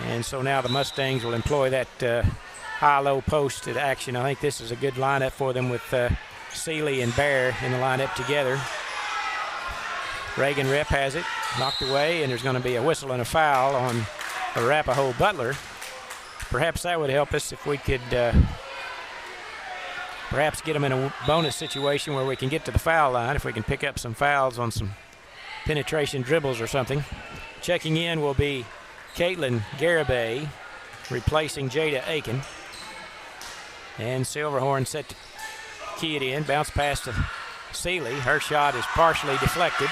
And so now the Mustangs will employ that high-low post action. I think this is a good lineup for them with Seeley and Bear in the lineup together. Reagan Rep has it, knocked away, and there's going to be a whistle and a foul on Arapaho Butler. Perhaps that would help us if we could perhaps get them in a bonus situation where we can get to the foul line, if we can pick up some fouls on some penetration dribbles or something. Checking in will be Caitlin Garibay, replacing Jada Aiken. And Silverhorn set to key it in, bounce pass to Seeley. Her shot is partially deflected.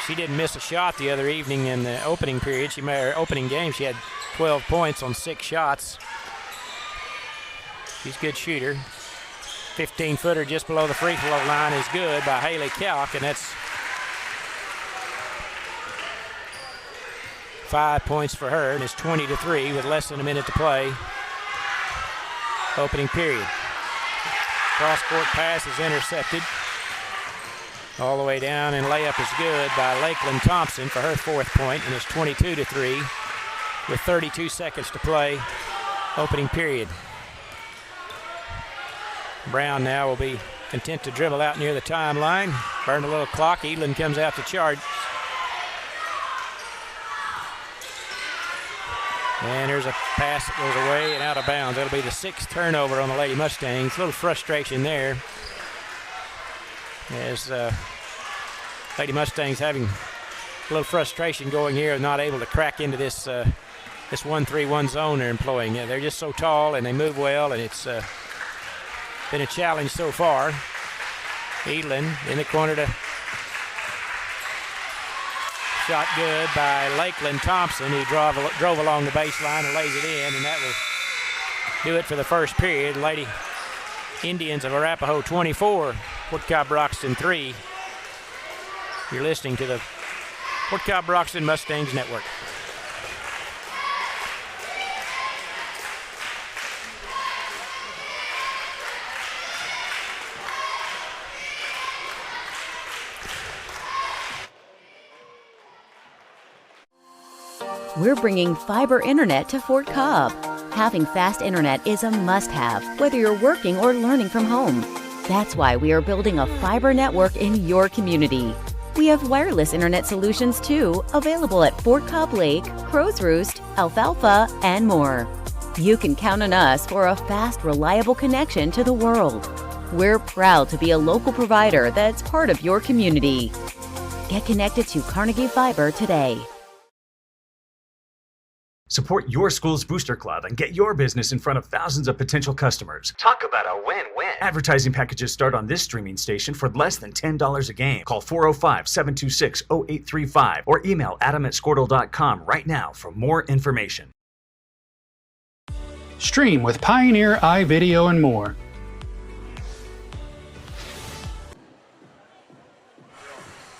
She didn't miss a shot the other evening in the opening period. Opening game, she had 12 points on 6 shots. She's a good shooter. 15-footer just below the free throw line is good by Haley Kalk, and that's 5 points for her, and it's 20-3 with less than a minute to play. Opening period. Cross-court pass is intercepted. All the way down, and layup is good by Lakeland Thompson for her 4th point, and it's 22-3 with 32 seconds to play. Opening period. Brown now will be content to dribble out near the timeline. Burn a little clock. Edlin comes out to charge. And there's a pass that goes away and out of bounds. That'll be the 6th turnover on the Lady Mustangs. A little frustration there, as Lady Mustangs having a little frustration going here, not able to crack into this 1-3-1 zone they're employing. They're just so tall and they move well, and it's been a challenge so far. Edlin in the corner to shot good by Lakeland Thompson, who drove along the baseline and lays it in, and that will do it for the first period. Lady Indians of Arapaho 24, Fort Cobb Broxton 3. You're listening to the Fort Cobb Broxton Mustangs Network. We're bringing fiber internet to Fort Cobb. Having fast internet is a must-have, whether you're working or learning from home. That's why we are building a fiber network in your community. We have wireless internet solutions too, available at Fort Cobb Lake, Crow's Roost, Alfalfa, and more. You can count on us for a fast, reliable connection to the world. We're proud to be a local provider that's part of your community. Get connected to Carnegie Fiber today. Support your school's booster club and get your business in front of thousands of potential customers. Talk about a win-win. Advertising packages start on this streaming station for less than $10 a game. Call 405-726-0835 or email adam@squirtle.com right now for more information. Stream with Pioneer iVideo and more.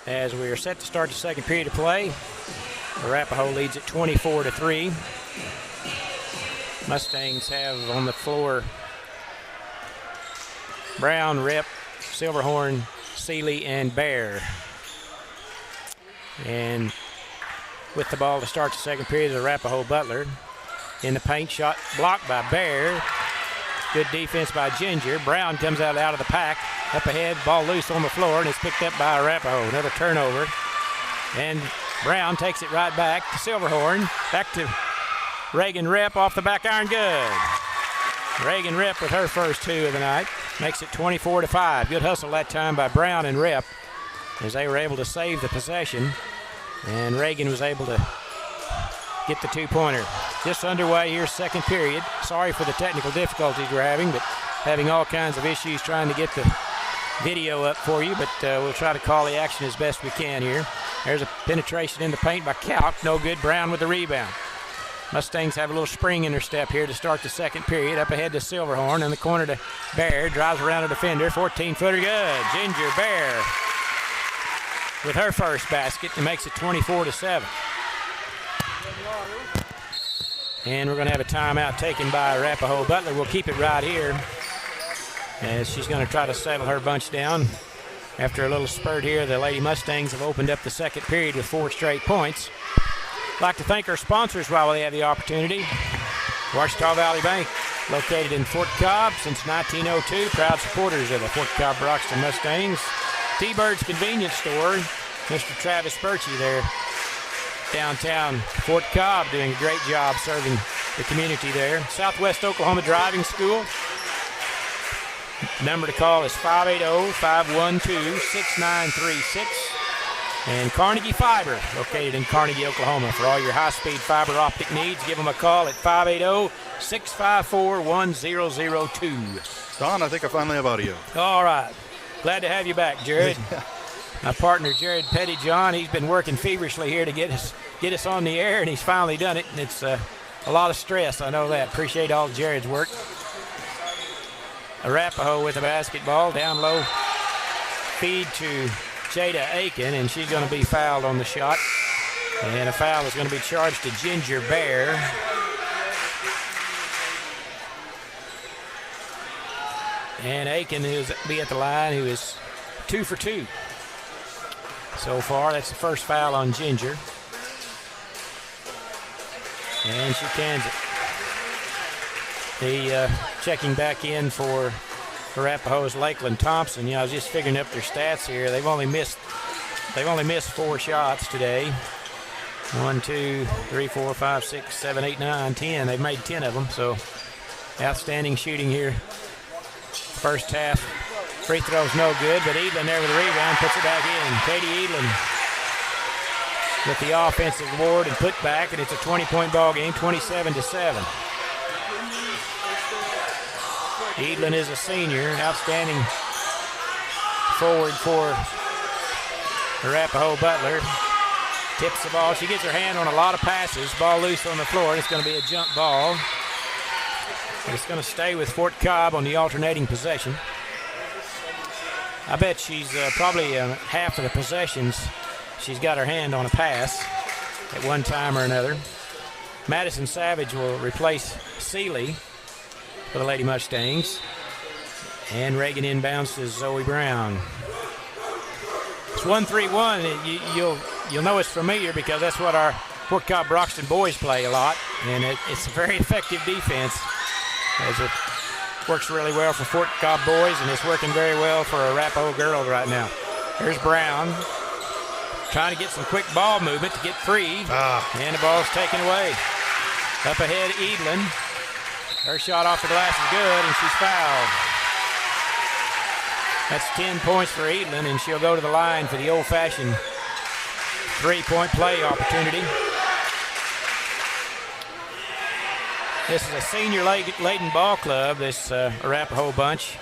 As we are set to start the second period of play, Arapaho leads at 24-3. Mustangs have on the floor Brown, Rip, Silverhorn, Seeley, and Bear. And with the ball to start the second period, Arapaho Butler in the paint, shot blocked by Bear. Good defense by Ginger. Brown comes out of the pack. Up ahead, ball loose on the floor, and it's picked up by Arapaho. Another turnover. And Brown takes it right back to Silverhorn. Back to Reagan Rep off the back iron. Good. Reagan Rep with her first 2 of the night. Makes it 24-5. Good hustle that time by Brown and Rep as they were able to save the possession. And Reagan was able to get the 2-pointer. Just underway here, second period. Sorry for the technical difficulties we're having, but having all kinds of issues trying to get the video up for you, but we'll try to call the action as best we can here. There's a penetration in the paint by Kalk. No good. Brown with the rebound. Mustangs have a little spring in their step here to start the second period. Up ahead to Silverhorn in the corner to Bear. Drives around a defender. 14-footer good. Ginger Bear with her first basket and makes it 24-7. And we're going to have a timeout taken by Arapaho Butler. We'll keep it right here as she's going to try to settle her bunch down. After a little spurt here, the Lady Mustangs have opened up the second period with 4 straight points. like to thank our sponsors while we have the opportunity. Ouachita Valley Bank, located in Fort Cobb since 1902, proud supporters of the Fort Cobb Broxton Mustangs. T-Bird's Convenience Store, Mr. Travis Birchie there, downtown Fort Cobb, doing a great job serving the community there. Southwest Oklahoma Driving School. The number to call is 580-512-6936. And Carnegie Fiber, located in Carnegie, Oklahoma. For all your high-speed fiber optic needs, give them a call at 580-654-1002. Don, I think I finally have audio. All right. Glad to have you back, Jared. My partner, Jared Pettyjohn, he's been working feverishly here to get us on the air, and he's finally done it. And it's a lot of stress, I know that. Appreciate all Jared's work. Arapaho with the basketball, down low. Feed to Jada Aiken, and she's going to be fouled on the shot. And a foul is going to be charged to Ginger Bear. And Aiken, who'll be at the line, who is 2 for 2 so far. That's the first foul on Ginger. And she cans it. The checking back in for Arapaho's Lakeland Thompson. I was just figuring up their stats here. They've only missed 4 shots today. 1, 2, 3, 4, 5, 6, 7, 8, 9, 10. They've made 10 of them, so outstanding shooting here. First half, free throw's no good, but Edlin there with the rebound, puts it back in. Katie Edlin with the offensive board and put back, and it's a 20-point ball game, 27-7. Edlin is a senior, outstanding forward for Arapaho Butler. Tips the ball. She gets her hand on a lot of passes. Ball loose on the floor, and it's going to be a jump ball. It's going to stay with Fort Cobb on the alternating possession. I bet she's probably half of the possessions she's got her hand on a pass at one time or another. Madison Savage will replace Seeley for the Lady Mustangs. And Reagan inbounds to Zoe Brown. It's 1-3-1. You'll know it's familiar because that's what our Fort Cobb Broxton boys play a lot. And it's a very effective defense, as it works really well for Fort Cobb boys, and it's working very well for Arapaho girls right now. Here's Brown trying to get some quick ball movement to get free, and the ball's taken away. Up ahead, Edlin. Her shot off the glass is good, and she's fouled. That's 10 points for Edlin, and she'll go to the line for the old-fashioned three-point play opportunity. This is a senior-laden ball club, this Arapaho bunch.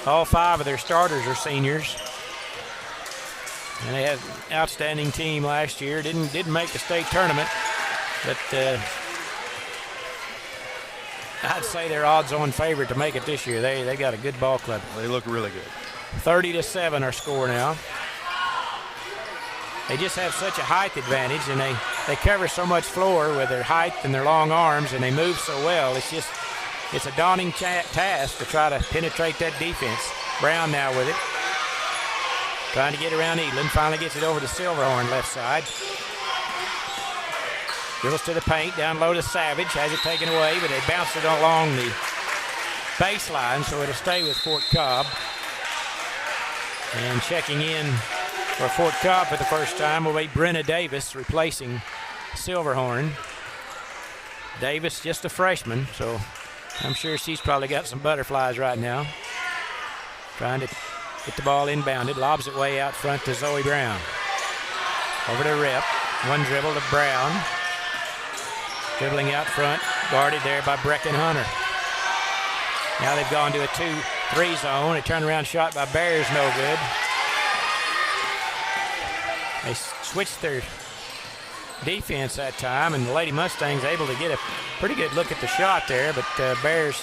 All 5 of their starters are seniors. And they had an outstanding team last year. Didn't make the state tournament, but I'd say they're odds-on favorite to make it this year. They got a good ball club. They look really good. 30-7 our score now. They just have such a height advantage, and they cover so much floor with their height and their long arms, and they move so well. It's a daunting task to try to penetrate that defense. Brown now with it. Trying to get around Edlin. Finally gets it over to Silverhorn, left side. Goes to the paint, down low to Savage. Has it taken away, but they bounced it along the baseline, so it'll stay with Fort Cobb. And checking in for Fort Cobb for the first time will be Brenna Davis, replacing Silverhorn. Davis, just a freshman, so I'm sure she's probably got some butterflies right now. Trying to get the ball inbounded, lobs it way out front to Zoe Brown. Over to Rip, one dribble to Brown. Dribbling out front, guarded there by Brecken Hunter. Now they've gone to a 2-3 zone. A turnaround shot by Bears, no good. They switched their defense that time, and the Lady Mustangs able to get a pretty good look at the shot there, but Bears,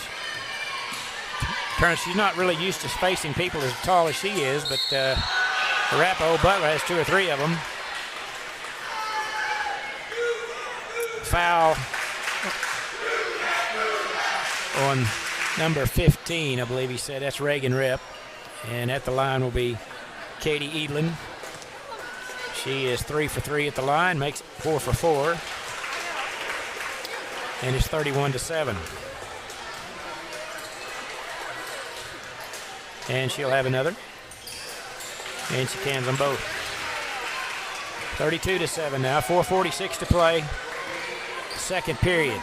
she's not really used to facing people as tall as she is, but Arapaho Butler has 2 or 3 of them. Foul on number 15, I believe he said. That's Reagan Rip. And at the line will be Katie Edlin. She is 3 for 3 at the line, makes 4 for 4. And it's 31-7. And she'll have another. And she cans them both. 32-7 now. 4:46 to play. Second period.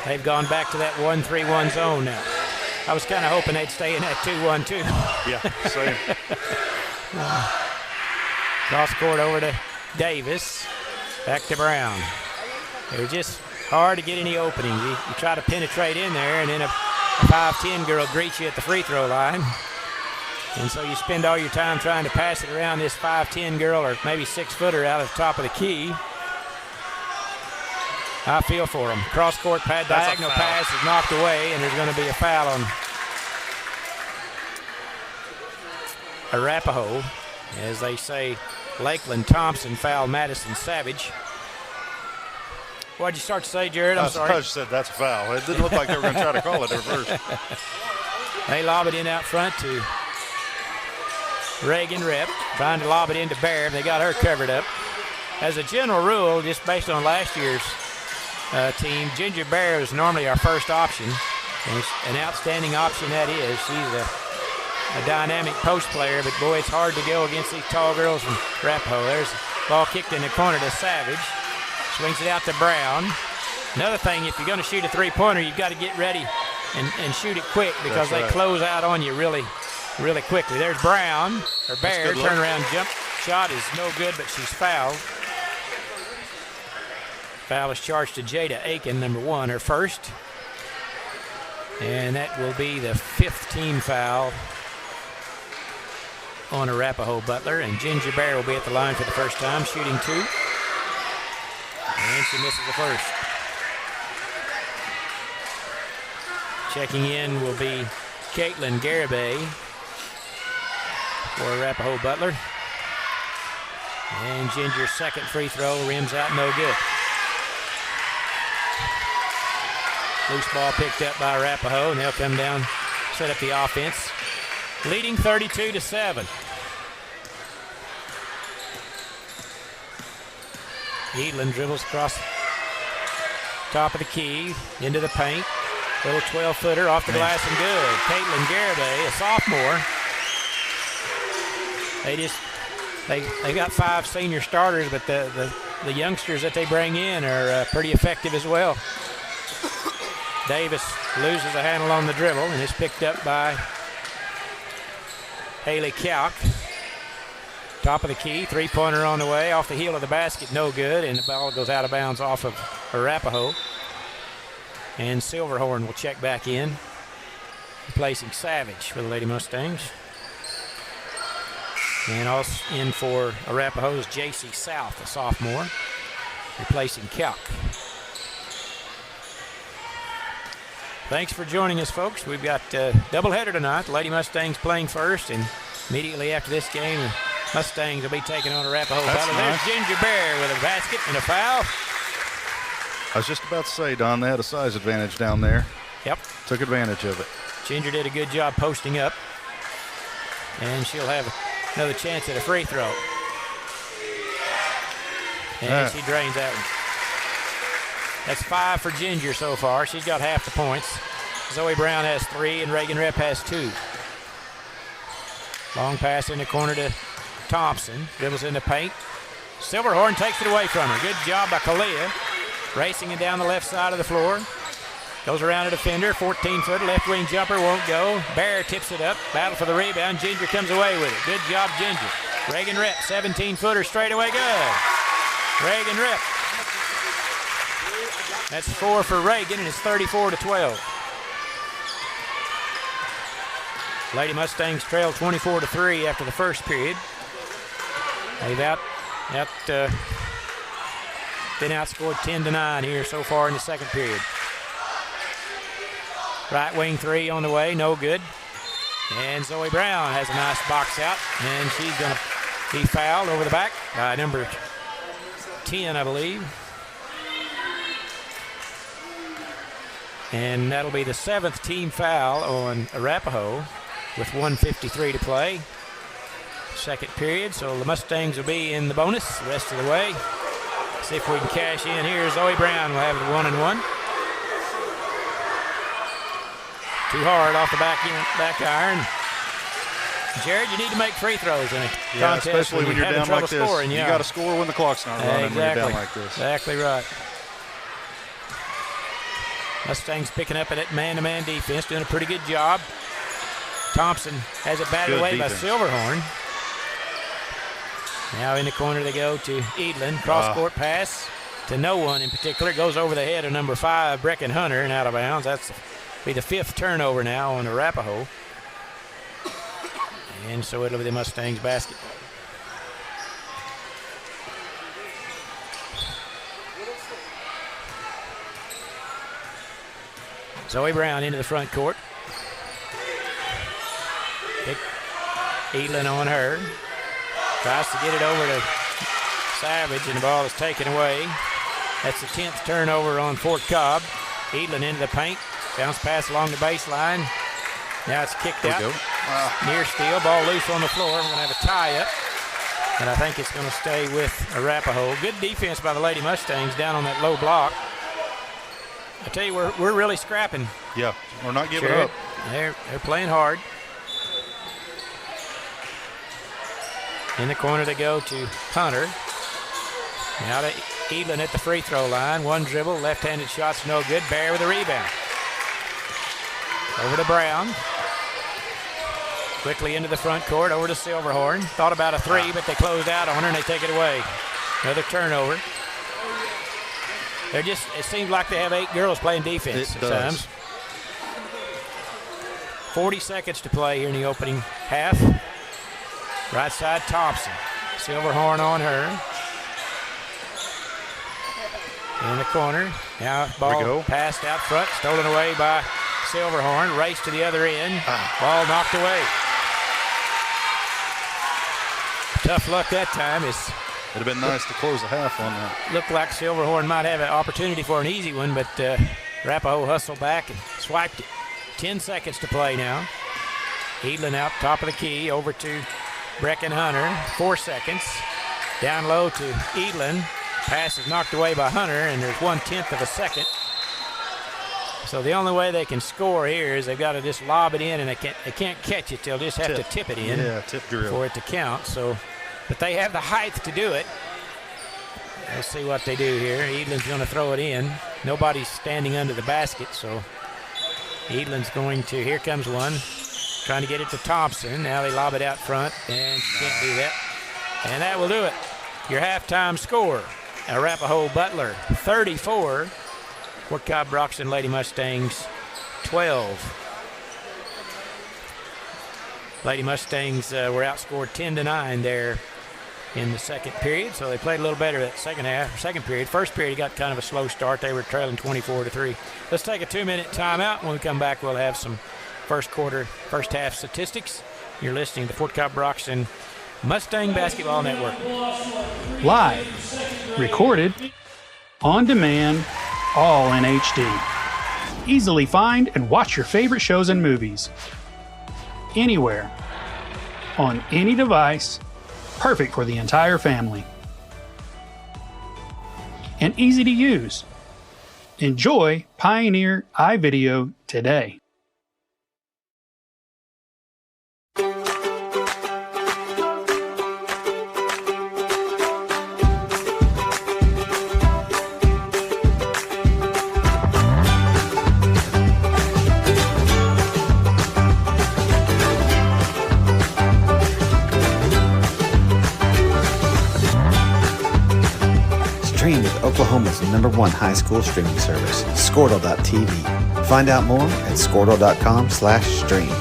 They've gone back to that 1-3-1 zone now. I was kind of hoping they'd stay in that 2-1-2. Yeah, same. Cross court over to Davis. Back to Brown. It was just hard to get any openings. You try to penetrate in there, and then a 5'10" girl greets you at the free throw line. And so you spend all your time trying to pass it around this 5'10" girl or maybe 6-footer out of the top of the key. I feel for them. Cross-court diagonal pass is knocked away, and there's going to be a foul on Arapaho. As they say, Lakeland Thompson fouled Madison Savage. What'd you start to say, Jared? I'm sorry. I said that's a foul. It didn't look like they were going to try to call it at first. They lob it in out front to Reagan Rep, trying to lob it into Bear. They got her covered up. As a general rule, just based on last year's team, Ginger Bear is normally our first option. And it's an outstanding option that is. She's a dynamic post player, but boy, it's hard to go against these tall girls from Arapaho. There's the ball kicked in the corner to Savage. Swings it out to Brown. Another thing, if you're going to shoot a three-pointer, you've got to get ready and shoot it quick because they close out on you really quickly. There's Brown, or Bear, turnaround jump shot is no good, but she's fouled. Foul is charged to Jada Aiken, number 1, her first. And that will be the 5th team foul on Arapaho Butler. And Ginger Bear will be at the line for the first time, shooting 2. And she misses the first. Checking in will be Caitlin Garibay for Arapaho Butler. And Ginger's second free throw rims out, no good. Loose ball picked up by Arapaho, and they'll come down, set up the offense. Leading 32-7. Edlin dribbles across top of the key, into the paint. Little 12-footer off the glass and good. Caitlin Garibay, a sophomore. They got 5 senior starters, but the youngsters that they bring in are pretty effective as well. Davis loses a handle on the dribble and is picked up by Haley Kalk. Top of the key, three-pointer on the way, off the heel of the basket, no good, and the ball goes out of bounds off of Arapaho. And Silverhorn will check back in, replacing Savage for the Lady Mustangs. And also in for Arapaho's J.C. South, a sophomore, replacing Kalk. Thanks for joining us, folks. We've got a doubleheader tonight. The Lady Mustangs playing first, and immediately after this game, the Mustangs will be taking on Arapaho. There's Ginger Bear with a basket and a foul. I was just about to say, Don, they had a size advantage down there. Yep. Took advantage of it. Ginger did a good job posting up, and she'll have another chance at a free throw. And she drains that one. That's 5 for Ginger so far. She's got half the points. Zoe Brown has 3, and Reagan Rep has 2. Long pass in the corner to Thompson. Dribbles in the paint. Silverhorn takes it away from her. Good job by Kalia. Racing it down the left side of the floor. Goes around a defender. 14-footer. Left wing jumper won't go. Bear tips it up. Battle for the rebound. Ginger comes away with it. Good job, Ginger. Reagan Rep. 17-footer straight away. Good. Reagan Rep. That's 4 for Reagan, and it's 34-12. Lady Mustangs trail 24-3 after the first period. They've been outscored 10-9 here so far in the second period. Right wing 3 on the way, no good. And Zoe Brown has a nice box out, and she's going to be fouled over the back by number 10, I believe. And that'll be the 7th team foul on Arapaho with 1:53 to play. Second period, so the Mustangs will be in the bonus the rest of the way. See if we can cash in here. Zoe Brown will have the 1-1. Too hard off the back iron. Jared, you need to make free throws in a contest. Especially when you're down like this. Scoring, You got to score when the clock's not running. Exactly. When you're down like this. Exactly right. Mustangs picking up at that man-to-man defense, doing a pretty good job. Thompson has it batted away by Silverhorn. Now in the corner they go to Edlin. Cross-court pass to no one in particular. Goes over the head of number 5, Brecken Hunter, and out of bounds. That's be the 5th turnover now on Arapaho. And so it'll be the Mustangs basket. Zoe Brown into the front court. Edlin on her. Tries to get it over to Savage, and the ball is taken away. That's the 10th turnover on Fort Cobb. Edlin into the paint. Bounce pass along the baseline. Now it's kicked out. Near steal. Ball loose on the floor. We're going to have a tie-up. And I think it's going to stay with Arapaho. Good defense by the Lady Mustangs down on that low block. I tell you, we're really scrapping. Yeah, we're not giving up. They're playing hard. In the corner they go to Hunter. Now to Edlin at the free throw line. One dribble, left-handed shot's no good. Bear with a rebound. Over to Brown. Quickly into the front court, over to Silverhorn. Thought about a three, but they closed out on her and they take it away. Another turnover. It seems like they have 8 girls playing defense at times. 40 seconds to play here in the opening half. Right side, Thompson. Silverhorn on her. In the corner. Now ball passed out front, stolen away by Silverhorn. Race to the other end. Ball knocked away. Tough luck that time. It'd have been nice to close the half on that. Looked like Silverhorn might have an opportunity for an easy one, but Arapaho hustled back and swiped it. 10 seconds to play now. Edlin out top of the key, over to Brecken Hunter. 4 seconds. Down low to Edlin. Pass is knocked away by Hunter, and there's 1/10 of a second. So the only way they can score here is they've got to just lob it in, and they can't catch it. They'll just have to tip it in. Yeah, tip drill. For it to count. So, but they have the height to do it. Let's see what they do here. Edlin's going to throw it in. Nobody's standing under the basket, so Edlin's going to, here comes one, trying to get it to Thompson. Now they lob it out front, and can't do that. And that will do it. Your halftime score, Arapaho Butler 34, Fort Cobb Broxton Lady Mustangs 12. Lady Mustangs were outscored 10-9 there in the second period, so they played a little better that second period. First period got kind of a slow start. They were trailing 24-3. Let's take a 2-minute timeout. When we come back, we'll have some first half statistics. You're listening to Fort Cobb Broxton Mustang Basketball Network. Live, recorded, on demand, all in HD. Easily find and watch your favorite shows and movies. Anywhere, on any device, perfect for the entire family. And easy to use. Enjoy Pioneer iVideo today. Stream with Oklahoma's #1 high school streaming service, Squirtle.tv. Find out more at Squirtle.com/stream.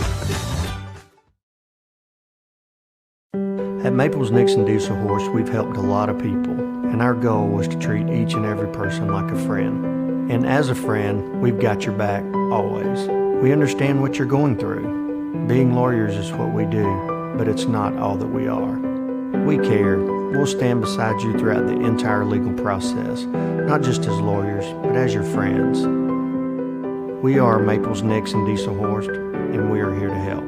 At Maples Nixon Diesel Horse, we've helped a lot of people, and our goal was to treat each and every person like a friend. And as a friend, we've got your back, always. We understand what you're going through. Being lawyers is what we do, but it's not all that we are. We care. We'll stand beside you throughout the entire legal process, not just as lawyers, but as your friends. We are Maples Nixon Diesel Horse, and we are here to help.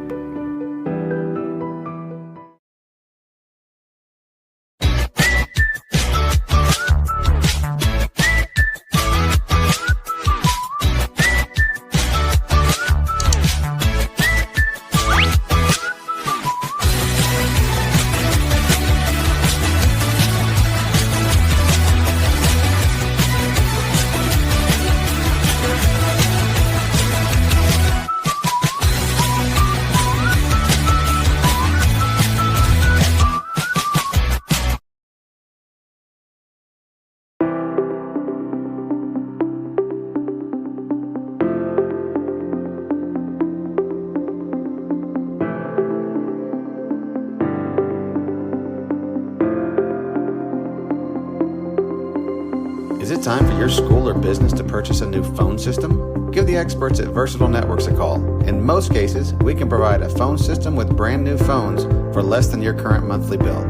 it time for your school or business to purchase a new phone system? Give the experts at Versatile Networks a call. In most cases, we can provide a phone system with brand new phones for less than your current monthly bill.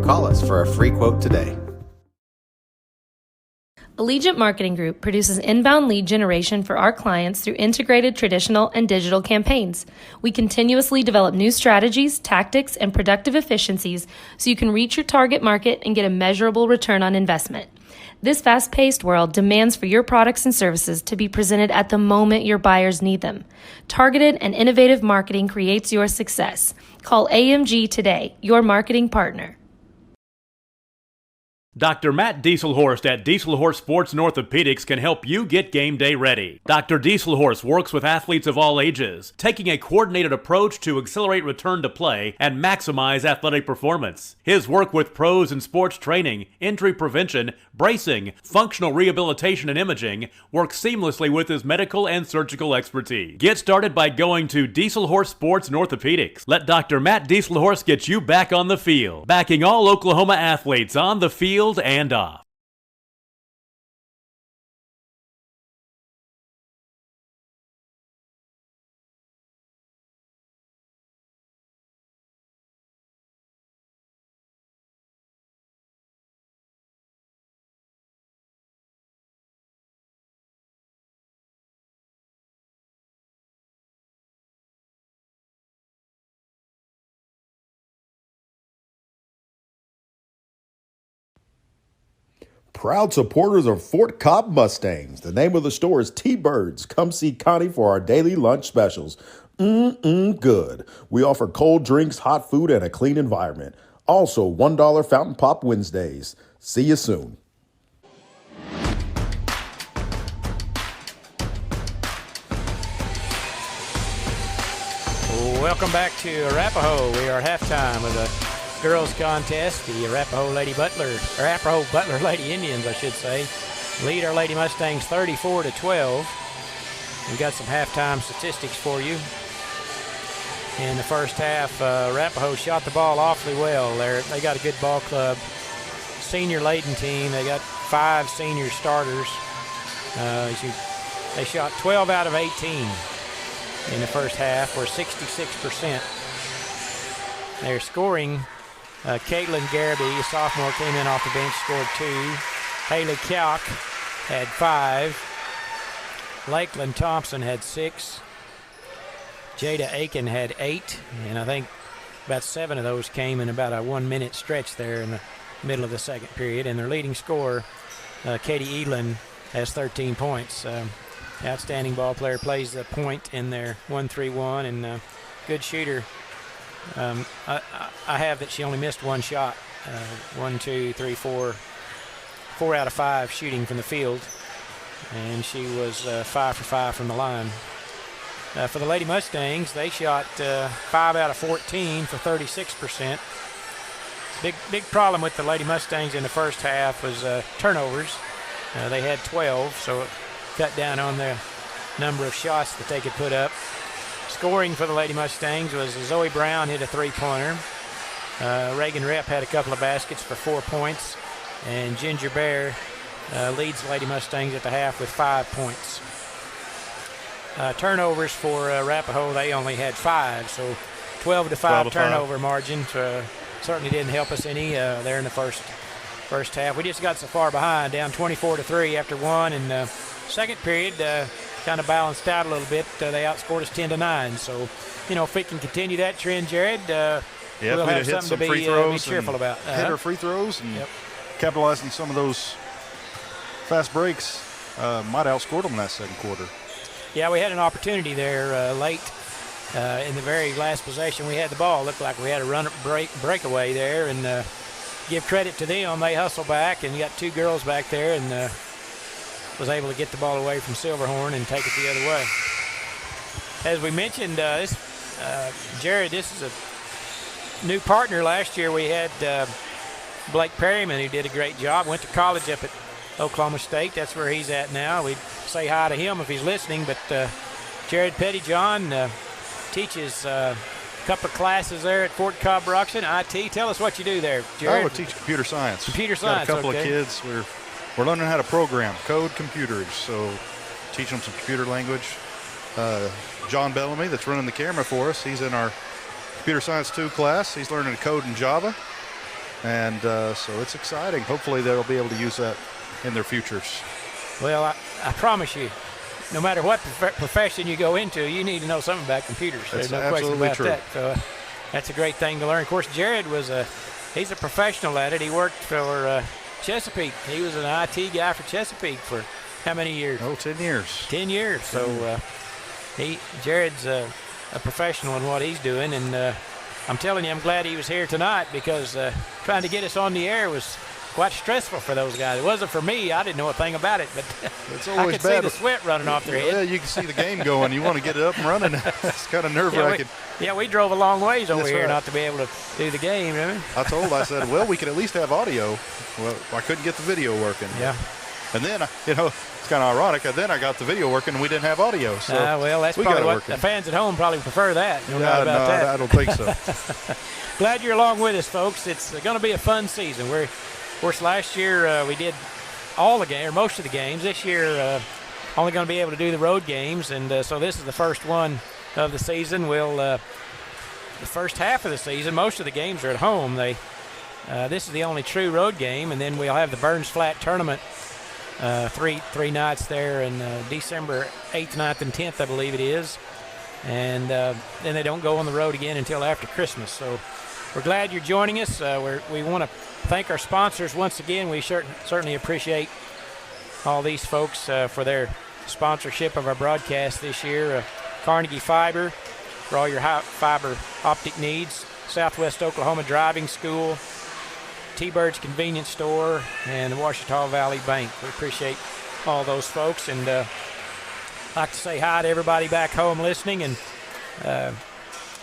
Call us for a free quote today. Allegiant Marketing Group produces inbound lead generation for our clients through integrated traditional and digital campaigns. We continuously develop new strategies, tactics, and productive efficiencies so you can reach your target market and get a measurable return on investment. This fast-paced world demands for your products and services to be presented at the moment your buyers need them. Targeted and innovative marketing creates your success. Call AMG today, your marketing partner. Dr. Matt Dieselhorst at Dieselhorst Sports and Orthopedics can help you get game day ready. Dr. Dieselhorst works with athletes of all ages, taking a coordinated approach to accelerate return to play and maximize athletic performance. His work with pros in sports training, injury prevention, bracing, functional rehabilitation, and imaging works seamlessly with his medical and surgical expertise. Get started by going to Dieselhorst Sports and Orthopedics. Let Dr. Matt Dieselhorst get you back on the field, backing all Oklahoma athletes on the field and off. Proud supporters of Fort Cobb Mustangs. The name of the store is T-Birds. Come see Connie for our daily lunch specials. Good. We offer cold drinks, hot food, and a clean environment. Also, $1 Fountain Pop Wednesdays. See you soon. Welcome back to Arapaho. We are halftime of the girls contest. The Arapaho Butler Lady Indians, I should say, lead our Lady Mustangs 34-12. We've got some halftime statistics for you. In the first half, Arapaho shot the ball awfully well. They got a good ball club. Senior laden team. They got 5 senior starters. They shot 12 out of 18 in the first half, or 66%. They're scoring. Caitlin Garrity, a sophomore, came in off the bench, scored 2. Haley Kjok had 5. Lakeland Thompson had 6. Jada Aiken had 8. And I think about 7 of those came in about a 1-minute stretch there in the middle of the second period. And their leading scorer, Katie Edlin, has 13 points. Outstanding ball player, plays the point in their 1-3-1, and good shooter. I have that she only missed 1 shot. 4 out of 5 shooting from the field, and she was 5 for 5 from the line. For the Lady Mustangs, they shot 5 out of 14 for 36%. Big problem with the Lady Mustangs in the first half was turnovers. They had 12, so it cut down on the number of shots that they could put up. Scoring for the Lady Mustangs was Zoe Brown hit a 3-pointer. Reagan Rep had a couple of baskets for 4 points. And Ginger Bear leads the Lady Mustangs at the half with 5 points. Turnovers for Arapaho, they only had 5. So 12-5 turnover margin. Certainly didn't help us any there in the first half. We just got so far behind, down 24-3 after 1. And second period, kind of balanced out a little bit. They outscored us 10-9. So, if we can continue that trend, Jared, we'll have something to be cheerful about. Hit our free throws and capitalize on some of those fast breaks. Might have outscored them that second quarter. Yeah, we had an opportunity there late in the very last possession. We had the ball. Looked like we had a breakaway there, and give credit to them. They hustle back, and you got 2 girls back there, and was able to get the ball away from Silverhorn and take it the other way. As we mentioned, Jared, this is a new partner. Last year we had Blake Perryman, who did a great job. Went to college up at Oklahoma State. That's where he's at now. We'd say hi to him if he's listening. But Jared Pettyjohn teaches a couple of classes there at Fort Cobb Broxton, IT. Tell us what you do there, Jared. I would teach computer science. Computer science, got a couple of kids. We're we're learning how to program, code computers. So teaching them some computer language. John Bellamy, that's running the camera for us, he's in our Computer Science 2 class. He's learning to code in Java. And so it's exciting. Hopefully they'll be able to use that in their futures. Well, I promise you, no matter what profession you go into, you need to know something about computers. That's There's no question about true. that. So that's a great thing to learn. Of course, Jared he's a professional at it. He worked for Chesapeake. He was an IT guy for Chesapeake for how many years? 10 years. 10 years. So Jared's a professional in what he's doing, and I'm telling you, I'm glad he was here tonight, because trying to get us on the air was quite stressful for those guys. It wasn't for me. I didn't know a thing about it, but it's always I could see the sweat running off their head. Yeah, you can see the game going. You want to get it up and running. It's kind of nerve-wracking. Yeah, we drove a long ways over That's here right. not to be able to do the game. Remember? I said, well, we could at least have audio. Well, I couldn't get the video working. Yeah. And then, it's kind of ironic. Then I got the video working and we didn't have audio. So well, that's probably what the fans at home probably prefer that. No doubt about that. I don't think so. Glad you're along with us, folks. It's going to be a fun season. Of course, last year we did all the games, or most of the games. This year, only going to be able to do the road games, and so this is the first one of the season. The first half of the season, most of the games are at home. This is the only true road game, and then we'll have the Burns Flat tournament. Three nights there in December 8th, 9th, and 10th, I believe it is. And then they don't go on the road again until after Christmas. So we're glad you're joining us. We want to thank our sponsors once again. We certainly appreciate all these folks for their sponsorship of our broadcast this year. Carnegie Fiber for all your high fiber optic needs. Southwest Oklahoma Driving School. T-Bird's Convenience Store, and the Ouachita Valley Bank. We appreciate all those folks, and like to say hi to everybody back home listening, and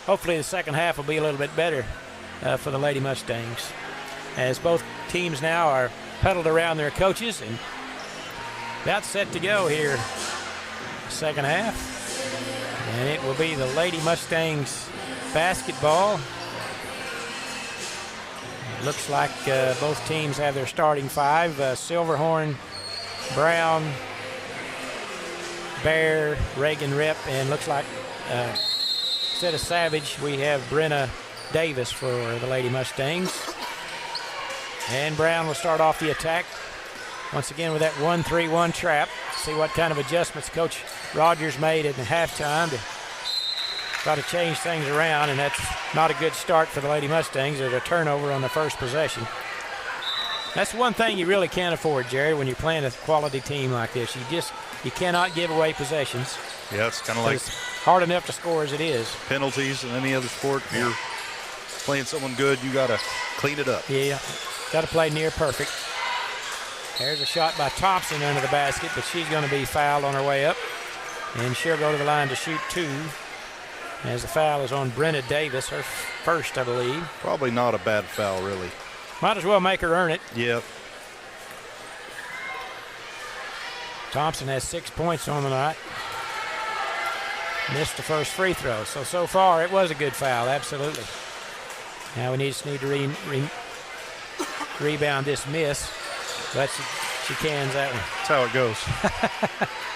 hopefully the second half will be a little bit better for the Lady Mustangs, as both teams now are huddled around their coaches and about set to go here second half, and it will be the Lady Mustangs basketball. Looks like both teams have their starting five. Silverhorn, Brown, Bear, Reagan Rip, and looks like instead of Savage, we have Brenna Davis for the Lady Mustangs. And Brown will start off the attack once again with that 1-3-1 trap. See what kind of adjustments Coach Rogers made at the halftime to try to change things around, and that's not a good start for the Lady Mustangs. There's a turnover on the first possession. That's one thing you really can't afford, Jared, when you're playing a quality team like this. You cannot give away possessions. Yeah, it's kind of like it's hard enough to score as it is. Penalties in any other sport. If you're playing someone good, you got to clean it up. Yeah, got to play near perfect. There's a shot by Thompson under the basket, but she's going to be fouled on her way up, and she'll go to the line to shoot two. As the foul is on Brenna Davis, her first, I believe. Probably not a bad foul, really. Might as well make her earn it. Yep. Thompson has 6 points on the night. Missed the first free throw. So far, it was a good foul, absolutely. Now we just need to rebound this miss. But she cans that one. That's how it goes.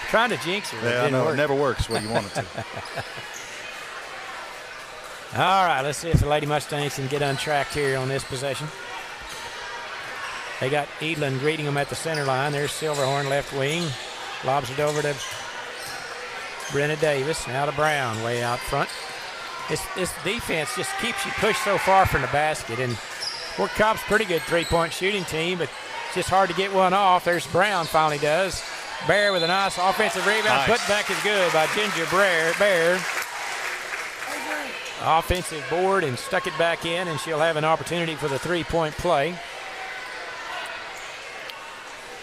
Trying to jinx her. Yeah, I know. It never works the way you want it to. All right, let's see if the Lady Mustangs can get untracked here on this possession. They got Edlin greeting them at the center line. There's Silverhorn, left wing. Lobs it over to Brenna Davis. Now to Brown, way out front. This defense just keeps you pushed so far from the basket. And Fort Cobb's pretty good three-point shooting team, but it's just hard to get one off. There's Brown, finally does. Bear with a nice offensive rebound. Nice. Put back is good by Ginger Bear. Offensive board and stuck it back in, and she'll have an opportunity for the three-point play.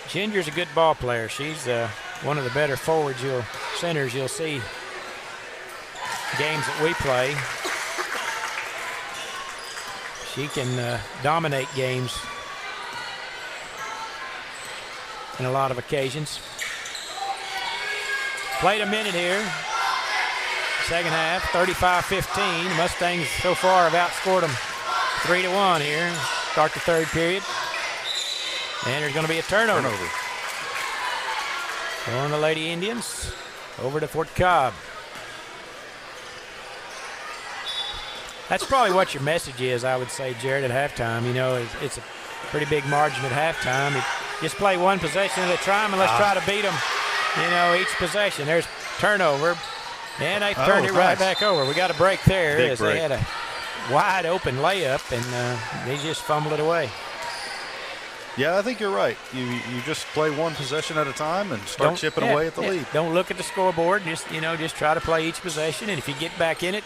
Ginger's a good ball player. She's one of the better centers you'll see games that we play. She can dominate games in a lot of occasions. Played a minute here. Second half, 35-15. Mustangs so far have outscored them 3-1 here. Start the third period. And there's going to be a turnover. On the Lady Indians, over to Fort Cobb. That's probably what your message is, I would say, Jared, at halftime. You know, it's a pretty big margin at halftime. Just play one possession at a time and let's try to beat them, you know, each possession. There's turnover, and they turned it right back over. We got a break there as they had a wide open layup, and they just fumbled it away. Yeah, I think you're right. You just play one possession at a time and start chipping away at the lead. Don't look at the scoreboard. Just try to play each possession, and if you get back in it,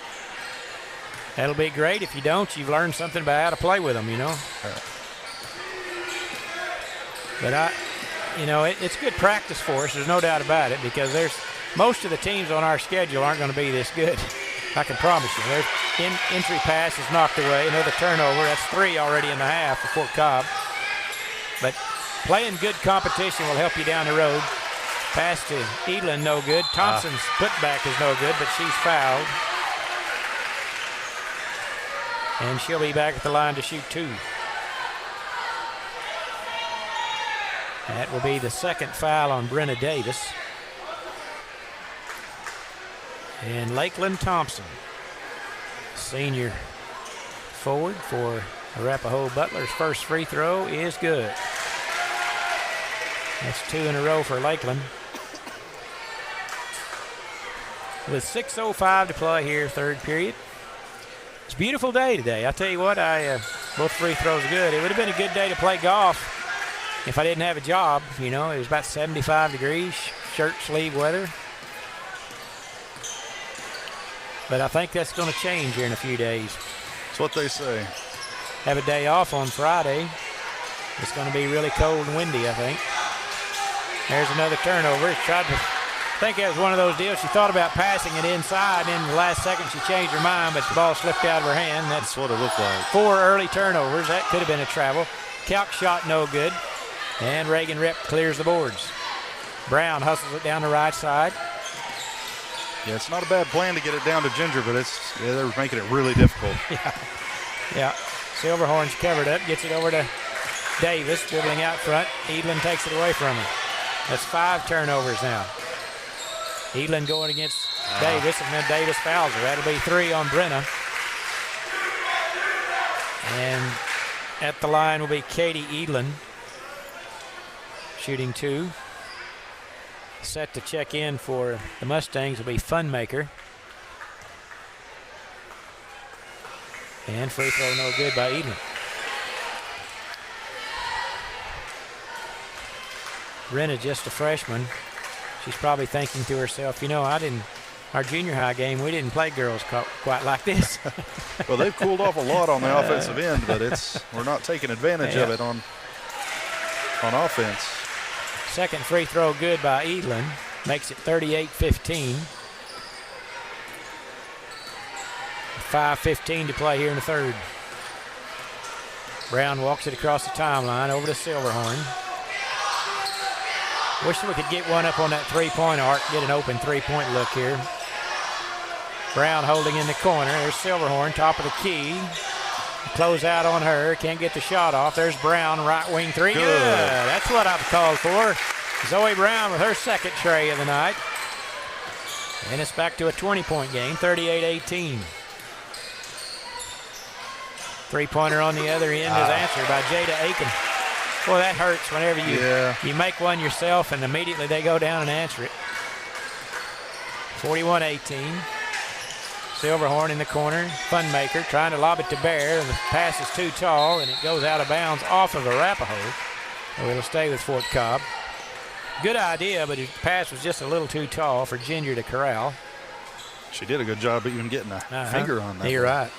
that'll be great. If you don't, you've learned something about how to play with them, you know. But it's good practice for us. There's no doubt about it, because most of the teams on our schedule aren't going to be this good. I can promise you. Their entry pass is knocked away. Another turnover. That's 3 already in the half for Fort Cobb. But playing good competition will help you down the road. Pass to Edlin, no good. Thompson's putback is no good, but she's fouled. And she'll be back at the line to shoot 2. That will be the second foul on Brenna Davis. And Lakeland Thompson, senior forward for Arapaho Butler's first free throw, is good. That's 2 in a row for Lakeland. With 6:05 to play here, third period. It's a beautiful day today. I tell you what, both free throws are good. It would have been a good day to play golf if I didn't have a job. You know, it was about 75 degrees, shirt sleeve weather. But I think that's going to change here in a few days. That's what they say. Have a day off on Friday. It's going to be really cold and windy, I think. There's another turnover. I think it was one of those deals. She thought about passing it inside, and in the last second she changed her mind, but the ball slipped out of her hand. That's what it looked like. 4 early turnovers. That could have been a travel. Calc shot no good. And Reagan Rip clears the boards. Brown hustles it down the right side. Yeah, it's not a bad plan to get it down to Ginger, but they're making it really difficult. Yeah. Silverhorn's covered up, gets it over to Davis, dribbling out front. Edlin takes it away from her. That's 5 turnovers now. Edlin going against Davis, and then Davis fouls her. That'll be 3 on Brenna. And at the line will be Katie Edlin, shooting 2. Set to check in for the Mustangs will be Funmaker. And free throw no good by Edlin. Brenna just a freshman. She's probably thinking to herself, our junior high game, we didn't play girls quite like this. Well, they've cooled off a lot on the offensive end, but we're not taking advantage of it on offense. Second free throw good by Edlin. Makes it 38-15. 5:15 to play here in the third. Brown walks it across the timeline over to Silverhorn. Wish we could get one up on that three-point arc, get an open three-point look here. Brown holding in the corner. There's Silverhorn, top of the key. Close out on her. Can't get the shot off. There's Brown, right wing 3. Good. That's what I've called for. Zoe Brown with her second tray of the night. And it's back to a 20-point game, 38-18. Three-pointer on the other end is answered by Jada Aiken. Boy, that hurts whenever you make one yourself and immediately they go down and answer it. 41-18. Silverhorn in the corner. Funmaker trying to lob it to Bear. And the pass is too tall, and it goes out of bounds off of Arapaho. So it'll stay with Fort Cobb. Good idea, but his pass was just a little too tall for Ginger to corral. She did a good job even getting a finger on that. You're right.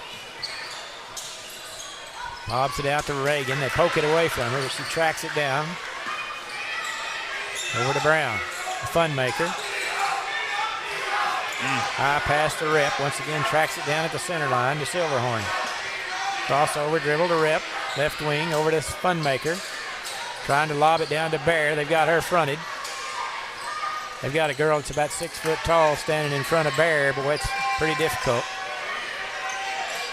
Lobs it out to Reagan. They poke it away from her, but she tracks it down. Over to Brown. The Funmaker. High pass to Rip. Once again, tracks it down at the center line to Silverhorn. Crossover, dribble to Rip. Left wing over to Funmaker. Trying to lob it down to Bear. They've got her fronted. They've got a girl that's about 6 foot tall standing in front of Bear, but it's pretty difficult.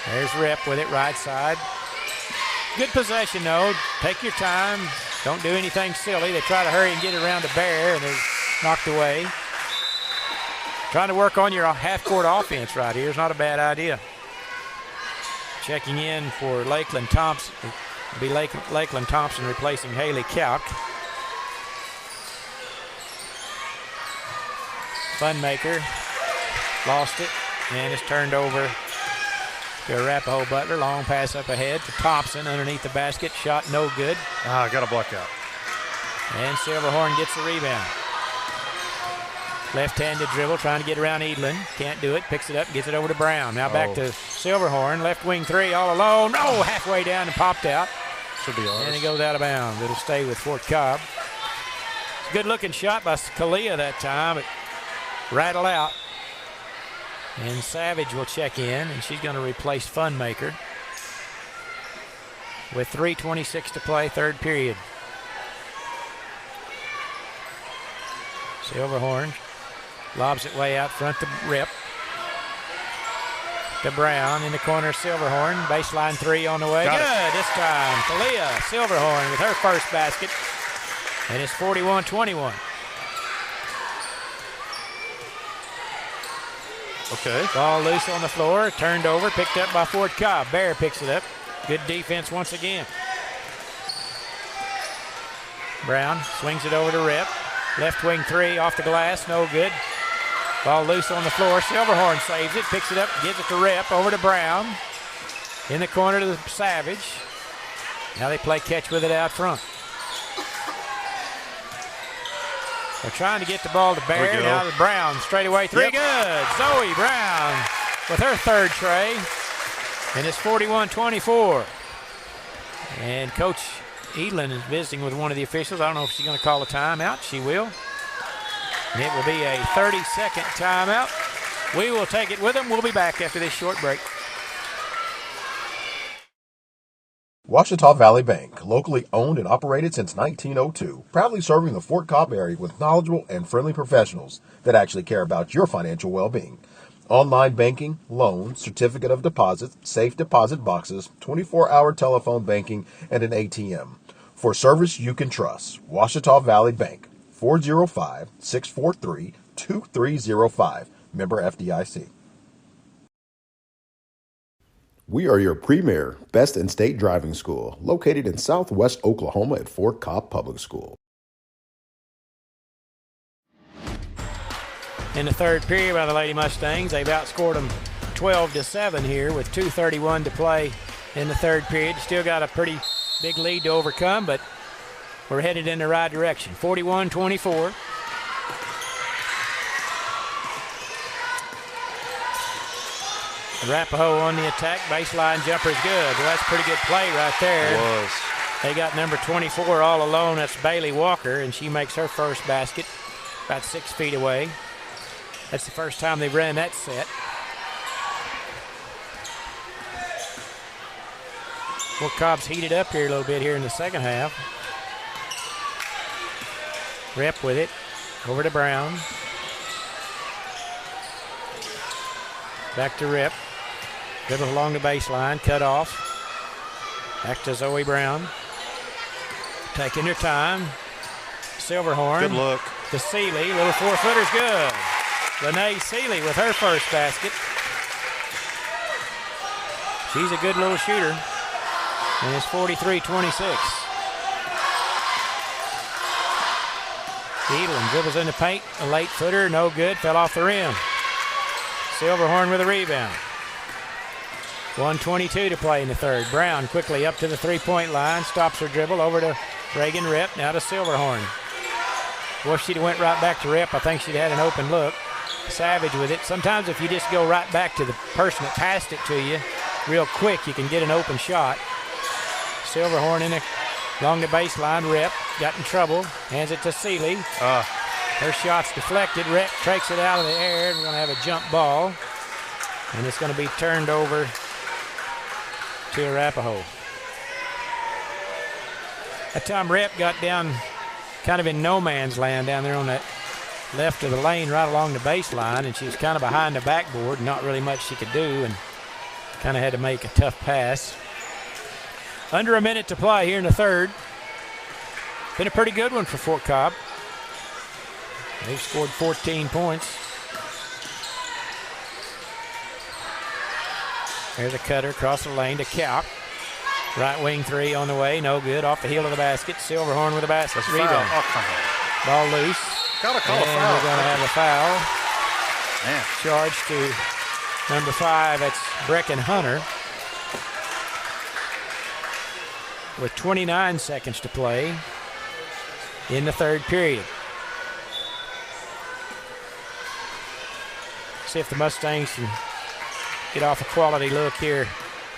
There's Rip with it right side. Good possession, though. Take your time. Don't do anything silly. They try to hurry and get around to Bear, and there's knocked away. Trying to work on your half-court offense right here is not a bad idea. Checking in for Lakeland Thompson. It'll be Lakeland Thompson replacing Haley Kalk. Funmaker lost it and it's turned over to Arapaho Butler. Long pass up ahead to Thompson underneath the basket. Shot no good. Got a block out. And Silverhorn gets the rebound. Left-handed dribble, trying to get around Edlin. Can't do it. Picks it up, gets it over to Brown. Now back to Silverhorn. Left wing three, all alone. Oh, halfway down and popped out. Should be ours. And it goes out of bounds. It'll stay with Fort Cobb. Good-looking shot by Kalia that time, but rattle out. And Savage will check in, and she's going to replace Funmaker with 3:26 to play, third period. Silverhorn lobs it way out front to Rip. To Brown in the corner, Silverhorn. Baseline three on the way. Good this time. Kalia Silverhorn with her first basket. And it's 41-21. Okay. Ball loose on the floor, turned over, picked up by Fort Cobb. Bear picks it up. Good defense once again. Brown swings it over to Rip. Left wing three off the glass, no good. Ball loose on the floor. Silverhorn saves it, picks it up, gives it to Rip, over to Brown. In the corner to the Savage. Now they play catch with it out front. They're trying to get the ball to Bear. Now to Brown, straight away three, good. Zoe Brown with her third tray. And it's 41-24. And Coach Edlin is visiting with one of the officials. I don't know if she's going to call a timeout. She will. And it will be a 30-second timeout. We will take it with them. We'll be back after this short break. Ouachita Valley Bank, locally owned and operated since 1902, proudly serving the Fort Cobb area with knowledgeable and friendly professionals that actually care about your financial well-being. Online banking, loans, certificate of deposit, safe deposit boxes, 24-hour telephone banking, and an ATM. For service you can trust, Ouachita Valley Bank, 405-643-2305, member FDIC. We are your premier, best in state driving school, located in southwest Oklahoma at Fort Cobb Public School. In the third period by the Lady Mustangs, they've outscored them 12-7 here with 2:31 to play in the third period. Still got a pretty big lead to overcome, but we're headed in the right direction. 41-24. Arapaho on the attack. Baseline jumper is good. Well, that's a pretty good play right there. It was. They got number 24 all alone. That's Bailey Walker, and she makes her first basket about 6 feet away. That's the first time they've ran that set. Well, Cobb's heated up here a little bit here in the second half. Rep with it. Over to Brown. Back to Rip. Dribbles along the baseline. Cut off. Back to Zoe Brown. Taking her time. Silverhorn. Good look. To Seeley. Little four-footer's good. Lene Seeley with her first basket. She's a good little shooter. And it's 43-26. Edlin dribbles in the paint. A late footer, no good. Fell off the rim. Silverhorn with a rebound. 1:22 to play in the third. Brown quickly up to the three-point line. Stops her dribble over to Reagan Rip. Now to Silverhorn. Well, if she'd have went right back to Rip, I think she'd had an open look. Savage with it. Sometimes if you just go right back to the person that passed it to you real quick, you can get an open shot. Silverhorn in it along the baseline. Rip got in trouble. Hands it to Seeley. Her shot's deflected. Rip takes it out of the air. We're going to have a jump ball. And it's going to be turned over to Arapaho. That time Rip got down kind of in no man's land down there on that left of the lane right along the baseline, and she was kind of behind the backboard. Not really much she could do, and kind of had to make a tough pass. Under a minute to play here in the third. Been a pretty good one for Fort Cobb. They've scored 14 points. There's a cutter across the lane to Cobb. Right wing three on the way, no good. Off the heel of the basket. Silverhorn with a basket. Rebound. Oh, come on. Ball loose. Gotta call a and foul. we're going to have a foul. Man. Charge to number 5. That's Brecken Hunter. With 29 seconds to play in the third period. See if the Mustangs can get off a quality look here.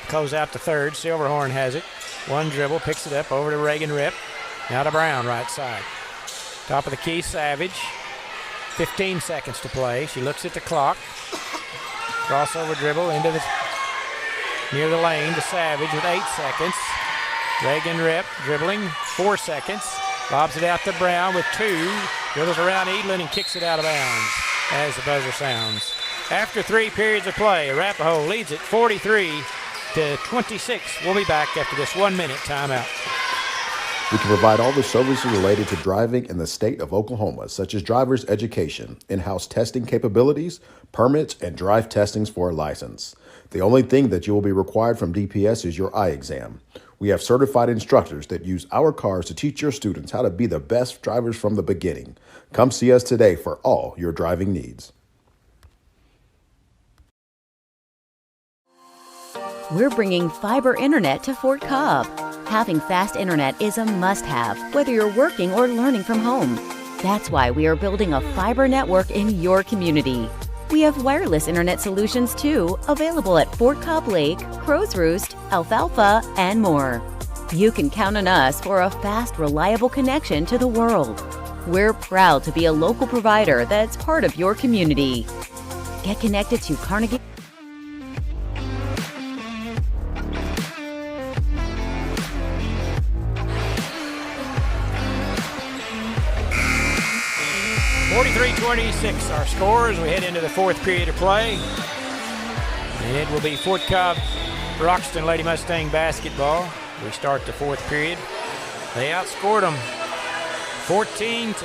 Close out the third. Silverhorn has it. One dribble, picks it up over to Reagan Rip. Now to Brown, right side. Top of the key, Savage. 15 seconds to play. She looks at the clock. Crossover dribble into the near the lane to Savage with 8 seconds. Reagan Rip dribbling, 4 seconds. Lobs it out to Brown with 2. Dribbles around Edlin and kicks it out of bounds as the buzzer sounds. After 3 periods of play, Arapaho leads it 43-26. We'll be back after this 1-minute timeout. We can provide all the services related to driving in the state of Oklahoma, such as driver's education, in-house testing capabilities, permits, and drive testings for a license. The only thing that you will be required from DPS is your eye exam. We have certified instructors that use our cars to teach your students how to be the best drivers from the beginning. Come see us today for all your driving needs. We're bringing fiber internet to Fort Cobb. Having fast internet is a must-have, whether you're working or learning from home. That's why we are building a fiber network in your community. We have wireless internet solutions too, available at Fort Cobb Lake, Crow's Roost, Alfalfa, and more. You can count on us for a fast, reliable connection to the world. We're proud to be a local provider that's part of your community. Get connected to Carnegie. (43-26) our score as we head into the fourth period of play. And it will be Fort Cobb Broxton Lady Mustang basketball. We start the fourth period. They outscored them 14-9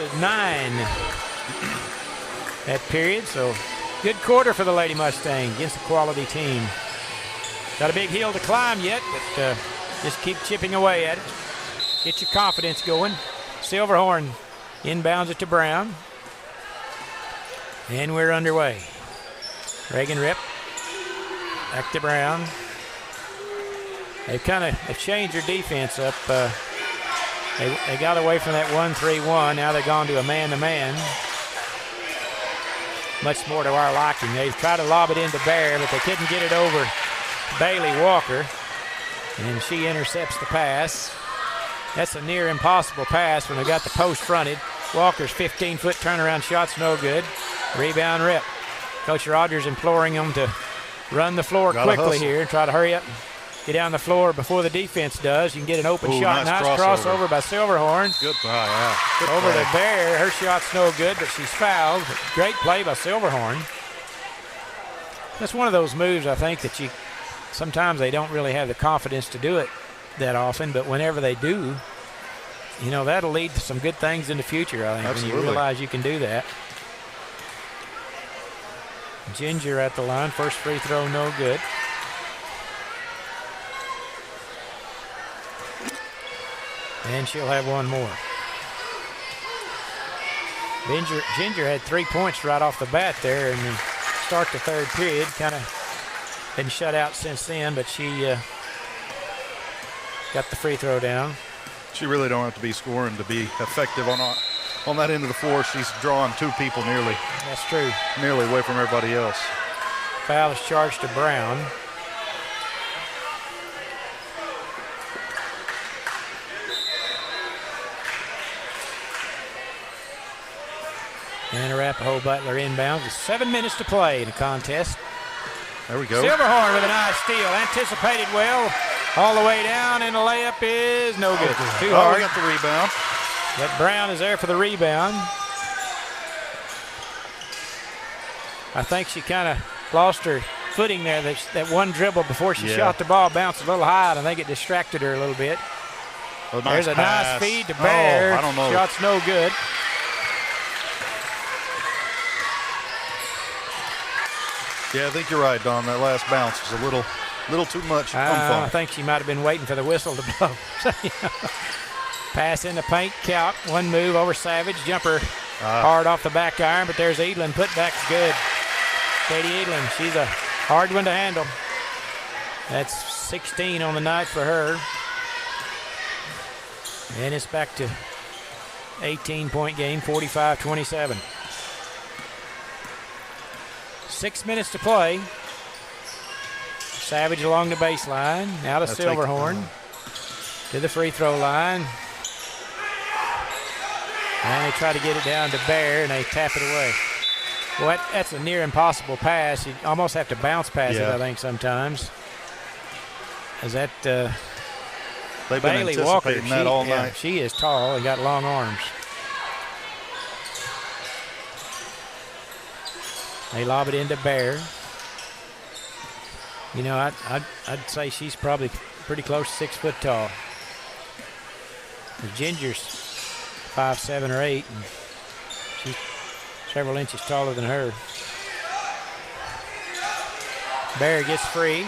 that period. So good quarter for the Lady Mustang against a quality team. Got a big hill to climb yet, but just keep chipping away at it. Get your confidence going. Silverhorn inbounds it to Brown. And we're underway. Reagan Rip. Back to Brown. They've changed their defense up. They got away from that 1-3-1. Now they've gone to a man-to-man. Much more to our liking. They've tried to lob it into Bear, but they couldn't get it over Bailey Walker. And she intercepts the pass. That's a near impossible pass when they got the post fronted. Walker's 15-foot turnaround shot's no good. Rebound Rip. Coach Rogers imploring them to run the floor quickly here and try to hurry up and get down the floor before the defense does. You can get an open shot. Nice crossover by Silverhorn. Good play, yeah. Good over play. to Bear. Her shot's no good, but she's fouled. Great play by Silverhorn. That's one of those moves, I think, that sometimes they don't really have the confidence to do it that often, but whenever they do, that'll lead to some good things in the future, I think, Absolutely. when you realize you can do that. Ginger at the line. First free throw, no good. And she'll have one more. Ginger had 3 points right off the bat there in the start the third period. Kind of been shut out since then, but she got the free throw down. She really don't have to be scoring to be effective on that end of the floor. She's drawing 2 people nearly. That's true. Nearly away from everybody else. Foul is charged to Brown. And Arapaho Butler inbounds with 7 minutes to play in the contest. There we go. Silverhorn with a nice steal. Anticipated well. All the way down, and the layup is no good. Too hard. We got the rebound. But Brown is there for the rebound. I think she kind of lost her footing there. That one dribble before she shot the ball bounced a little high, and I think it distracted her a little bit. There's a nice feed to Bear. I don't know. Shot's no good. Yeah, I think you're right, Don. That last bounce was a little too much. I think she might have been waiting for the whistle to blow. Pass in the paint, count, one move over Savage, jumper hard off the back iron, but there's Edlin, putback's good. Katie Edlin, she's a hard one to handle. That's 16 on the night for her. And it's back to 18-point game, 45-27. 6 minutes to play. Savage along the baseline. Now to Silverhorn. To the free throw line. And they try to get it down to Bear, and they tap it away. Well, that's a near impossible pass. You almost have to bounce pass it, I think, sometimes. Is that They've been Bailey Walker? that all night. She is tall and got long arms. They lob it into Bear. You know, I'd say she's probably pretty close to 6 foot tall. The Ginger's 5'7" or 8", and she's several inches taller than her. Bear gets free.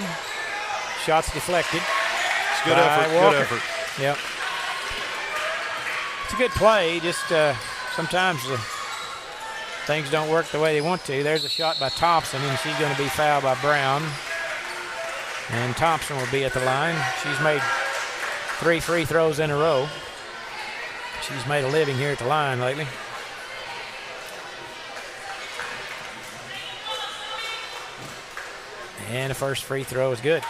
Shots deflected. It's good effort. Walker. Good effort. Yep. It's a good play. Just sometimes things don't work the way they want to. There's a shot by Thompson, and she's going to be fouled by Brown. And Thompson will be at the line. She's made 3 free throws in a row. She's made a living here at the line lately. And the first free throw is good.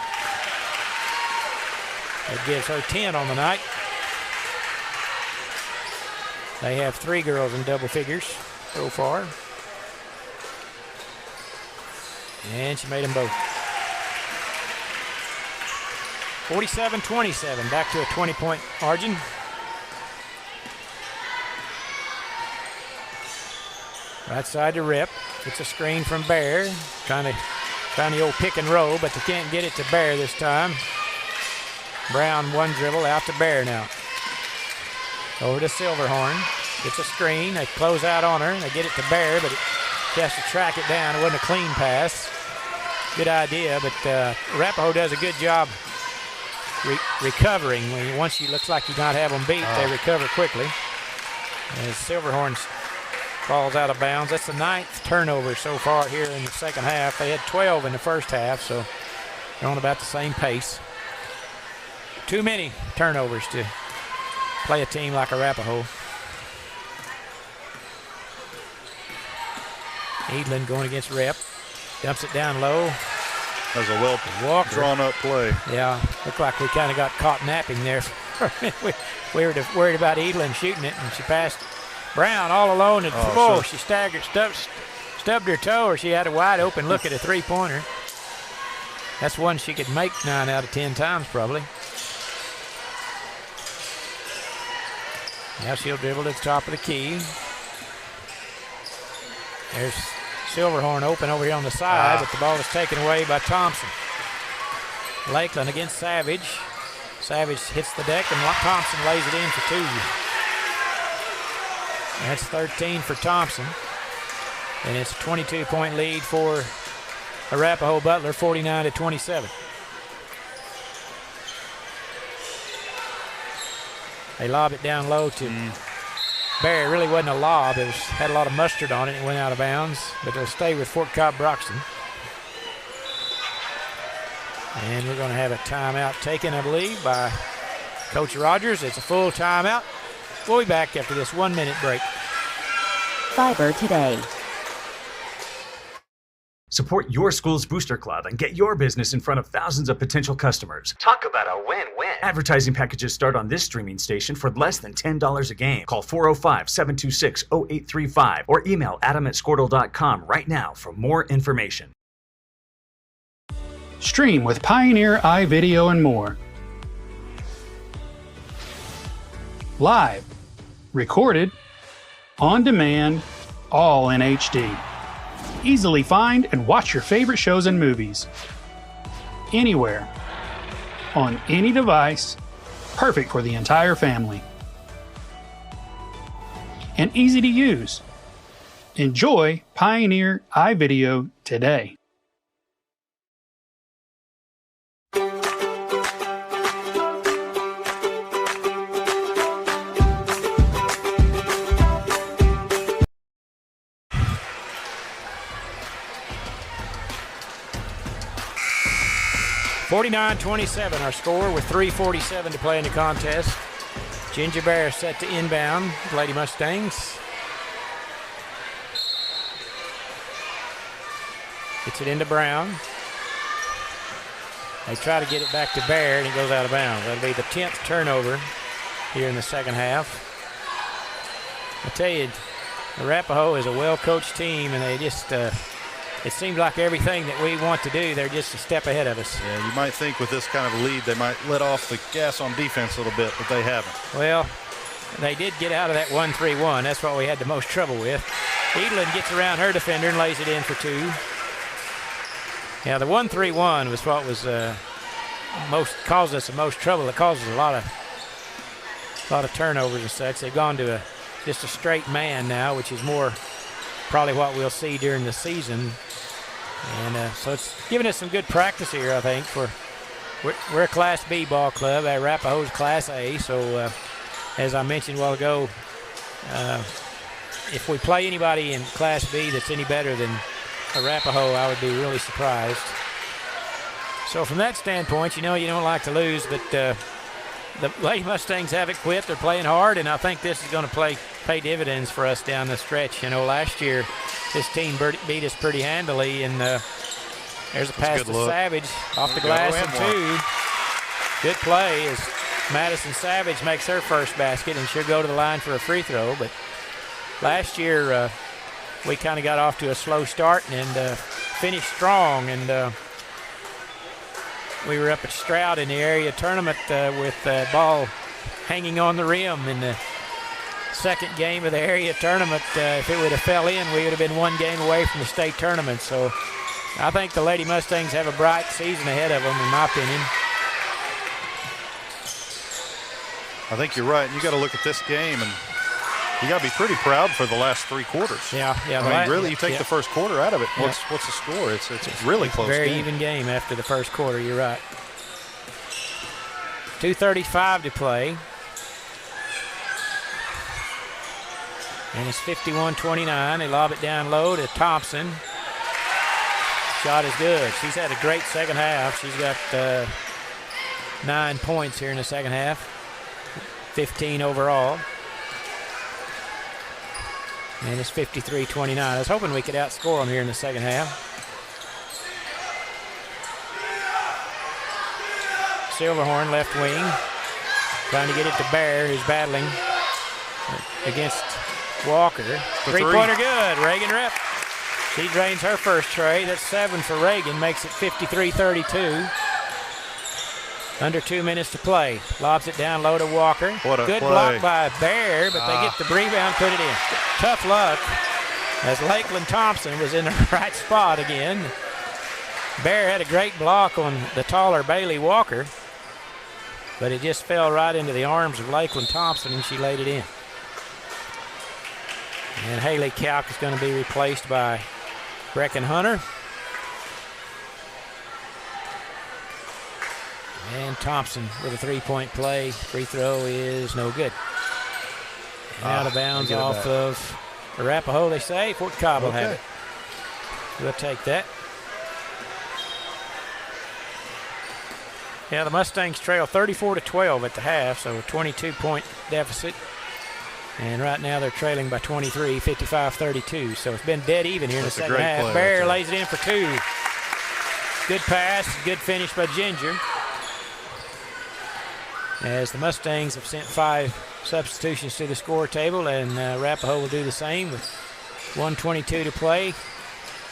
That gives her 10 on the night. They have 3 girls in double figures so far. And she made them both. 47-27, back to a 20-point margin. Right side to Rip. It's a screen from Bear. Trying the old pick and roll, but they can't get it to Bear this time. Brown one dribble out to Bear now. Over to Silverhorn. Gets a screen. They close out on her. They get it to Bear, but she has to track it down. It wasn't a clean pass. Good idea, but Arapaho does a good job recovering. Once she looks like you not have them beat, they recover quickly. As Silverhorn falls out of bounds. That's the 9th turnover so far here in the second half. They had 12 in the first half, so they're on about the same pace. Too many turnovers to play a team like Arapaho. Edlin going against Rep. Dumps it down low. That was a well drawn up play. Yeah, looked like we kind of got caught napping there for a minute. We were worried about Edlin shooting it, and she passed Brown all alone. And she staggered, stubbed her toe, or she had a wide open look at a three-pointer. That's one she could make 9 out of 10 times probably. Now she'll dribble to the top of the key. There's Silverhorn open over here on the side, but the ball is taken away by Thompson. Lakeland against Savage. Savage hits the deck, and Thompson lays it in for 2. That's 13 for Thompson. And it's a 22-point lead for Arapaho Butler, 49-27. They lob it down low to Bear. It really wasn't a lob. It had a lot of mustard on it. It went out of bounds, but it'll stay with Fort Cobb Broxton. And we're going to have a timeout taken, I believe, by Coach Rogers. It's a full timeout. We'll be back after this 1-minute break. Fiber today. Support your school's booster club and get your business in front of thousands of potential customers. Talk about a win-win. Advertising packages start on this streaming station for less than $10 a game. Call 405-726-0835 or email adam@squirtle.com right now for more information. Stream with Pioneer iVideo and more. Live, recorded, on demand, all in HD. Easily find and watch your favorite shows and movies. Anywhere. On any device. Perfect for the entire family. And easy to use. Enjoy Pioneer iVideo today. 49-27 our score with 3:47 to play in the contest. Ginger Bear set to inbound. Lady Mustangs. Gets it into Brown. They try to get it back to Bear, and it goes out of bounds. That'll be the 10th turnover here in the second half. I tell you, Arapaho is a well-coached team, and they just, it seems like everything that we want to do, they're just a step ahead of us. Yeah, you might think with this kind of a lead, they might let off the gas on defense a little bit, but they haven't. Well, they did get out of that 1-3-1. That's what we had the most trouble with. Edelin gets around her defender and lays it in for 2. Yeah, the 1-3-1 was what was caused us the most trouble. It causes a lot of turnovers and such. They've gone to just a straight man now, which is more probably what we'll see during the season. And so it's giving us some good practice here, I think. We're a Class B ball club. Arapaho's Class A. So as I mentioned a while ago, if we play anybody in Class B that's any better than Arapaho, I would be really surprised. So from that standpoint, you don't like to lose, but the Lady Mustangs haven't quit. They're playing hard, and I think this is going to pay dividends for us down the stretch. Last year this team beat us pretty handily, and there's a pass to Savage off the glass and 2. Good play as Madison Savage makes her first basket, and she'll go to the line for a free throw. But last year we kind of got off to a slow start and finished strong, and we were up at Stroud in the area tournament with the ball hanging on the rim in the second game of the area tournament. If it would have fell in, we would have been one game away from the state tournament. So I think the Lady Mustangs have a bright season ahead of them, in my opinion. I think you're right. You got to look at this game, and you got to be pretty proud for the last 3 quarters. Yeah. I mean, really, you take the first quarter out of it. What's the score? It's really close. Very even game after the first quarter. You're right. 2:35 to play, and it's 51-29. They lob it down low to Thompson. Shot is good. She's had a great second half. She's got 9 points here in the second half. 15 overall. And it's 53-29. I was hoping we could outscore them here in the second half. Silverhorn, left wing, trying to get it to Bear, who's battling against Walker. Three-pointer good. Reagan Rep. She drains her first tray. That's 7 for Reagan. Makes it 53-32. Under 2 minutes to play. Lobs it down low to Walker. What a good play. block by Bear, but they get the rebound, put it in. Tough luck as Lakeland Thompson was in the right spot again. Bear had a great block on the taller Bailey Walker, but it just fell right into the arms of Lakeland Thompson, and she laid it in. And Haley Kalk is going to be replaced by Brecken Hunter. And Thompson with a three-point play. Free throw is no good. And out of bounds off of Arapaho, they say. Fort Cobb will have it. We'll take that. Yeah, the Mustangs trail 34-12 at the half, so a 22-point deficit. And right now they're trailing by 23, 55-32. So it's been dead even here in the second half. Bear lays it in for 2. Good pass, good finish by Ginger. As the Mustangs have sent 5 substitutions to the score table, and Arapaho will do the same with 1:22 to play.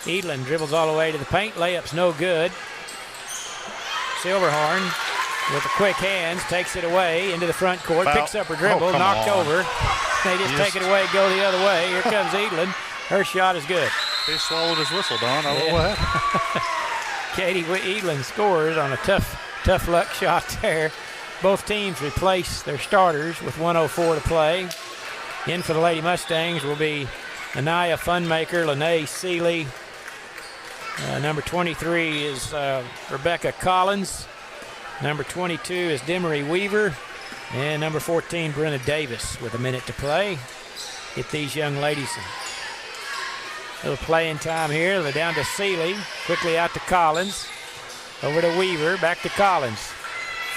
Edelin dribbles all the way to the paint. Layup's no good. Silverhorn with the quick hands takes it away into the front court. Picks up her dribble, knocked over. They just take it away, go the other way. Here comes Edelin. Her shot is good. He swallowed his whistle, Don. I don't know what happened. Katie Edelin scores on a tough luck shot there. Both teams replace their starters with 1:04 to play. In for the Lady Mustangs will be Anaya Funmaker, Lene Seeley. Number 23 is Rebecca Collins. Number 22 is Demery Weaver. And number 14, Brenna Davis with a minute to play. Get these young ladies a little playing time here. They're down to Seeley. Quickly out to Collins. Over to Weaver, back to Collins.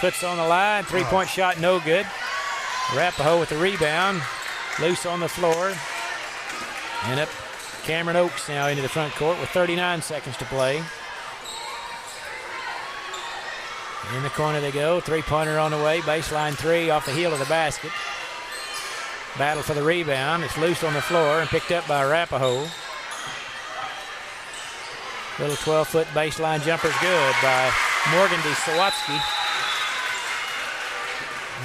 Puts on the line, three-point shot, no good. Arapaho with the rebound, loose on the floor. And up Cameron Oaks now into the front court with 39 seconds to play. In the corner they go, three-pointer on the way, baseline three off the heel of the basket. Battle for the rebound, it's loose on the floor and picked up by Arapaho. Little 12-foot baseline jumper's good by Morgan DeSawatsky.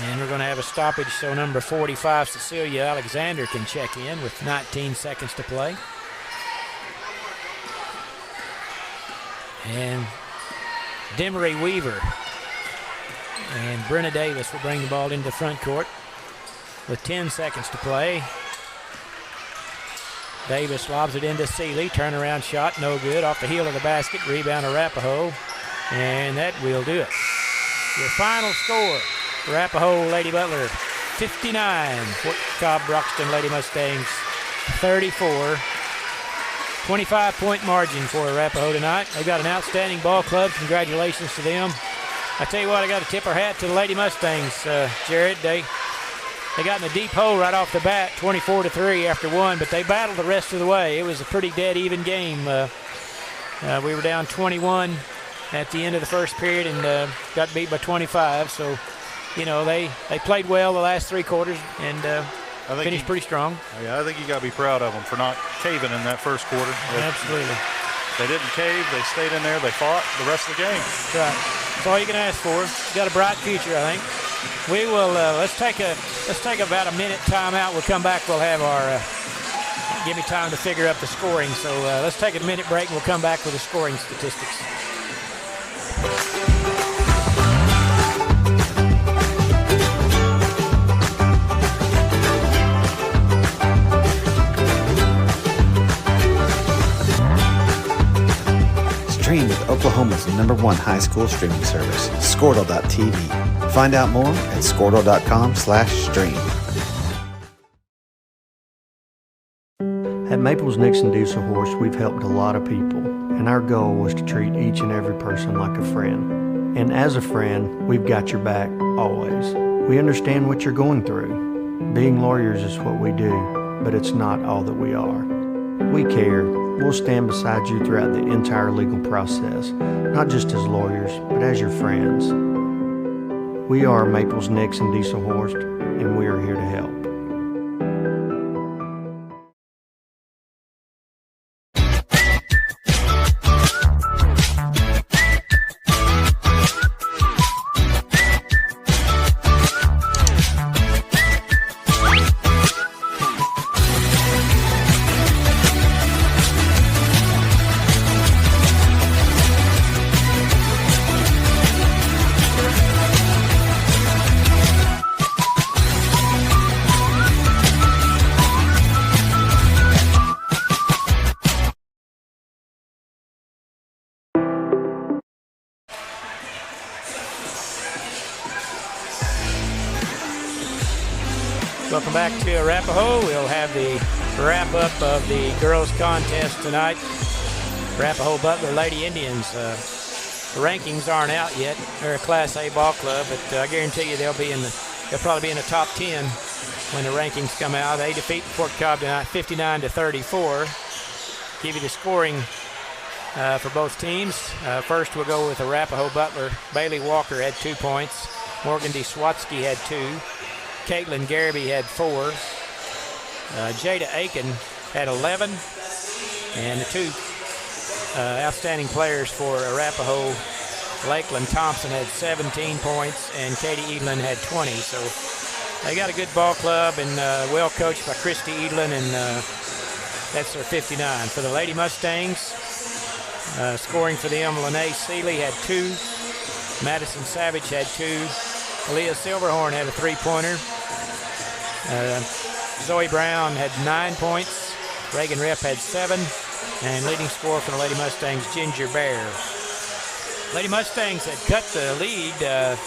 And we're going to have a stoppage, so number 45, Cecilia Alexander, can check in with 19 seconds to play. And Demery Weaver and Brenna Davis will bring the ball into the front court with 10 seconds to play. Davis lobs it into Seeley. Turnaround shot, no good. Off the heel of the basket. Rebound Arapaho. And that will do it. Your final score, Arapaho Lady Butler 59. Fort Cobb Broxton Lady Mustangs 34. 25-point margin for Arapaho tonight. They've got an outstanding ball club. Congratulations to them. I tell you what, I got to tip our hat to the Lady Mustangs, Jared. They got in a deep hole right off the bat, 24-3 after one, but they battled the rest of the way. It was a pretty dead even game. We were down 21 at the end of the first period and got beat by 25. So, you know, they played well the last three quarters and finished pretty strong. Yeah, I think you got to be proud of them for not caving in that first quarter. Absolutely. They didn't cave. They stayed in there. They fought the rest of the game. That's right. That's all you can ask for. You got a bright future, I think. We will let's take about a minute timeout. We'll come back. We'll have our give me time to figure up the scoring. So let's take a minute break and we'll come back with the scoring statistics. Stream with Oklahoma's #1 high school streaming service, Squirtle.tv. Find out more at Squirtle.com/stream. At Maples Nixon Diesel Horse, we've helped a lot of people, and our goal was to treat each and every person like a friend. And as a friend, we've got your back always. We understand what you're going through. Being lawyers is what we do, but it's not all that we are. We care. We'll stand beside you throughout the entire legal process, not just as lawyers, but as your friends. We are Maples Nixon Diesel Horse, and we are here to help. Welcome back to Arapaho. We'll have the wrap-up of the girls' contest tonight. Arapaho Butler Lady Indians. The rankings aren't out yet. They're a Class A ball club, but I guarantee you they'll probably be in the top 10 when the rankings come out. They defeat Fort Cobb tonight 59-34. Give you the scoring for both teams. First we'll go with Arapaho Butler. Bailey Walker had 2 points. Morgan DeSwatsky had 2. Caitlin Gareby had 4. Jada Aiken had 11. And the two outstanding players for Arapaho, Lakeland Thompson had 17 points and Katie Edlin had 20. So they got a good ball club and well coached by Christy Edlin, and that's their 59. For the Lady Mustangs, scoring for them, Lene Seeley had 2. Madison Savage had 2. Aaliyah Silverhorn had a 3-pointer. Zoe Brown had 9 points. Reagan Rep had 7. And leading scorer for the Lady Mustangs, Ginger Bear. Lady Mustangs had cut the lead as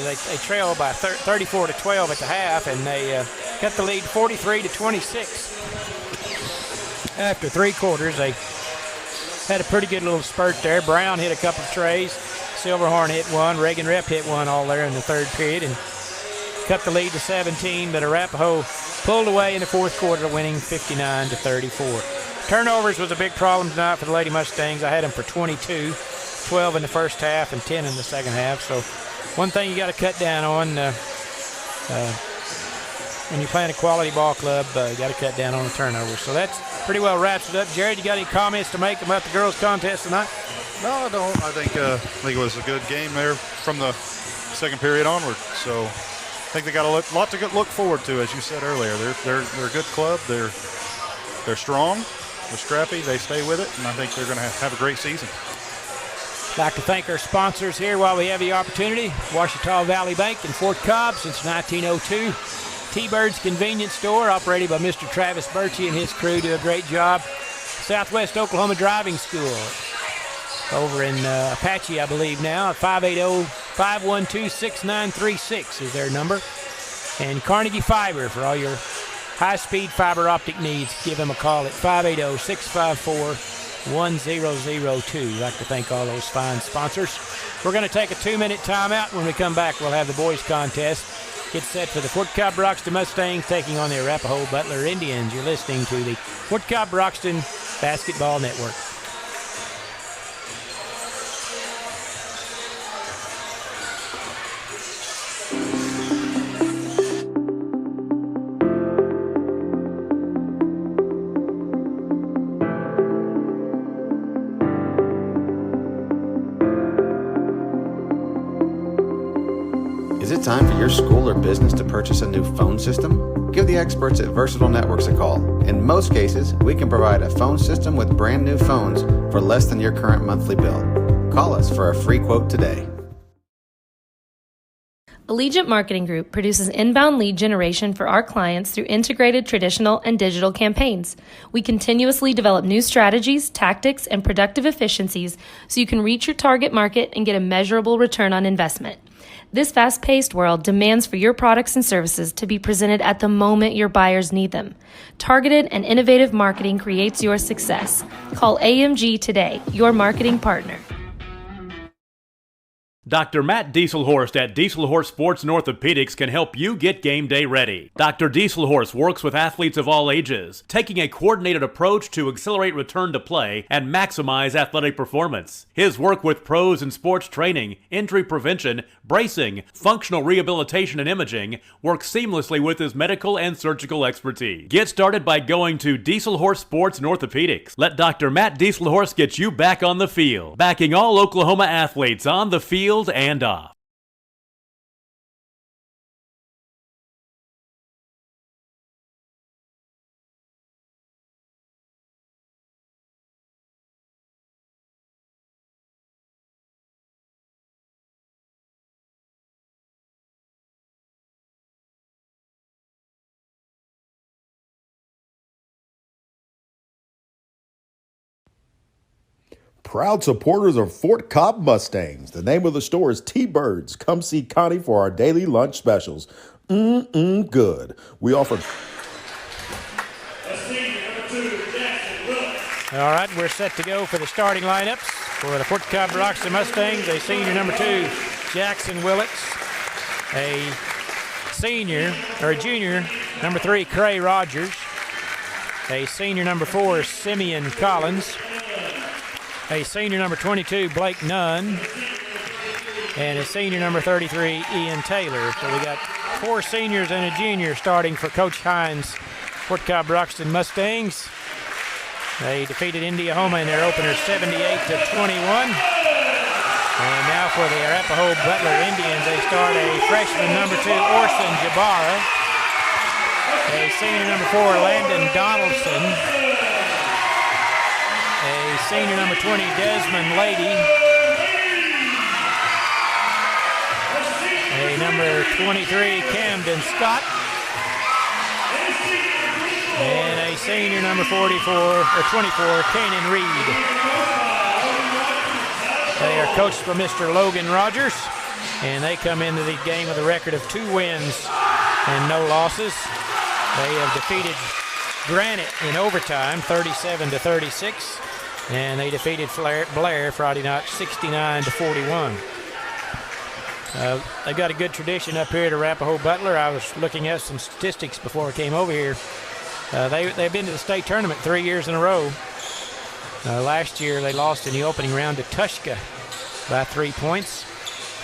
they trailed by 34-12 at the half, and they cut the lead 43-26. After 3 quarters, they had a pretty good little spurt there. Brown hit a couple of trays. Silverhorn hit one. Reagan Rep hit one all there in the third period and cut the lead to 17, but Arapaho pulled away in the fourth quarter, winning 59-34. Turnovers was a big problem tonight for the Lady Mustangs. I had them for 22, 12 in the first half and 10 in the second half. So one thing you got to cut down on when you're playing a quality ball club, you got to cut down on the turnovers. So that's pretty well wraps it up. Jared, you got any comments to make about the girls' contest tonight? No, I don't. I think it was a good game there from the second period onward. So I think they got a lot to look forward to, as you said earlier. They're a good club. They're strong. They're scrappy. They stay with it, and I think they're going to have a great season. I'd like to thank our sponsors here while we have the opportunity. Ouachita Valley Bank in Fort Cobb since 1902. T-Bird's Convenience Store, operated by Mr. Travis Birchie and his crew, do a great job. Southwest Oklahoma Driving School over in Apache, I believe now. 580-512-6936 is their number. And Carnegie Fiber for all your high-speed fiber optic needs. Give them a call at 580-654-1002. I'd like to thank all those fine sponsors. We're going to take a 2-minute timeout. When we come back, we'll have the boys' contest. Get set for the Fort Cobb Broxton Mustangs taking on the Arapaho Butler Indians. You're listening to the Fort Cobb Broxton Basketball Network. Is it time for your school or business to purchase a new phone system? Give the experts at Versatile Networks a call. In most cases, we can provide a phone system with brand new phones for less than your current monthly bill. Call us for a free quote today. Allegiant Marketing Group produces inbound lead generation for our clients through integrated traditional and digital campaigns. We continuously develop new strategies, tactics, and productive efficiencies so you can reach your target market and get a measurable return on investment. This fast-paced world demands for your products and services to be presented at the moment your buyers need them. Targeted and innovative marketing creates your success. Call AMG today, your marketing partner. Dr. Matt Dieselhorst at Dieselhorst Sports and Orthopedics can help you get game day ready. Dr. Dieselhorst works with athletes of all ages, taking a coordinated approach to accelerate return to play and maximize athletic performance. His work with pros in sports training, injury prevention, bracing, functional rehabilitation, and imaging works seamlessly with his medical and surgical expertise. Get started by going to Dieselhorst Sports and Orthopedics. Let Dr. Matt Dieselhorst get you back on the field, backing all Oklahoma athletes on the field and off. Proud supporters of Fort Cobb Mustangs. The name of the store is T-Birds. Come see Connie for our daily lunch specials. Good. We offer... All right, we're set to go for the starting lineups for the Fort Cobb Broxton Mustangs. A senior, number 2, Jackson Willits. A junior, number 3, Cray Rogers. A senior, number 4, Simeon Collins. A senior, number 22, Blake Nunn. And a senior, number 33, Ian Taylor. So we got 4 seniors and a junior starting for Coach Hines' Fort Cobb Broxton Mustangs. They defeated Indiahoma in their opener 78-21. And now for the Arapaho Butler Indians, they start a freshman, number 2, Orson Jabara. A senior, number 4, Landon Donaldson. A senior, number 20, Desmond Lady. A number 23, Camden Scott. And a senior, number 24, Kanan Reed. They are coached by Mr. Logan Rogers, and they come into the game with a record of 2 wins and no losses. They have defeated Granite in overtime, 37-36. And they defeated Blair Friday night, 69-41. They've got a good tradition up here at Arapaho Butler. I was looking at some statistics before I came over here. They've been to the state tournament 3 years in a row. Last year they lost in the opening round to Tushka by 3 points.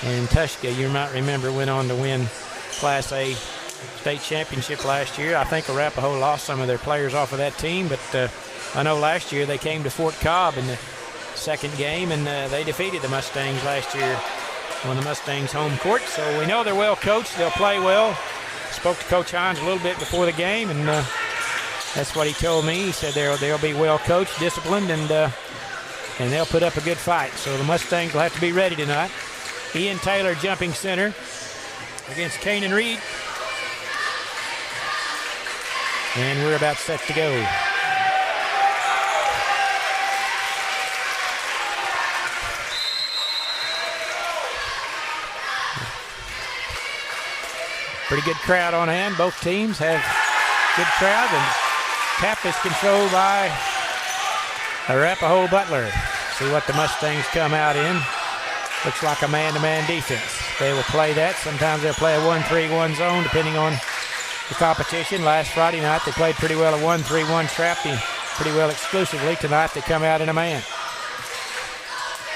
And Tushka, you might remember, went on to win Class A state championship last year. I think Arapaho lost some of their players off of that team, but I know last year they came to Fort Cobb in the second game, and they defeated the Mustangs last year on the Mustangs' home court. So we know they're well coached. They'll play well. Spoke to Coach Hines a little bit before the game, and that's what he told me. He said they'll be well coached, disciplined, and they'll put up a good fight. So the Mustangs will have to be ready tonight. Ian Taylor jumping center against Kanan Reed. And we're about set to go. Pretty good crowd on hand. Both teams have good crowd, and tap is controlled by Arapaho Butler. See what the Mustangs come out in. Looks like a man-to-man defense. They will play that. Sometimes they'll play a 1-3-1 zone depending on the competition. Last Friday night they played pretty well a 1-3-1 trap pretty well exclusively. Tonight they come out in a man.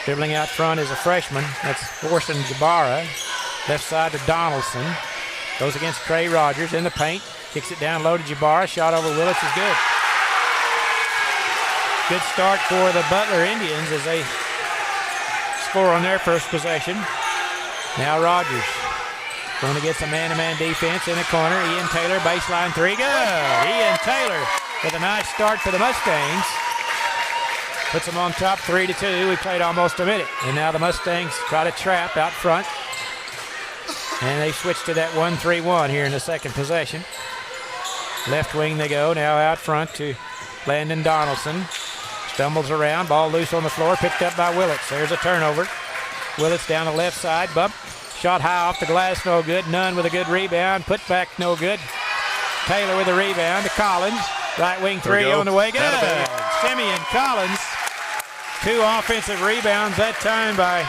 Dribbling out front is a freshman. That's Orson Jabara. Left side to Donaldson. Goes against Trey Rogers in the paint. Kicks it down low to Jabara. Shot over Willits is good. Good start for the Butler Indians as they score on their first possession. Now Rogers going to get some man-to-man defense in the corner. Ian Taylor, baseline three, good. Ian Taylor with a nice start for the Mustangs. Puts them on top 3-2. We played almost a minute. And now the Mustangs try to trap out front. And they switch to that 1-3-1 here in the second possession. Left wing they go, now out front to Landon Donaldson. Stumbles around, ball loose on the floor, picked up by Willits. There's a turnover. Willits down the left side, bump. Shot high off the glass, no good. Nunn with a good rebound, put back, no good. Taylor with a rebound to Collins. Right wing three on the way, good. Simeon Collins. 2 offensive rebounds that time by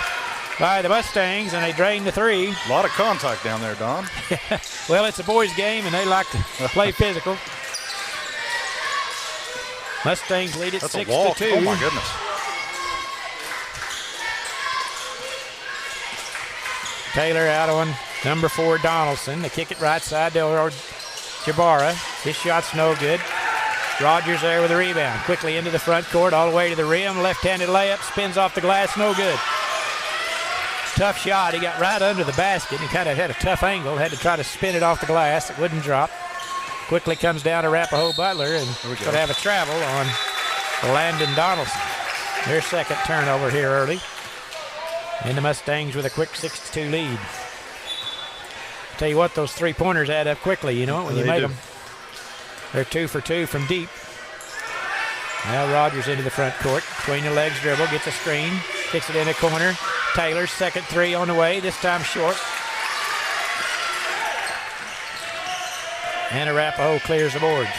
the Mustangs, and they drained the three. A lot of contact down there, Don. Well, it's a boys' game, and they like to play physical. Mustangs lead it 6-2. Oh, my goodness. Taylor out on number 4, Donaldson. They kick it right side to Jabara. His shot's no good. Rogers there with a rebound. Quickly into the front court, all the way to the rim. Left-handed layup, spins off the glass, no good. Tough shot. He got right under the basket. He kind of had a tough angle. Had to try to spin it off the glass. It wouldn't drop. Quickly comes down to Arapaho Butler and going to have a travel on Landon Donaldson. Their second turnover here early. And the Mustangs with a quick 6-2 lead. Tell you what, those three-pointers add up quickly, you know, when you make them. They're 2 for 2 from deep. Now Rogers into the front court. Between the legs dribble, gets a screen, kicks it in the corner. Taylor's second three on the way, this time short. And Arapaho clears the boards.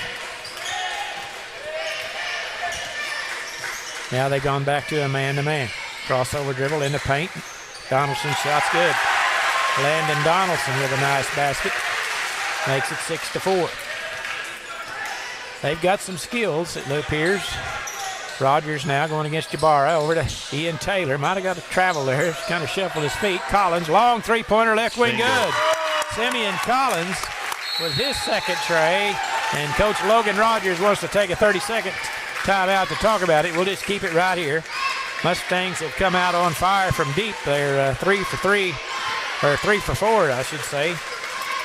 Now they've gone back to a man-to-man. Crossover dribble in the paint. Donaldson shot's good. Landon Donaldson with a nice basket. Makes it 6-4. They've got some skills, it appears. Rogers now going against Jabara. Over to Ian Taylor. Might have got a travel there. Kind of shuffled his feet. Collins, long three-pointer, left wing, good. Simeon Collins with his second tray. And Coach Logan Rogers wants to take a 30-second timeout to talk about it. We'll just keep it right here. Mustangs have come out on fire from deep. They're 3 for 4, I should say.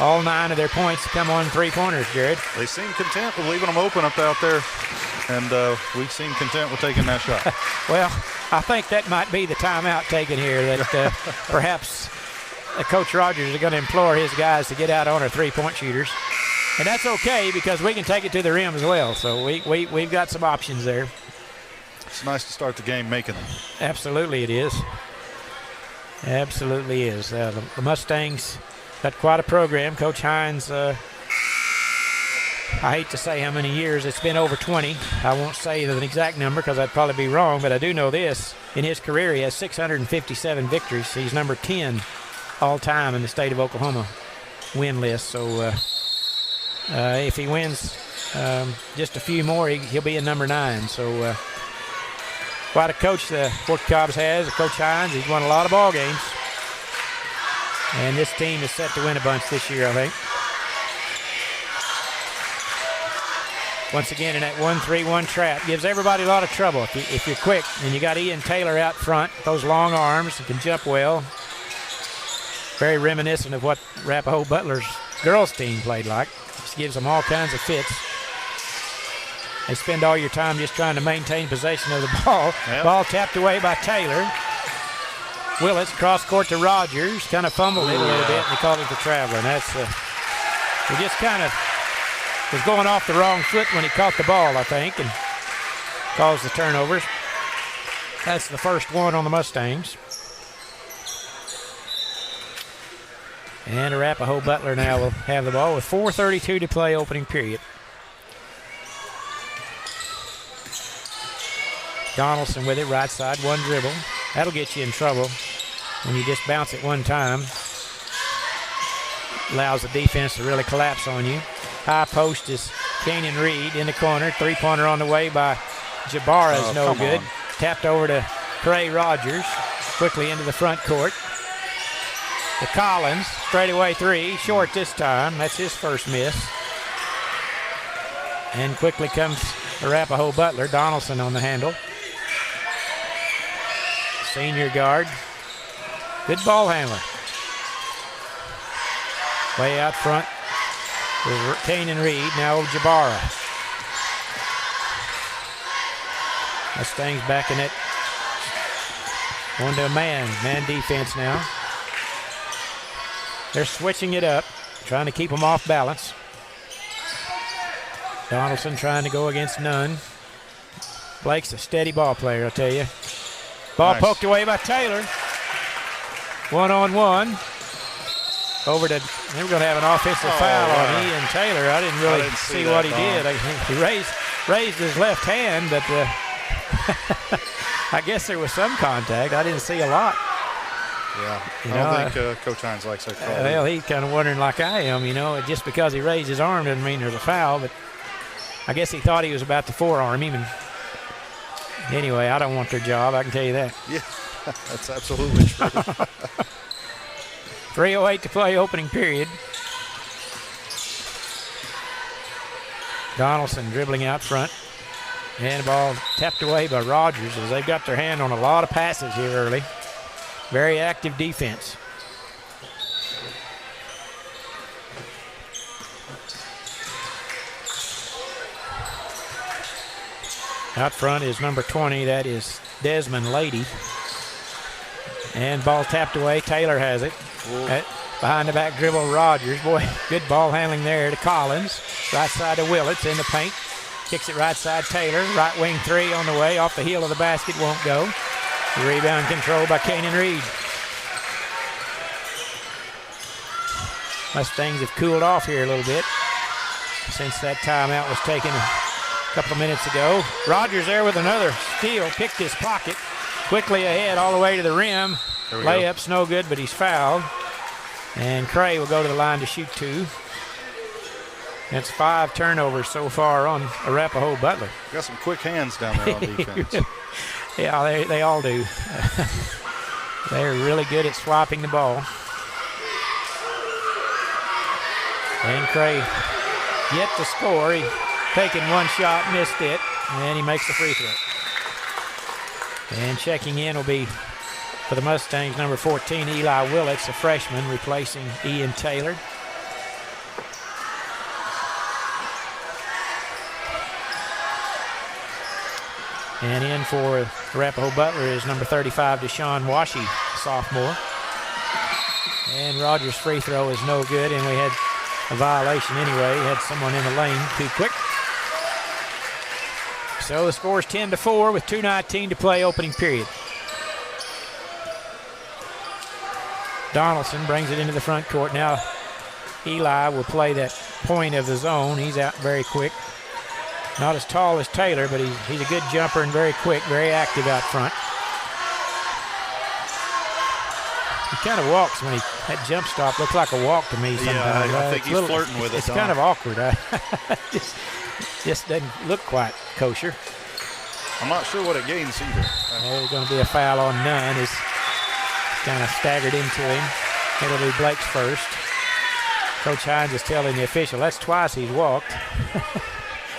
All 9 of their points come on three-pointers, Jared. They seem content with leaving them open up out there, and we seem content with taking that shot. Well, I think that might be the timeout taken here, that perhaps Coach Rogers is going to implore his guys to get out on our three-point shooters. And that's okay because we can take it to the rim as well. So we've got some options there. It's nice to start the game making them. Absolutely it is. Absolutely is. The Mustangs got quite a program. Coach Hines, I hate to say how many years. It's been over 20. I won't say an exact number because I'd probably be wrong, but I do know this. In his career, he has 657 victories. He's number 10 all time in the state of Oklahoma win list. So if he wins just a few more, he'll be in number 9. So quite a coach the Fort Cobbs has, Coach Hines. He's won a lot of ball games. And this team is set to win a bunch this year, I think. Once again, in that 1-3-1 trap, gives everybody a lot of trouble if you're quick. And you got Ian Taylor out front, those long arms, and can jump well. Very reminiscent of what Arapaho Butler's girls team played like. Just gives them all kinds of fits. They spend all your time just trying to maintain possession of the ball. Yep. Ball tapped away by Taylor. Willits cross court to Rogers, kind of fumbled it a little bit, and they called it the traveler. And that's he just kind of was going off the wrong foot when he caught the ball, I think, and caused the turnovers. That's the first one on the Mustangs. And Arapaho Butler now will have the ball with 4:32 to play, opening period. Donaldson with it, right side, one dribble. That'll get you in trouble when you just bounce it one time. Allows the defense to really collapse on you. High post is Canyon Reed in the corner. Three-pointer on the way by Jabara is no good. Tapped over to Cray Rogers. Quickly into the front court. To Collins. Straightaway three. Short this time. That's his first miss. And quickly comes Arapaho Butler. Donaldson on the handle. Senior guard. Good ball handler. Way out front with Canyon Reed. Now Jabara. Mustangs back in it. Going to a man defense now. They're switching it up, trying to keep them off balance. Donaldson trying to go against Nunn. Blake's a steady ball player, I'll tell you. Ball poked away by Taylor. 1-on-1. Over to, they were going to have an offensive foul on Ian Taylor. I didn't really see what he did. He raised his left hand, but I guess there was some contact. I didn't see a lot. Yeah, I don't think Coach Hines likes that call. Well, he's kind of wondering like I am, just because he raised his arm doesn't mean there's a foul, but I guess he thought he was about to forearm him. And anyway, I don't want their job, I can tell you that. Yeah, that's absolutely true. 3:08 to play, opening period. Donaldson dribbling out front. And the ball tapped away by Rogers as they've got their hand on a lot of passes here early. Very active defense. Out front is number 20. That is Desmond Lady. And ball tapped away. Taylor has it. Behind the back dribble, Rogers. Boy, good ball handling there to Collins. Right side to Willits in the paint. Kicks it right side, Taylor. Right wing three on the way. Off the heel of the basket, won't go. The rebound controlled by Canyon Reed. Mustangs have cooled off here a little bit since that timeout was taken a couple of minutes ago. Rogers there with another steal. Picked his pocket. Quickly ahead all the way to the rim. Layup's no good, but he's fouled. And Cray will go to the line to shoot two. That's 5 turnovers so far on Arapaho Butler. Got some quick hands down there on defense. Yeah, they all do. They're really good at swapping the ball. And Cray yet to score. He taken one shot, missed it, and he makes the free throw. And checking in will be, for the Mustangs, number 14, Eli Willits, a freshman, replacing Ian Taylor. And in for Arapaho Butler is number 35, Deshaun Washi, sophomore. And Rogers' free throw is no good, and we had a violation anyway. He had someone in the lane too quick. So the score is 10-4 with 2:19 to play, opening period. Donaldson brings it into the front court. Now Eli will play that point of the zone. He's out very quick. Not as tall as Taylor, but he's a good jumper and very quick, very active out front. He kind of walks when he That jump stop looks like a walk to me sometimes. Yeah, I think he's flirting with it. It's kind of awkward. Just doesn't look quite kosher. I'm not sure what it gains either. There's going to be a foul on Nunn. He's kind of staggered into him. It'll be Blake's first. Coach Hines is telling the official that's twice he's walked.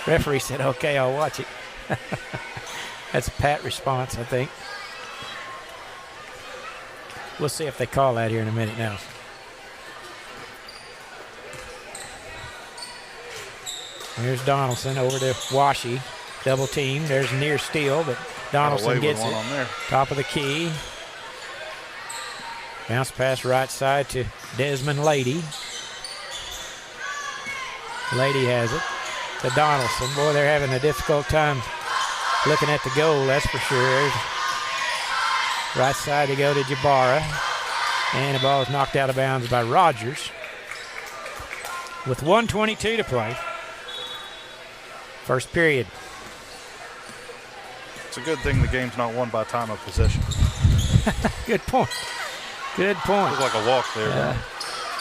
Referee said, okay, I'll watch it. That's a pat response, I think. We'll see if they call that here in a minute now. Here's Donaldson over to Washi. Double team. There's near steal, but Donaldson gets it. On there. Top of the key. Bounce pass right side to Desmond Lady. Lady has it to Donaldson. Boy, they're having a difficult time looking at the goal, that's for sure. There's right side to go to Jabara. And the ball is knocked out of bounds by Rogers. With 1:22 to play. First period. It's a good thing the game's not won by time of possession. Good point. Good point. Looks like a walk there.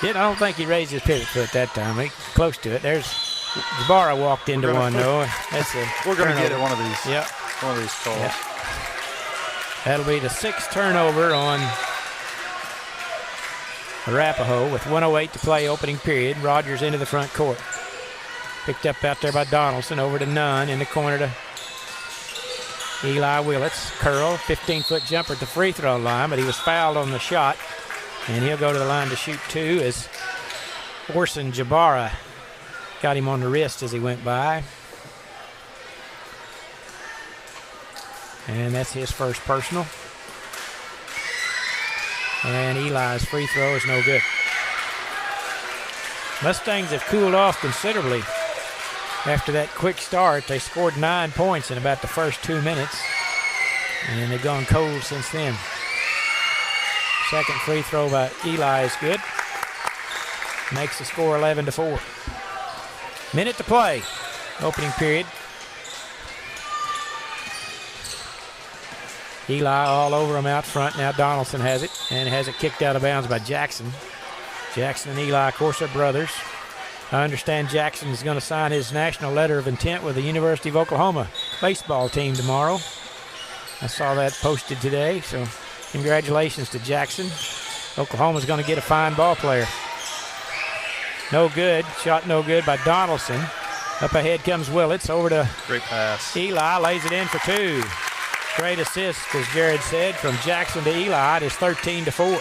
I don't think he raised his pivot foot that time. He close to it. There's Jabara walked into one though. We're going to get it one of these. Yep. One of these calls. Yep. That'll be the 6th turnover on Arapaho with 1:08 to play, opening period. Rogers into the front court. Picked up out there by Donaldson, over to Nunn in the corner to Eli Willits. Curl, 15-foot jumper at the free throw line, but he was fouled on the shot, and he'll go to the line to shoot two as Orson Jabara got him on the wrist as he went by. And that's his first personal. And Eli's free throw is no good. Mustangs have cooled off considerably. After that quick start, they scored 9 points in about the first 2 minutes. And they've gone cold since then. Second free throw by Eli is good. Makes the score 11-4. Minute to play. Opening period. Eli all over him out front. Now Donaldson has it and has it kicked out of bounds by Jackson. Jackson and Eli, of course, are brothers. I understand Jackson is going to sign his national letter of intent with the University of Oklahoma baseball team tomorrow. I saw that posted today, so congratulations to Jackson. Oklahoma's going to get a fine ball player. No good. Shot no good by Donaldson. Up ahead comes Willits over to great pass. Eli lays it in for two. Great assist, as Jared said, from Jackson to Eli. It is 13-4.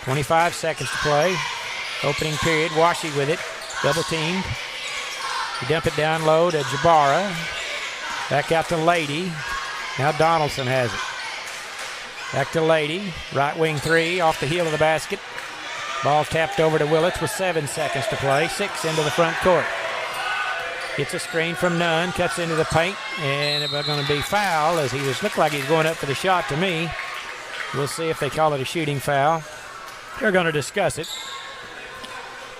25 seconds to play. Opening period. Washi with it. Double teamed. You dump it down low to Jabara. Back out to Lady. Now Donaldson has it. Back to Lady. Right wing three off the heel of the basket. Ball tapped over to Willits with 7 seconds to play. 6 into the front court. Gets a screen from Nunn. Cuts into the paint. And it's going to be foul as looked like he was going up for the shot to me. We'll see if they call it a shooting foul. They're going to discuss it.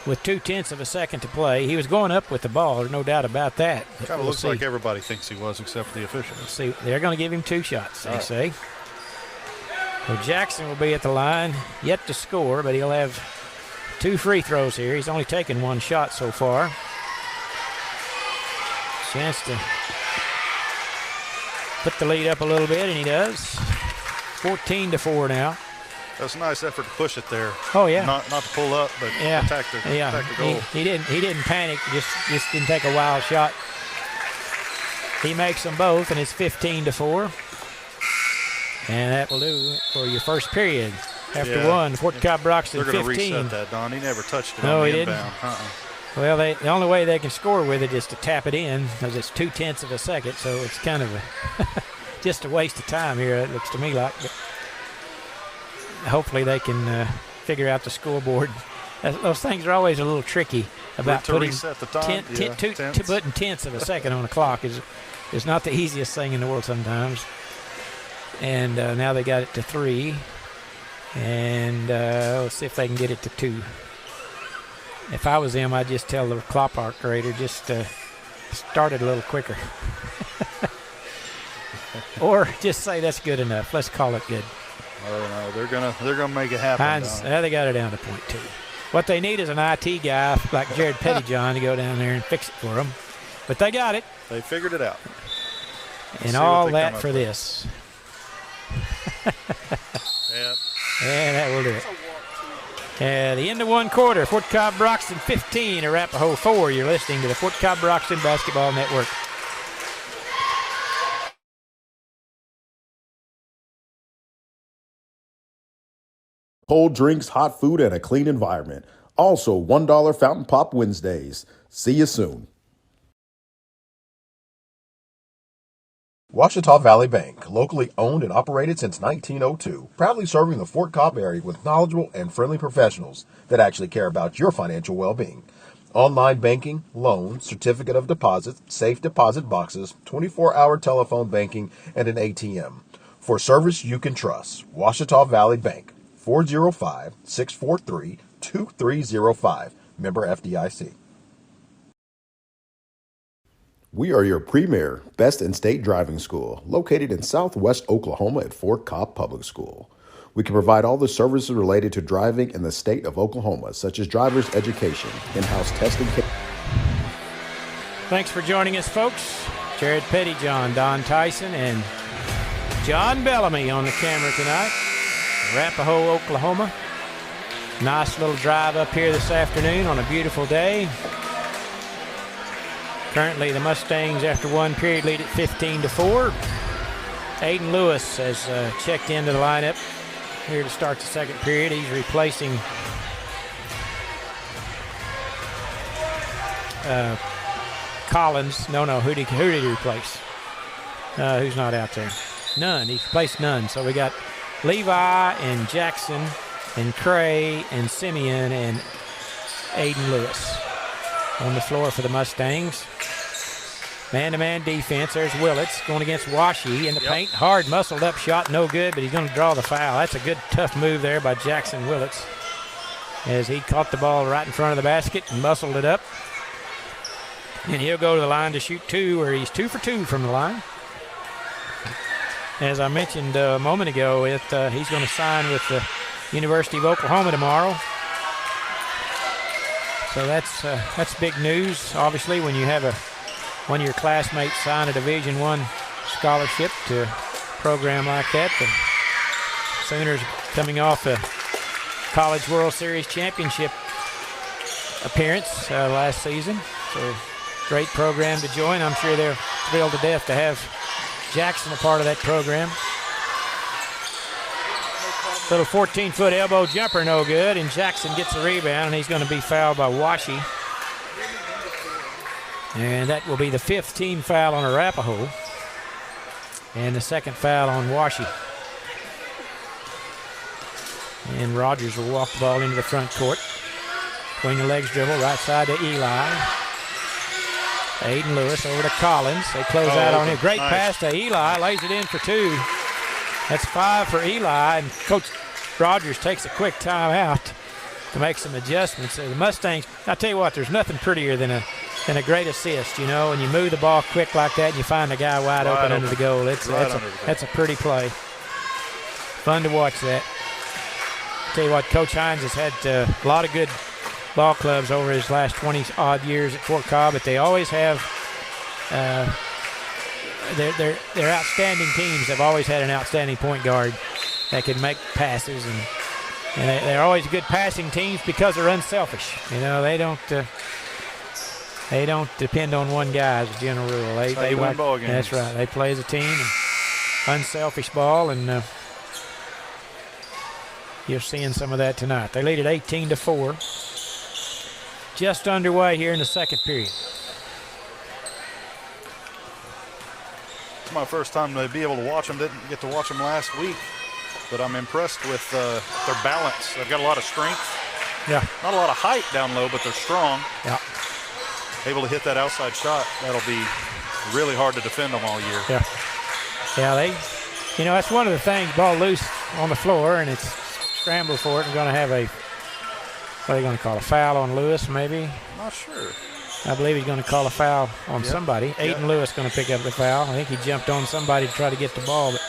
With 0.2 of a second to play. He was going up with the ball. There's no doubt about that. Kind of looks like everybody thinks he was except for the officials. We'll see. They're going to give him 2 shots, they say. Well, Jackson will be at the line, yet to score, but he'll have 2 free throws here. He's only taken 1 shot so far. Chance to put the lead up a little bit, and he does. 14-4 now. That's a nice effort to push it there. Oh yeah. Not to pull up, but attack the goal. He didn't panic. Just didn't take a wild shot. He makes them both, and it's 15-4. And that will do it for your first period. After one, Fort Cobb Broxton 15. They're going to reset that, Don. He never touched it no, on the he inbound. Didn't. Well, the only way they can score with it is to tap it in, because it's 0.2 of a second, so it's kind of just a waste of time here, it looks to me like. But hopefully they can figure out the scoreboard. Those things are always a little tricky about putting putting tenths of a second on the clock is not the easiest thing in the world sometimes. And now they got it to 3. And let's see if they can get it to 2. If I was them, I'd just tell the clock operator just start it a little quicker. Or just say that's good enough. Let's call it good. Oh no, they're gonna make it happen. Hines, they got it down to point two. What they need is an IT guy like Jared Pettyjohn to go down there and fix it for them. But they got it. They figured it out. And all that for this. Yep. And that will do it. At the end of one quarter, Fort Cobb Broxton 15, Arapaho 4. You're listening to the Fort Cobb Broxton Basketball Network. Cold drinks, hot food, and a clean environment. Also, $1 Fountain Pop Wednesdays. See you soon. Washita Valley Bank, locally owned and operated since 1902, proudly serving the Fort Cobb area with knowledgeable and friendly professionals that actually care about your financial well-being. Online banking, loans, certificate of deposit, safe deposit boxes, 24-hour telephone banking, and an ATM. For service you can trust, Washita Valley Bank, 405-643-2305, member FDIC. We are your premier, best in state driving school, located in southwest Oklahoma at Fort Cobb Public School. We can provide all the services related to driving in the state of Oklahoma, such as driver's education, in-house testing. Thanks for joining us, folks. Jared Pettyjohn, Don Tyson, and John Bellamy on the camera tonight. Arapaho, Oklahoma. Nice little drive up here this afternoon on a beautiful day. Currently, the Mustangs, after one period, lead at 15-4. Aiden Lewis has checked into the lineup here to start the second period. He's replacing Collins. No, who did he replace? Who's not out there? None. He replaced none. So we got Levi and Jackson and Cray and Simeon and Aiden Lewis on the floor for the Mustangs. Man-to-man defense. There's Willits going against Washi in the paint. Hard, muscled-up shot, no good, but he's going to draw the foul. That's a good, tough move there by Jackson Willits as he caught the ball right in front of the basket and muscled it up. And he'll go to the line to shoot two, where he's 2 for 2 from the line. As I mentioned a moment ago, he's going to sign with the University of Oklahoma tomorrow. So that's big news, obviously, when you have one of your classmates sign a Division I scholarship to a program like that. The Sooners coming off a College World Series championship appearance last season. So great program to join. I'm sure they're thrilled to death to have Jackson a part of that program. Little 14-foot elbow jumper, no good, and Jackson gets the rebound, and he's going to be fouled by Washi. And that will be the 5th team foul on Arapaho, and the second foul on Washi. And Rogers will walk the ball into the front court. Between the legs dribble, right side to Eli. Aiden Lewis over to Collins. They close out on him. Great pass to Eli, lays it in for 2. That's 5 for Eli, and Coach Rogers takes a quick timeout to make some adjustments. The Mustangs, I'll tell you what, there's nothing prettier than a great assist, you know, when you move the ball quick like that and you find a guy wide open under the goal. That's a pretty play. Fun to watch that. I'll tell you what, Coach Hines has had a lot of good ball clubs over his last 20-odd years at Fort Cobb, but they always have their outstanding teams have always had an outstanding point guard that can make passes, and they're always good passing teams because they're unselfish. You know, they don't depend on one guy as a general rule. They win ball games. That's right. They play as a team, and unselfish ball, and you're seeing some of that tonight. They lead at 18-4. Just underway here in the second period. It's my first time to be able to watch them. Didn't get to watch them last week, but I'm impressed with their balance. They've got a lot of strength. Yeah. Not a lot of height down low, but they're strong. Yeah. Able to hit that outside shot. That'll be really hard to defend them all year. Yeah. Yeah, that's one of the things, ball loose on the floor, and it's scramble for it, and going to have what are they going to call, a foul on Lewis, maybe? Not sure. I believe he's going to call a foul on somebody. Aiden Lewis going to pick up the foul. I think he jumped on somebody to try to get the ball, but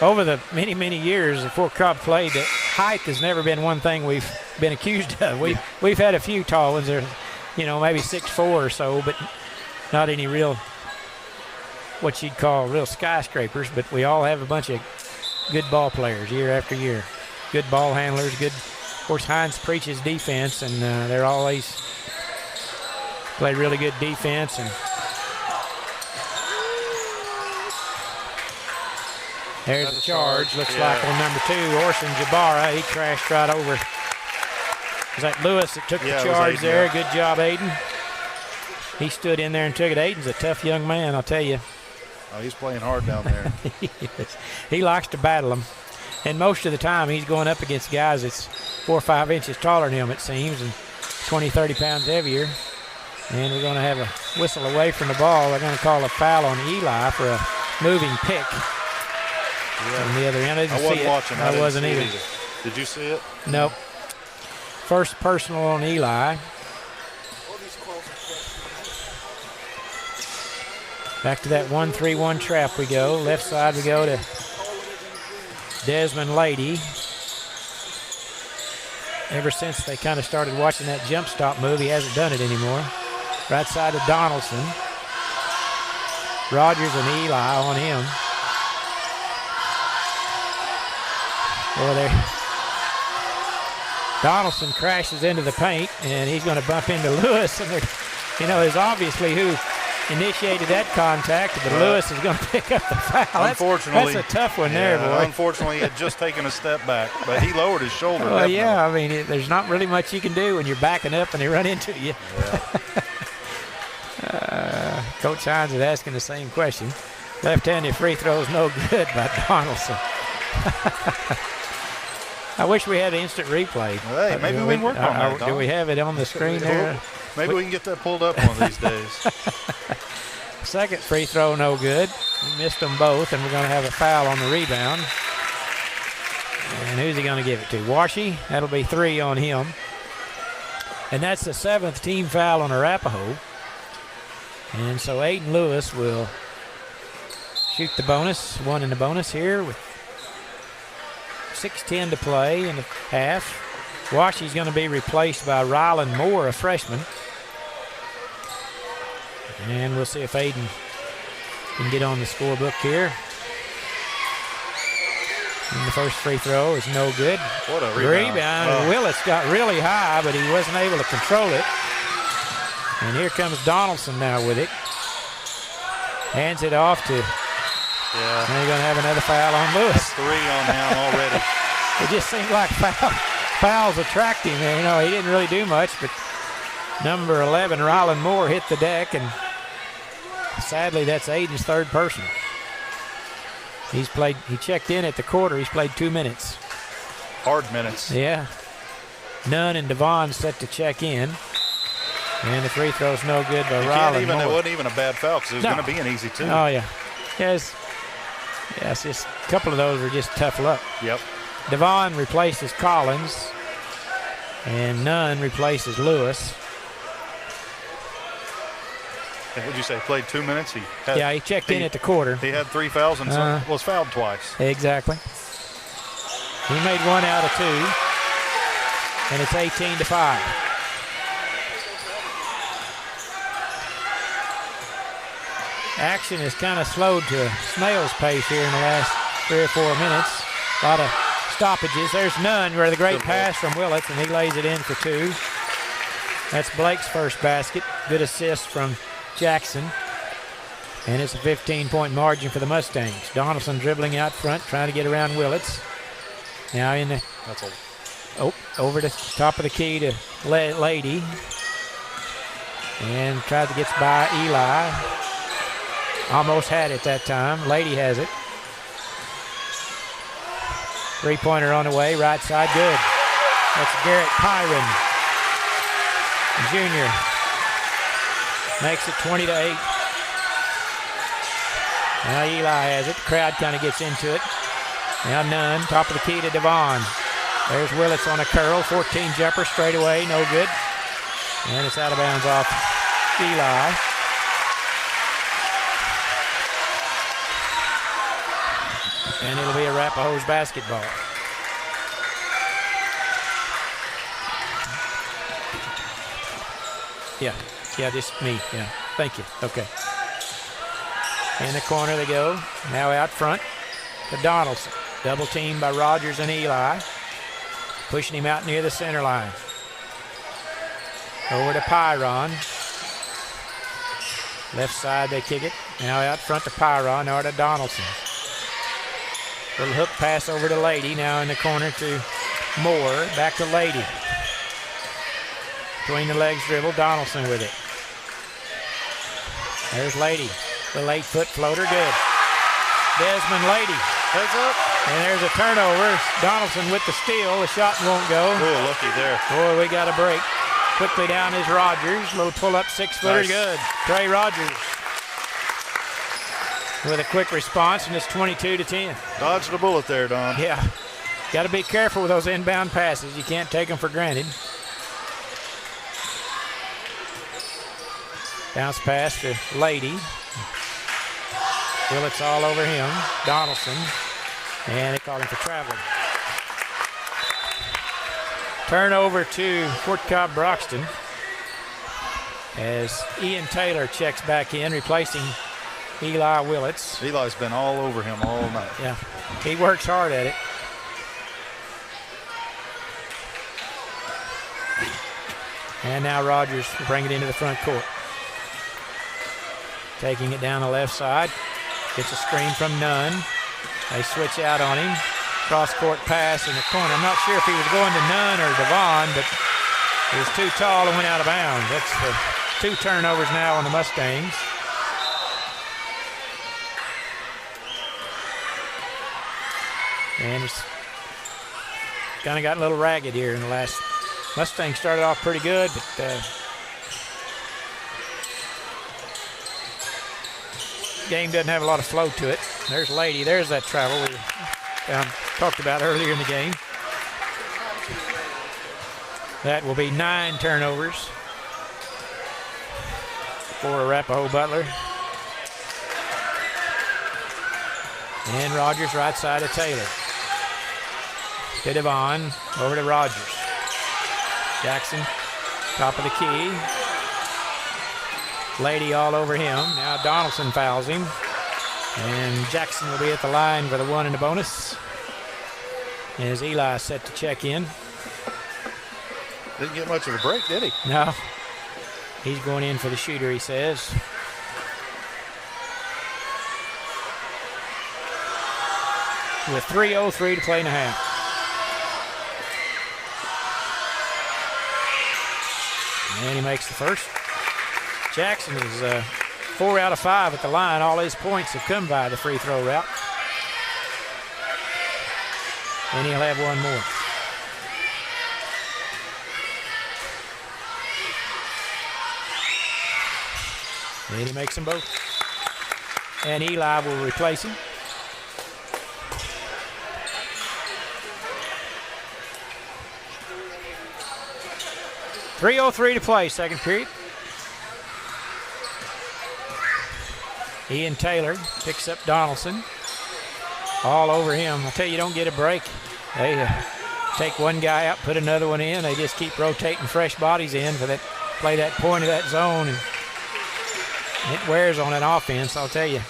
over the many years before Cobb played, that height has never been one thing we've been accused of. We've had a few tall ones, that are, maybe 6'4" or so, but not any real, what you'd call real skyscrapers. But we all have a bunch of good ball players year after year, good ball handlers, good. Of course, Hines preaches defense, and they're always play really good defense. And there's a charge. Looks like on number 2, Orson Jabara. He crashed right over. Was that Lewis that took the charge there? Good job, Aiden. He stood in there and took it. Aiden's a tough young man, I'll tell you. Oh, he's playing hard down there. He likes to battle them. And most of the time, he's going up against guys that's 4 or 5 inches taller than him, it seems, and 20, 30 pounds heavier. And we're going to have a whistle away from the ball. They're going to call a foul on Eli for a moving pick. On the other end. I wasn't watching. I wasn't either. Did you see it? Nope. First personal on Eli. Back to that 1-3-1 trap we go. Left side we go to Desmond Lady. Ever since they kind of started watching that jump stop move, he hasn't done it anymore. Right side to Donaldson. Rogers and Eli on him. Boy, there. Donaldson crashes into the paint, and he's going to bump into Lewis. And there's obviously who initiated that contact, but Lewis is going to pick up the foul. Unfortunately, that's a tough one there, boy. Unfortunately, he had just taken a step back, but he lowered his shoulder. Well, yeah, I mean, there's not really much you can do when you're backing up and they run into you. Yeah. Coach Hines is asking the same question. Left-handed free throws no good by Donaldson. I wish we had an instant replay. Well, hey, maybe we can work on that. Do we have it on the screen there? Maybe we can get that pulled up one of these days. Second free throw, no good. We missed them both, and we're going to have a foul on the rebound. And who's he going to give it to? Washy. That'll be 3 on him. And that's the 7th team foul on Arapaho. And so Aiden Lewis will shoot the bonus, 1 in the bonus here with 6:10 to play in the half. Washy's going to be replaced by Ryland Moore, a freshman. And we'll see if Aiden can get on the scorebook here. And the first free throw is no good. What a rebound. Oh. Willits got really high, but he wasn't able to control it. And here comes Donaldson now with it. Hands it off to... Yeah. And they're going to have another foul on Lewis. That's 3 on him already. It just seemed like fouls attract him. He didn't really do much, but number 11, Ryland Moore, hit the deck, and sadly, that's Aiden's 3rd personal. He checked in at the quarter. He's played 2 minutes. Hard minutes. Yeah. Nunn and Devon set to check in. And the free throw's no good by Ryland Moore. It wasn't even a bad foul because it was going to be an easy 2. Oh, yeah. Yes, just a couple of those were just tough luck. Yep. Devon replaces Collins, and Nunn replaces Lewis. What did you say? Played 2 minutes? He checked in at the quarter. He had 3 fouls and was fouled twice. Exactly. He made 1 out of 2, and it's 18-5. Action is kind of slowed to a snail's pace here in the last 3 or 4 minutes. A lot of stoppages. There's Nunn where the great pass from Willits, and he lays it in for 2. That's Blake's first basket. Good assist from Jackson. And it's a 15-point margin for the Mustangs. Donaldson dribbling out front, trying to get around Willits. Now in the... over the top of the key to Lady. And tried to get by Eli. Almost had it that time. Lady has it. 3-pointer on the way, right side, good. That's Garrett Pyron, Jr. Makes it 20-8. Now Eli has it. The crowd kind of gets into it. Now Nunn, top of the key to Devon. There's Willits on a curl, 14 jumper straight away, no good. And it's out of bounds off Eli. And it'll be Arapaho's basketball. Yeah, just me. Yeah, thank you. Okay. In the corner they go. Now out front to Donaldson. Double teamed by Rogers and Eli. Pushing him out near the center line. Over to Pyron. Left side they kick it. Now out front to Pyron or to Donaldson. Little hook pass over to Lady. Now in the corner to Moore. Back to Lady. Between the legs dribble. Donaldson with it. There's Lady. The 8-foot floater. Good. Desmond Lady. Heads up. And there's a turnover. Donaldson with the steal. The shot won't go. Oh, lucky there. Boy, we got a break. Quickly down is Rogers. Little pull-up 6-footer. Nice. Good. Trey Rogers with a quick response, and it's 22-10. Dodged a bullet there, Don. Yeah. Got to be careful with those inbound passes. You can't take them for granted. Bounce pass to Lady. Willits all over him. Donaldson. And they call him for traveling. Turnover to Fort Cobb Broxton as Ian Taylor checks back in, replacing Eli Willits. Eli's been all over him all night. Yeah, he works hard at it. And now Rogers will bring it into the front court. Taking it down the left side. Gets a screen from Nunn. They switch out on him. Cross-court pass in the corner. I'm not sure if he was going to Nunn or Devon, but he was too tall and went out of bounds. That's the 2 turnovers now on the Mustangs. And it's kind of gotten a little ragged here in the last. Mustangs started off pretty good, but game doesn't have a lot of flow to it. There's Lady. There's that travel we talked about earlier in the game. That will be 9 turnovers for Arapaho Butler. And Rogers right side of Taylor. To Devon. Over to Rogers. Jackson, top of the key. Lady all over him. Now Donaldson fouls him. And Jackson will be at the line for the 1 and the bonus. As Eli set to check in. Didn't get much of a break, did he? No. He's going in for the shooter, he says. With 3:03 to play in a half. And he makes the first. Jackson is 4 out of 5 at the line. All his points have come by the free throw route. And he'll have one more. And he makes them both. And Eli will replace him. .303 to play, second period. Ian Taylor picks up Donaldson. All over him. I tell you, don't get a break. They take one guy out, put another one in. They just keep rotating fresh bodies in for that, play that point of that zone. And it wears on an offense, I'll tell you.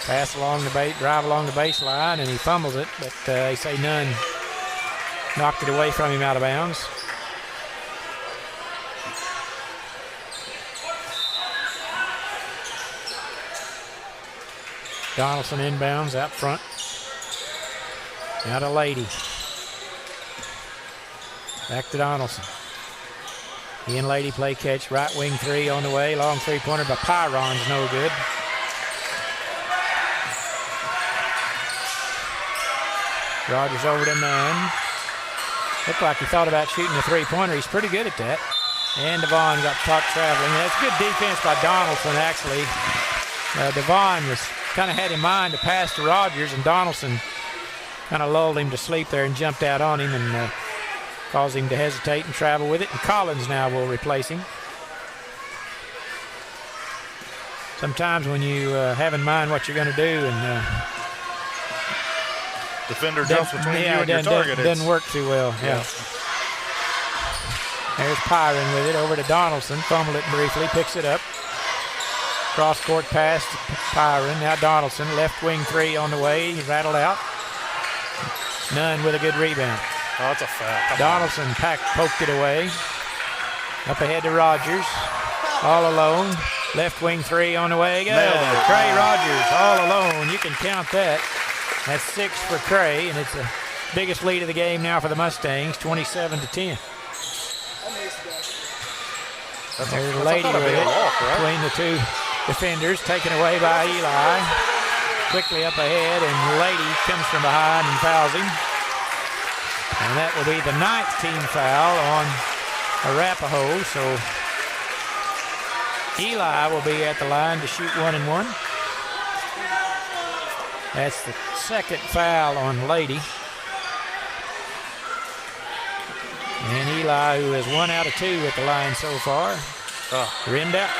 Pass along the base, drive along the baseline, and he fumbles it, but they say Nunn knocked it away from him out of bounds. Donaldson inbounds out front. Now to Lady. Back to Donaldson. He and Lady play catch. Right wing 3 on the way. Long 3-pointer by Pyron's no good. Rogers over to Nunn. Looked like he thought about shooting the 3-pointer. He's pretty good at that. And Devon got caught traveling. That's good defense by Donaldson, actually. Devon was kind of had in mind to pass to Rogers, and Donaldson kind of lulled him to sleep there and jumped out on him and caused him to hesitate and travel with it. And Collins now will replace him. sometimes when you have in mind what you're going to do and defender jumps between you and your target, doesn't work too well. Yeah. There's Pyron with it over to Donaldson. Fumbled it briefly, picks it up. Cross court pass to Pyron. Now Donaldson, left wing three on the way. He rattled out. Nunn with a good rebound. Oh, that's a foul. Donaldson poked it away. Up ahead to Rogers. All alone. Left wing three on the way. Good. Trey Rogers all alone. You can count that. That's 6 for Trey, and it's the biggest lead of the game now for the Mustangs, 27-10. There's a lady with it between the two defenders, taken away by Eli. Quickly up ahead, and Lady comes from behind and fouls him. And that will be the 9th team foul on Arapaho. So Eli will be at the line to shoot 1-1. That's the 2nd foul on Lady. And Eli, who is 1 out of 2 at the line so far, rimmed out.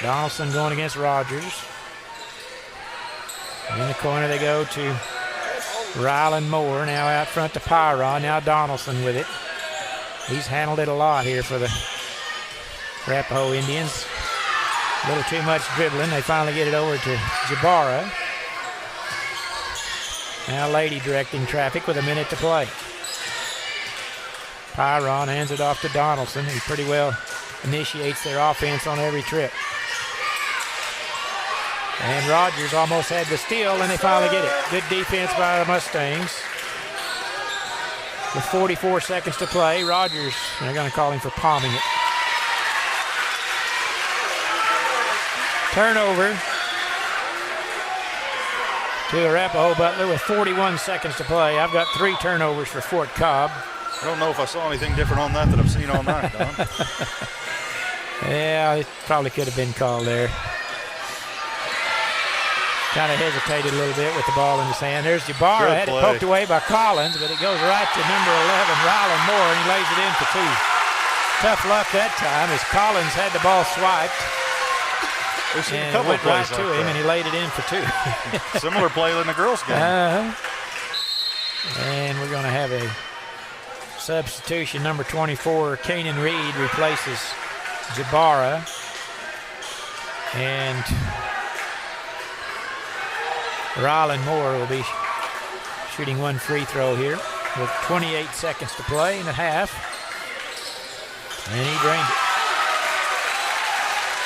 Donaldson going against Rogers. In the corner they go to Rylan Moore. Now out front to Pyron. Now Donaldson with it. He's handled it a lot here for the Arapaho Indians. A little too much dribbling. They finally get it over to Jabara. Now Lady directing traffic with a minute to play. Pyron hands it off to Donaldson. He pretty well initiates their offense on every trip. And Rogers almost had the steal, and they finally get it. Good defense by the Mustangs. With 44 seconds to play, Rogers, they're going to call him for palming it. Turnover to Arapaho Butler with 41 seconds to play. I've got 3 turnovers for Fort Cobb. I don't know if I saw anything different on that I've seen all night, Don. Yeah, it probably could have been called there. Kind of hesitated a little bit with the ball in his hand. There's Jabara. Had it poked away by Collins, but it goes right to number 11, Rylan Moore, and he lays it in for 2. Tough luck that time as Collins had the ball swiped. And it went right to him, and he laid it in for 2. Similar play in the girls' game. And we're going to have a substitution. Number 24, Kanan Reed, replaces Jabara. And Rylan Moore will be shooting 1 free throw here with 28 seconds to play in the half. And he drained it.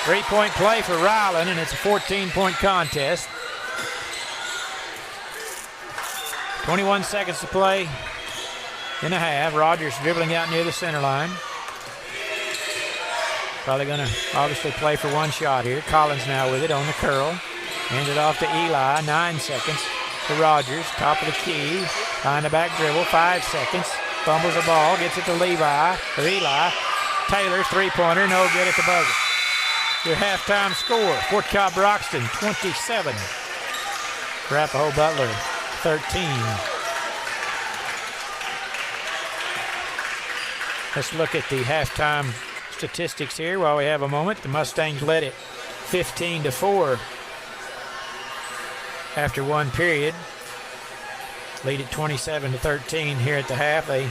3-point play for Rylan, and it's a 14-point contest. 21 seconds to play in the half. Rogers dribbling out near the center line. Probably going to obviously play for 1 shot here. Collins now with it on the curl. Hands it off to Eli. 9 seconds to Rogers. Top of the key. Behind the back dribble. 5 seconds. Fumbles the ball. Gets it to Levi. Or Eli. Taylor's 3-pointer. No good at the buzzer. Your halftime score. Fort Cobb Broxton 27. Arapaho Butler 13. Let's look at the halftime statistics here while we have a moment. The Mustangs led it 15-4 after 1 period. Lead it 27-13 here at the half. They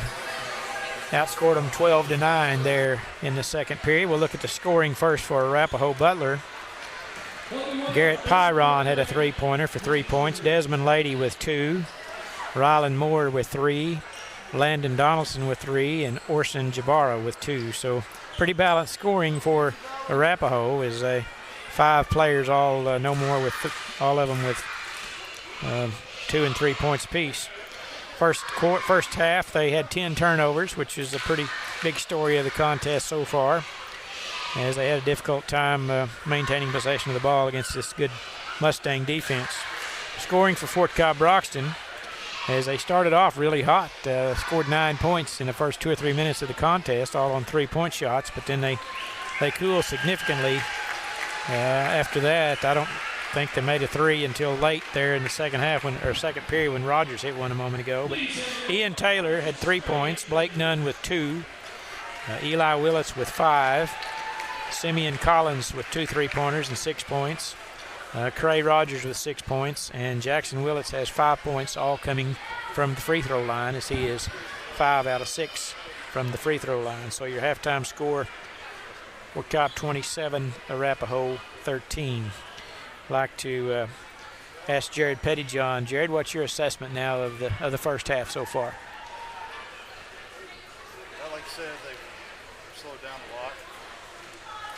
outscored them 12-9 there in the second period. We'll look at the scoring first for Arapaho Butler. Garrett Pyron had a 3-pointer for 3 points. Desmond Lady with 2. Rylan Moore with 3. Landon Donaldson with 3. And Orson Jabara with 2. So pretty balanced scoring for Arapaho as 5 players, all no more with all of them with 2 and 3 points apiece. First half, they had 10 turnovers, which is a pretty big story of the contest so far, as they had a difficult time maintaining possession of the ball against this good Mustang defense. Scoring for Fort Cobb Broxton, as they started off really hot, scored 9 points in the first 2 or 3 minutes of the contest, all on 3-point shots, but then they cooled significantly after that. I don't think they made a 3 until late there in the second half, second period, when Rogers hit one a moment ago. But Ian Taylor had 3 points. Blake Nunn with 2. Eli Willits with 5. Simeon Collins with 2 3-pointers and 6 points. Cray Rogers with 6 points. And Jackson Willits has 5 points, all coming from the free throw line, as he is 5 out of 6 from the free throw line. So your halftime score, Fort Cobb 27, Arapaho 13. I'd like to ask Jared Pettyjohn. Jared, what's your assessment now of the first half so far? Well, like I said, they've slowed down a lot.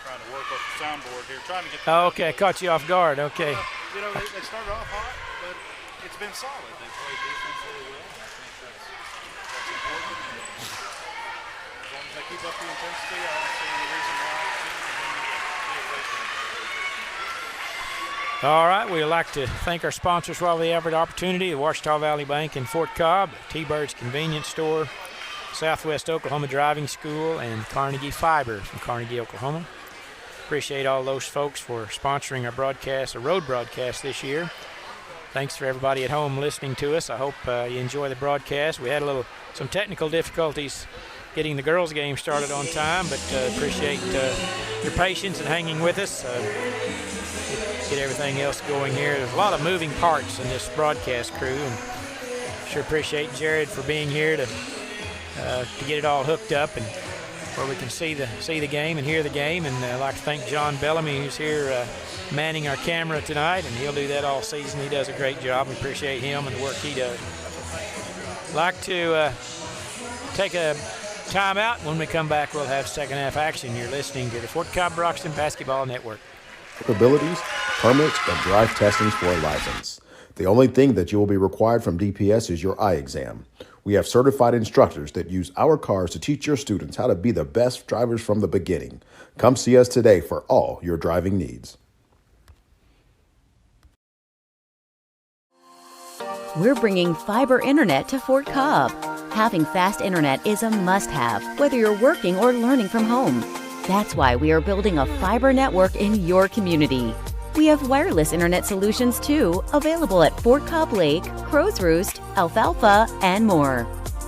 Trying to work off the soundboard here, trying to get. Oh, okay, I caught you off guard. Okay. They started off hot, but it's been solid. They played defense really well. I think that's important. As long as they keep up the intensity, I don't see any reason why the team can continue to be a great team. All right, we'd like to thank our sponsors while we have the opportunity: the Ouachita Valley Bank in Fort Cobb, T-Bird's Convenience Store, Southwest Oklahoma Driving School, and Carnegie Fiber from Carnegie, Oklahoma. Appreciate all those folks for sponsoring our broadcast, our road broadcast this year. Thanks for everybody at home listening to us. I hope you enjoy the broadcast. We had some technical difficulties getting the girls' game started on time, but appreciate your patience and hanging with us. Get everything else going here. There's a lot of moving parts in this broadcast crew, and sure appreciate Jared for being here to get it all hooked up and where we can see the game and hear the game. And I'd like to thank John Bellamy, who's here manning our camera tonight, and he'll do that all season. He does a great job. We appreciate him and the work he does. I'd like to take a timeout. When we come back, we'll have second half action. You're listening to the Fort Cobb Broxton Basketball Network. Capabilities, permits, and drive testings for a license. The only thing that you will be required from DPS is your eye exam. We have certified instructors that use our cars to teach your students how to be the best drivers from the beginning. Come see us today for all your driving needs. We're bringing fiber internet to Fort Cobb. Having fast internet is a must-have, whether you're working or learning from home. That's why we are building a fiber network in your community. We have wireless internet solutions too, available at Fort Cobb Lake, Crow's Roost, Alfalfa, and more.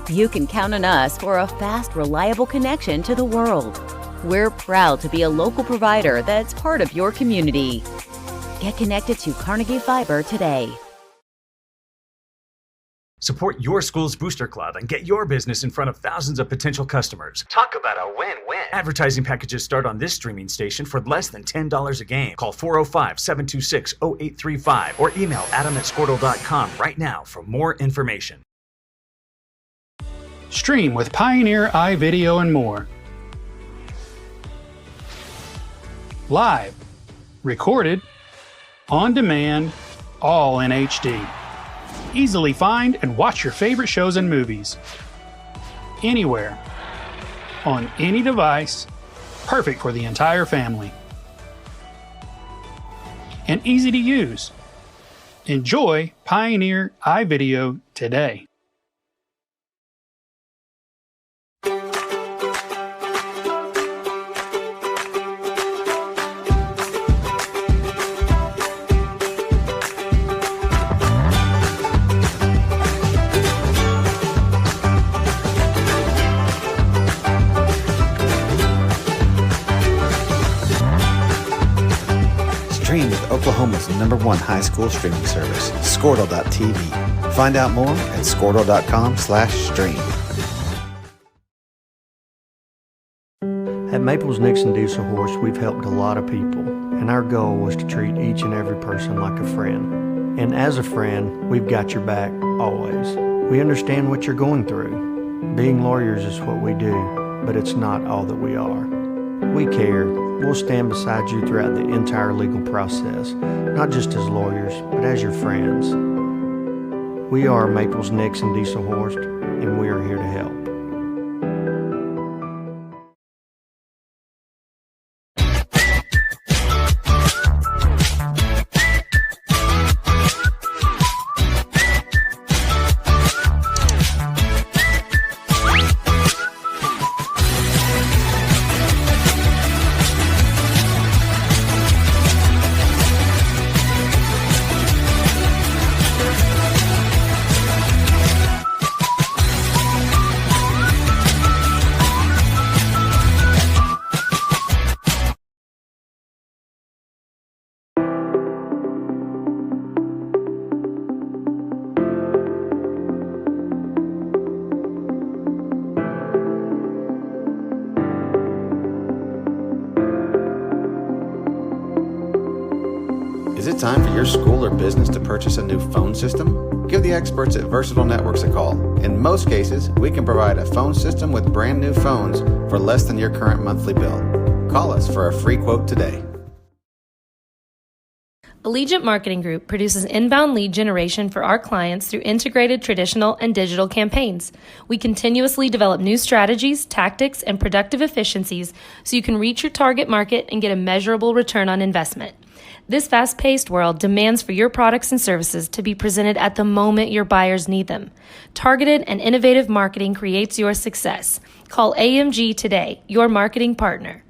You can count on us for a fast, reliable connection to the world. We're proud to be a local provider that's part of your community. Get connected to Carnegie Fiber today. Support your school's booster club and get your business in front of thousands of potential customers. Talk about a win-win. Advertising packages start on this streaming station for less than $10 a game. Call 405-726-0835 or email adam@squirtle.com right now for more information. Stream with Pioneer iVideo and more. Live, recorded, on demand, all in HD. Easily find and watch your favorite shows and movies. Anywhere. On any device. Perfect for the entire family. And easy to use. Enjoy Pioneer iVideo today. Stream with Oklahoma's #1 high school streaming service, Squirtle.tv. Find out more at Squirtle.com/stream. At Maples Nixon Diesel Horse, we've helped a lot of people, and our goal was to treat each and every person like a friend. And as a friend, we've got your back, always. We understand what you're going through. Being lawyers is what we do, but it's not all that we are. We care. We'll stand beside you throughout the entire legal process, not just as lawyers, but as your friends. We are Maples Nixon Diesel Horse, and we are here to help. it time for your school or business to purchase a new phone system? Give the experts at Versatile Networks a call. In most cases, we can provide a phone system with brand new phones for less than your current monthly bill. Call us for a free quote today. Allegiant Marketing Group produces inbound lead generation for our clients through integrated traditional and digital campaigns. We continuously develop new strategies, tactics, and productive efficiencies so you can reach your target market and get a measurable return on investment. This fast-paced world demands for your products and services to be presented at the moment your buyers need them. Targeted and innovative marketing creates your success. Call AMG today, your marketing partner.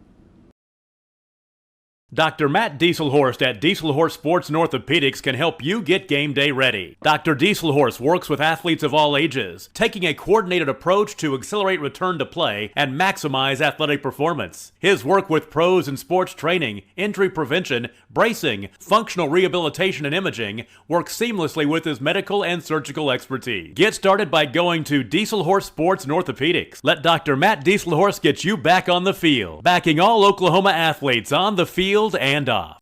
Dr. Matt Dieselhorst at Dieselhorst Sports and Orthopedics can help you get game day ready. Dr. Dieselhorst works with athletes of all ages, taking a coordinated approach to accelerate return to play and maximize athletic performance. His work with pros in sports training, injury prevention, bracing, functional rehabilitation, and imaging works seamlessly with his medical and surgical expertise. Get started by going to Dieselhorst Sports and Orthopedics. Let Dr. Matt Dieselhorst get you back on the field, backing all Oklahoma athletes on the field and off.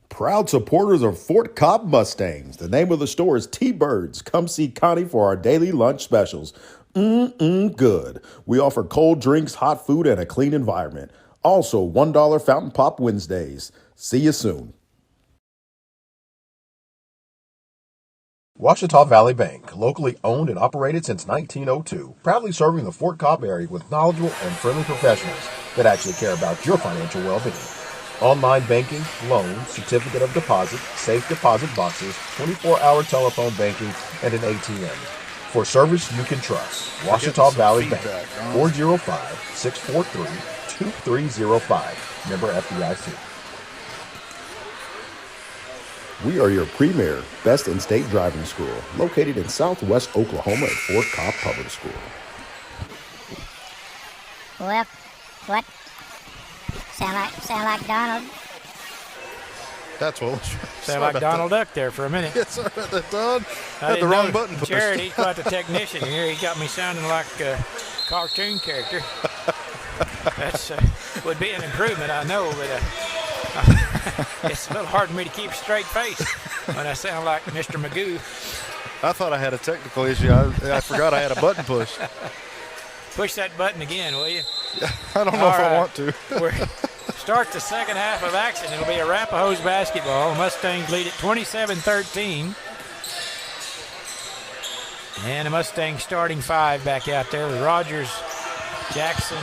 Proud supporters of Fort Cobb Mustangs. The name of the store is T-Birds. Come see Connie for our daily lunch specials. Good. We offer cold drinks, hot food, and a clean environment. Also, $1 Fountain Pop Wednesdays. See you soon. Ouachita Valley Bank, locally owned and operated since 1902, proudly serving the Fort Cobb area with knowledgeable and friendly professionals that actually care about your financial well-being. Online banking, loans, certificate of deposit, safe deposit boxes, 24-hour telephone banking, and an ATM. For service you can trust, Ouachita Valley Bank, 405-643-2305, member FDIC. We are your premier, best in-state driving school, located in southwest Oklahoma at Fort Cobb Public School. Well, what? Sound like Donald? That's what was Sound like Donald Duck there for a minute. Yes, sorry about that, Don. I Had the wrong button pushed. Jared, he's quite the technician here. He got me sounding like a cartoon character. That's would be an improvement, I know, but it's a little hard for me to keep a straight face when I sound like Mr. Magoo. I thought I had a technical issue. I forgot I had a button push. Push that button again, will you? I don't know if I want to. Start the second half of action. It'll be Arapaho's basketball. Mustangs lead at 27-13. And the Mustangs starting five back out there with Rogers, Jackson,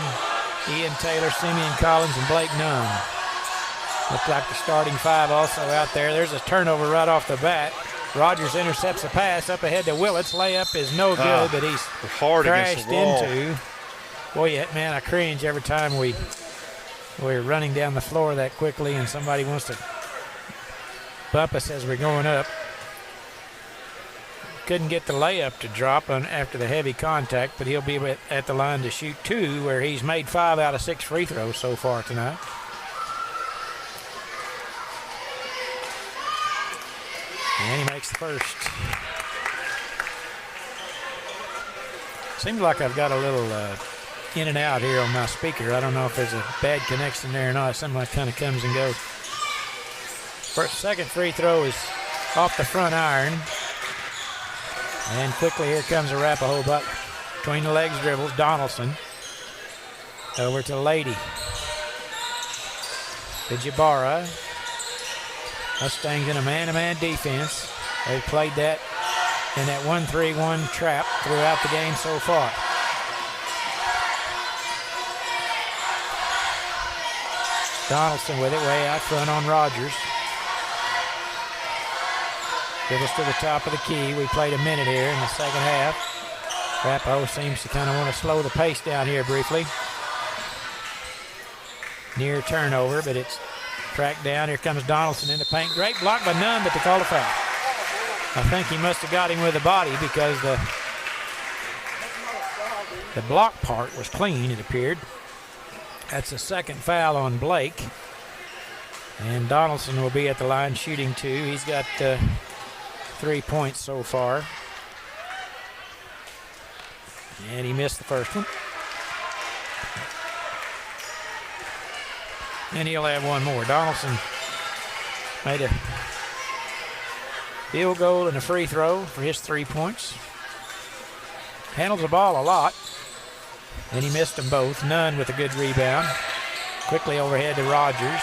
Ian Taylor, Simeon Collins, and Blake Nunn. Looks like the starting five also out there. There's a turnover right off the bat. Rogers intercepts the pass up ahead to Willits. Layup is no good, but he's hard crashed against the wall. into. Boy, man, I cringe every time we're running down the floor that quickly and somebody wants to bump us as we're going up. Couldn't get the layup to drop after the heavy contact, but he'll be at the line to shoot two, where he's made 5 out of 6 free throws so far tonight. And he makes the first. Seems like I've got a little in and out here on my speaker. I don't know if there's a bad connection there or not. Something like kind of comes and goes. Second free throw is off the front iron. And quickly here comes Arapaho Butler. Between the legs dribbles, Donaldson. Over to Lady. To Jabara. Mustangs in a man-to-man defense. They've played that in that 1-3-1 trap throughout the game so far. Donaldson with it way out front on Rogers. Dribbles to the top of the key. We played a minute here in the second half. Arapaho seems to kind of want to slow the pace down here briefly. Near turnover, but it's tracked down. Here comes Donaldson in the paint. Great block by Nunn, but they call a foul. I think he must have got him with the body because the block part was clean, it appeared. That's the second foul on Blake. And Donaldson will be at the line shooting 2. He's got 3 points so far. And he missed the first one. And he'll have one more. Donaldson made a field goal and a free throw for his 3 points. Handles the ball a lot. And he missed them both. Nunn with a good rebound. Quickly overhead to Rogers.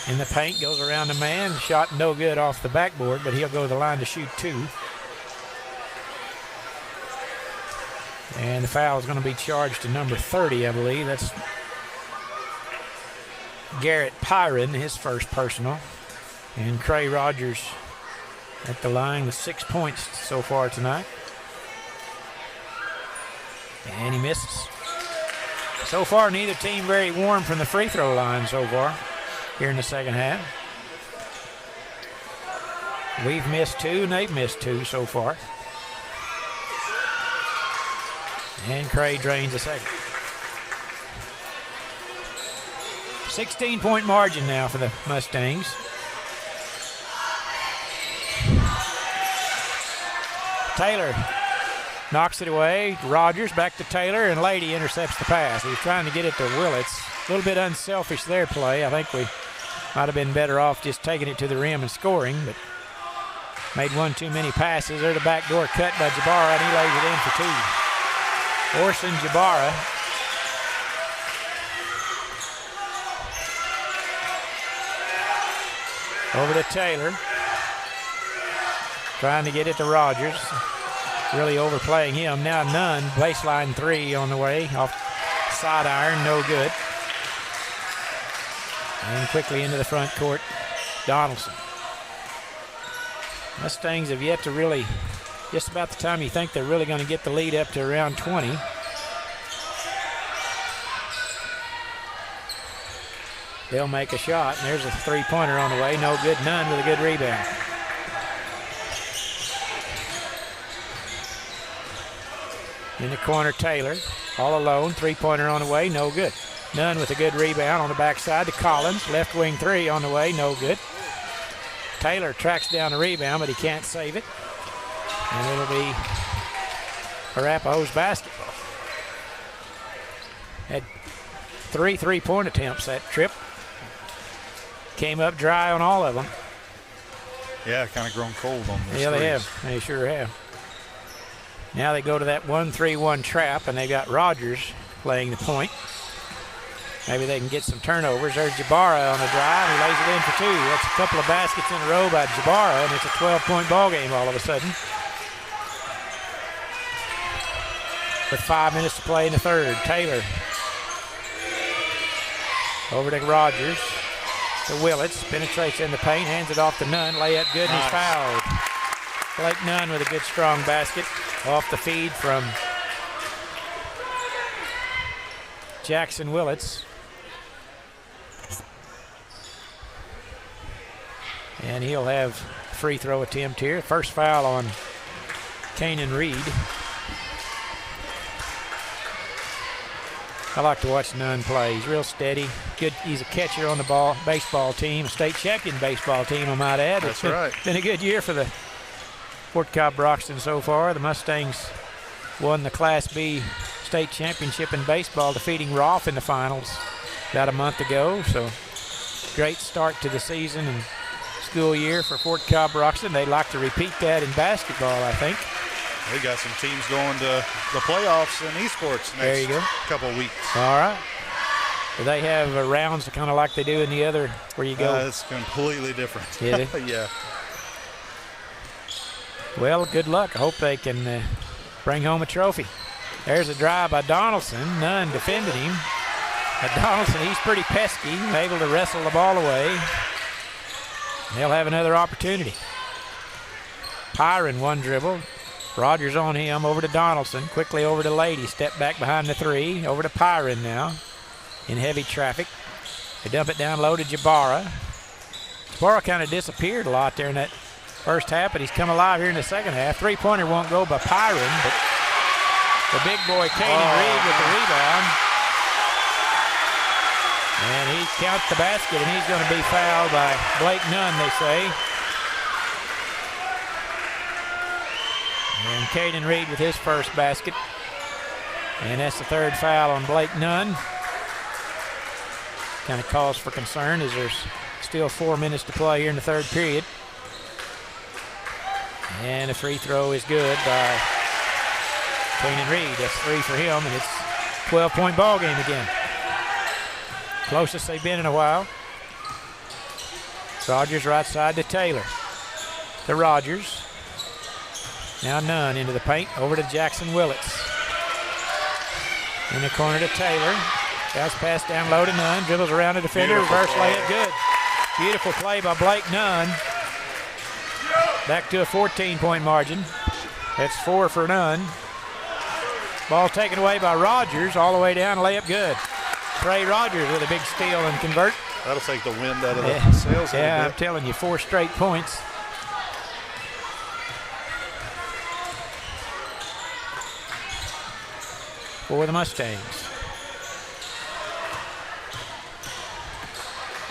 In the paint, goes around the man. Shot no good off the backboard, but he'll go to the line to shoot 2. And the foul is going to be charged to number 30, I believe. That's Garrett Pyron, his first personal. And Cray Rogers at the line with 6 points so far tonight. And he misses. So far, neither team very warm from the free throw line so far here in the second half. We've missed 2, and they've missed 2 so far. And Cray drains the second. 16-point margin now for the Mustangs. Taylor knocks it away. Rogers back to Taylor, and Lady intercepts the pass. He was trying to get it to Willits. A little bit unselfish there play. I think we might have been better off just taking it to the rim and scoring, but made one too many passes. There's the backdoor cut by Jabara, and he lays it in for 2. Orson Jabara. Over to Taylor. Trying to get it to Rogers. Really overplaying him. Now Nunn, baseline 3 on the way. Off side iron, no good. And quickly into the front court, Donaldson. Mustangs have yet to really, just about the time you think they're really going to get the lead up to around 20. They'll make a shot, and there's a three-pointer on the way. No good. Nunn with a good rebound. In the corner, Taylor, all alone. Three-pointer on the way, no good. Nunn with a good rebound on the backside to Collins. Left wing 3 on the way, no good. Taylor tracks down the rebound, but he can't save it. And it'll be Arapaho's basketball. Had 3 three-point attempts that trip. Came up dry on all of them. Yeah, kind of grown cold on those. Yeah, they threes. have. They sure have. Now they go to that 1-3-1 trap, and they got Rogers playing the point. Maybe they can get some turnovers. There's Jabara on the drive. He lays it in for 2. That's a couple of baskets in a row by Jabara, and it's a 12-point ball game all of a sudden. With 5 minutes to play in the third. Taylor over to Rogers. To Willits. Penetrates in the paint. Hands it off to Nunn. Layup good, and he's fouled. Blake Nunn with a good strong basket. Off the feed from Jackson Willits. And he'll have a free throw attempt here. First foul on Kanan Reed. I like to watch Nunn play. He's real steady. Good. He's a catcher on the baseball team, a state champion baseball team, I might add. That's right. Been a good year for the Fort Cobb Broxton so far. The Mustangs won the Class B state championship in baseball, defeating Rolfe in the finals about a month ago. So great start to the season, and school year for Fort Cobb Broxton. They'd like to repeat that in basketball, I think. We got some teams going to the playoffs in esports next couple of weeks. All right. Do they have rounds kind of like they do in the other where you go? It's completely different. Is it? Yeah. Well, good luck. I hope they can bring home a trophy. There's a drive by Donaldson. Nunn defended him. But Donaldson, he's pretty pesky, able to wrestle the ball away. They'll have another opportunity. Pyron, one dribble. Rogers on him, over to Donaldson. Quickly over to Lady. Step back behind the three. Over to Pyron now. In heavy traffic. They dump it down low to Jabara. Jabara kind of disappeared a lot there in that first half, but he's come alive here in the second half. Three-pointer won't go by Pyron, but the big boy, Caden Reed, with the rebound. And he counts the basket, and he's going to be fouled by Blake Nunn, they say. And Caden Reed with his first basket. And that's the third foul on Blake Nunn. Kind of cause for concern as there's still 4 minutes to play here in the third period. And a free throw is good by Caden Reed. That's 3 for him, and it's a 12-point ball game again. Closest they've been in a while. Rogers right side to Taylor. To Rogers. Now Nunn into the paint. Over to Jackson Willits. In the corner to Taylor. Bounce pass down low to Nunn. Dribbles around the defender. Reverse layup. Good. Beautiful play by Blake Nunn. Back to a 14-point margin. That's 4 for Nunn. Ball taken away by Rogers. All the way down. Layup good. Trey Rogers with a big steal and convert. That'll take the wind out of the sails. Yeah, I'm telling you, 4 straight points. For the Mustangs.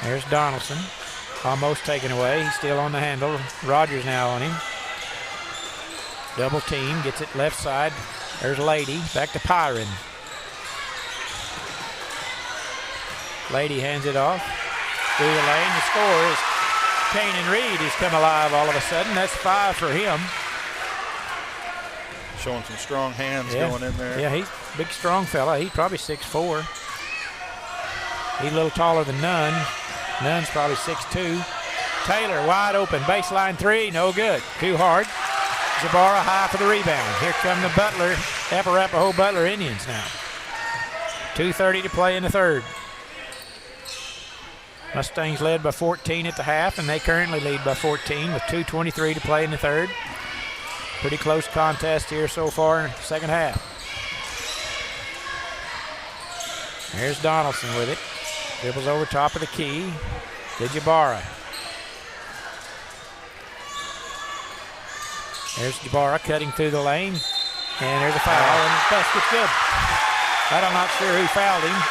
There's Donaldson. Almost taken away. He's still on the handle. Rogers now on him. Double team. Gets it left side. There's Lady. Back to Pyron. Lady hands it off. Through the lane. The score is Caden Reed. He's come alive all of a sudden. That's 5 for him. Showing some strong hands going in there. Yeah, he's a big, strong fella. He's probably 6'4". He's a little taller than Nunn. Nunn's probably 6'2". Taylor wide open. Baseline 3. No good. Too hard. Jabara high for the rebound. Here come the Butler, Arapaho Butler Indians now. 2:30 to play in the third. Mustangs led by 14 at the half, and they currently lead by 14 with 2:23 to play in the third. Pretty close contest here so far in the second half. There's Donaldson with it. Dribbles over top of the key to Jabara. There's Jabara cutting through the lane. And there's a foul, and the basket's good. I'm not sure who fouled him.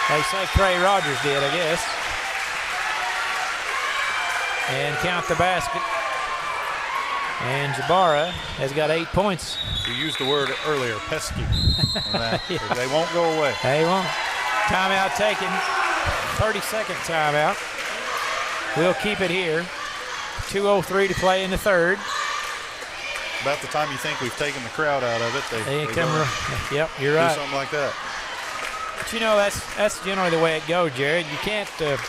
They say Trey Rogers did, I guess. And count the basket. And Jabara has got 8 points. You used the word earlier, pesky. Yeah. They won't go away. They won't. Timeout taken. 30-second timeout. We'll keep it here. 2:03 to play in the third. About the time you think we've taken the crowd out of it, they come. Yep, you're right. Do something like that. But you know, that's generally the way it goes, Jared. You can't, this.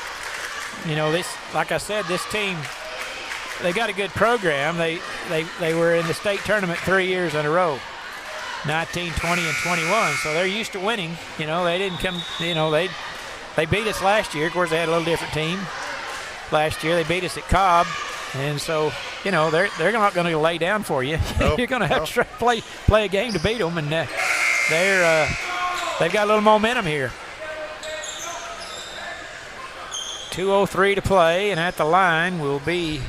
Like I said, this team, they got a good program. They were in the state tournament 3 years in a row, 19, 20, and 21. So they're used to winning. They didn't come. They beat us last year. Of course, they had a little different team. Last year they beat us at Cobb. And so, they're not going to lay down for you. You're going to have to play a game to beat them, and they've got a little momentum here. 2:03 to play, and at the line will be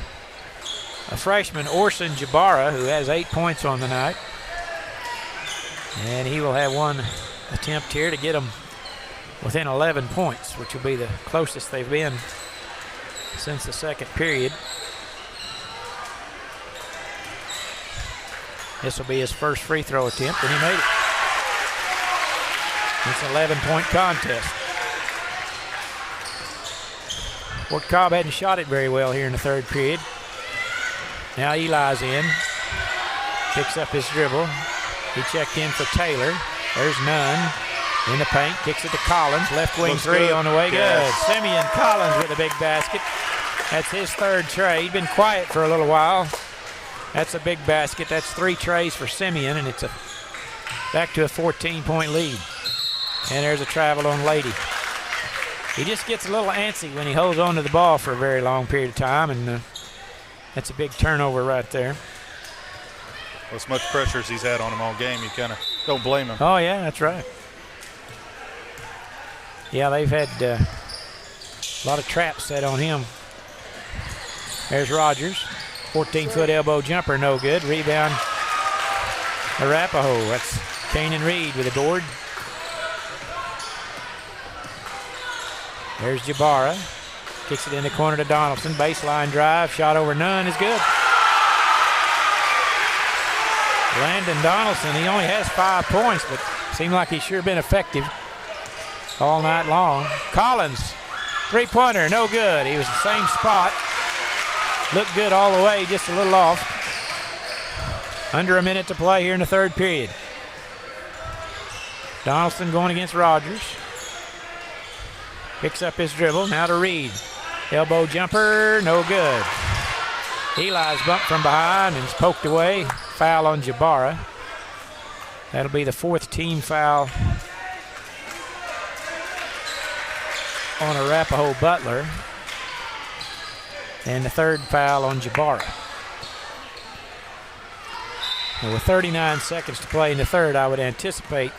a freshman, Orson Jabara, who has 8 points on the night. And he will have one attempt here to get them within 11 points, which will be the closest they've been since the second period. This will be his first free throw attempt, and he made it. It's an 11-point contest. Fort Cobb hadn't shot it very well here in the third period. Now Eli's in. Picks up his dribble. He checked in for Taylor. There's Nunn in the paint. Kicks it to Collins. Left wing Looks three good. on the way. Yes. Good. Simeon Collins with a big basket. That's his third tray. He's been quiet for a little while. That's a big basket. That's 3 trays for Simeon, and it's back to a 14-point lead. And there's a travel on Lady. He just gets a little antsy when he holds on to the ball for a very long period of time, and that's a big turnover right there. Well, as much pressure as he's had on him all game, you kind of don't blame him. Oh, yeah, that's right. Yeah, they've had a lot of traps set on him. There's Rogers. 14-foot elbow jumper, no good. Rebound, Arapaho. That's Kanan Reed with a board. There's Jabara. Kicks it in the corner to Donaldson. Baseline drive. Shot over Nunn is good. Landon Donaldson, he only has 5 points, but seemed like he's sure been effective all night long. Collins, three-pointer, no good. He was the same spot. Looked good all the way, just a little off. Under a minute to play here in the third period. Donaldson going against Rogers. Picks up his dribble, now to Reed. Elbow jumper, no good. Eli's bumped from behind and is poked away. Foul on Jabara. That'll be the 4th team foul on Arapaho Butler. And the 3rd foul on Jabara. Now with 39 seconds to play in the third, I would anticipate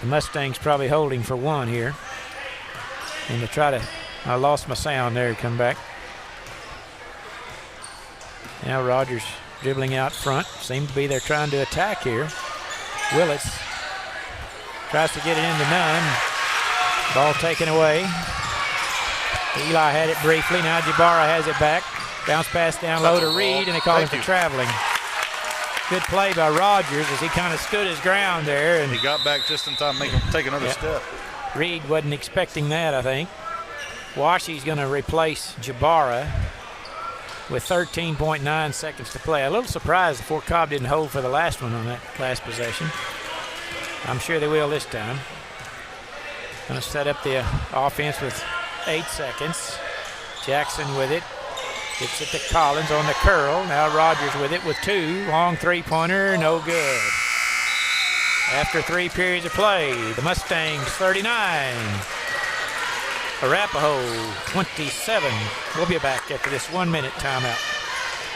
the Mustangs probably holding for 1 here. And to try to, I lost my sound there to come back. Now Rogers dribbling out front. Seems to be they're trying to attack here. Willits tries to get it into Nunn. Ball taken away. Eli had it briefly. Now Jabara has it back. Bounce pass down low to Reed, and they call him for traveling. Good play by Rogers as he kind of stood his ground there. And he got back just in time to make him take another step. Reed wasn't expecting that, I think. Washi's going to replace Jabara with 13.9 seconds to play. A little surprised the Fort Cobb didn't hold for the last one on that last possession. I'm sure they will this time. Going to set up the offense with 8 seconds. Jackson with it. Gets it to Collins on the curl. Now Rogers with it with 2. Long three-pointer, no good. After 3 periods of play, the Mustangs 39. Arapaho 27. We'll be back after this 1-minute timeout.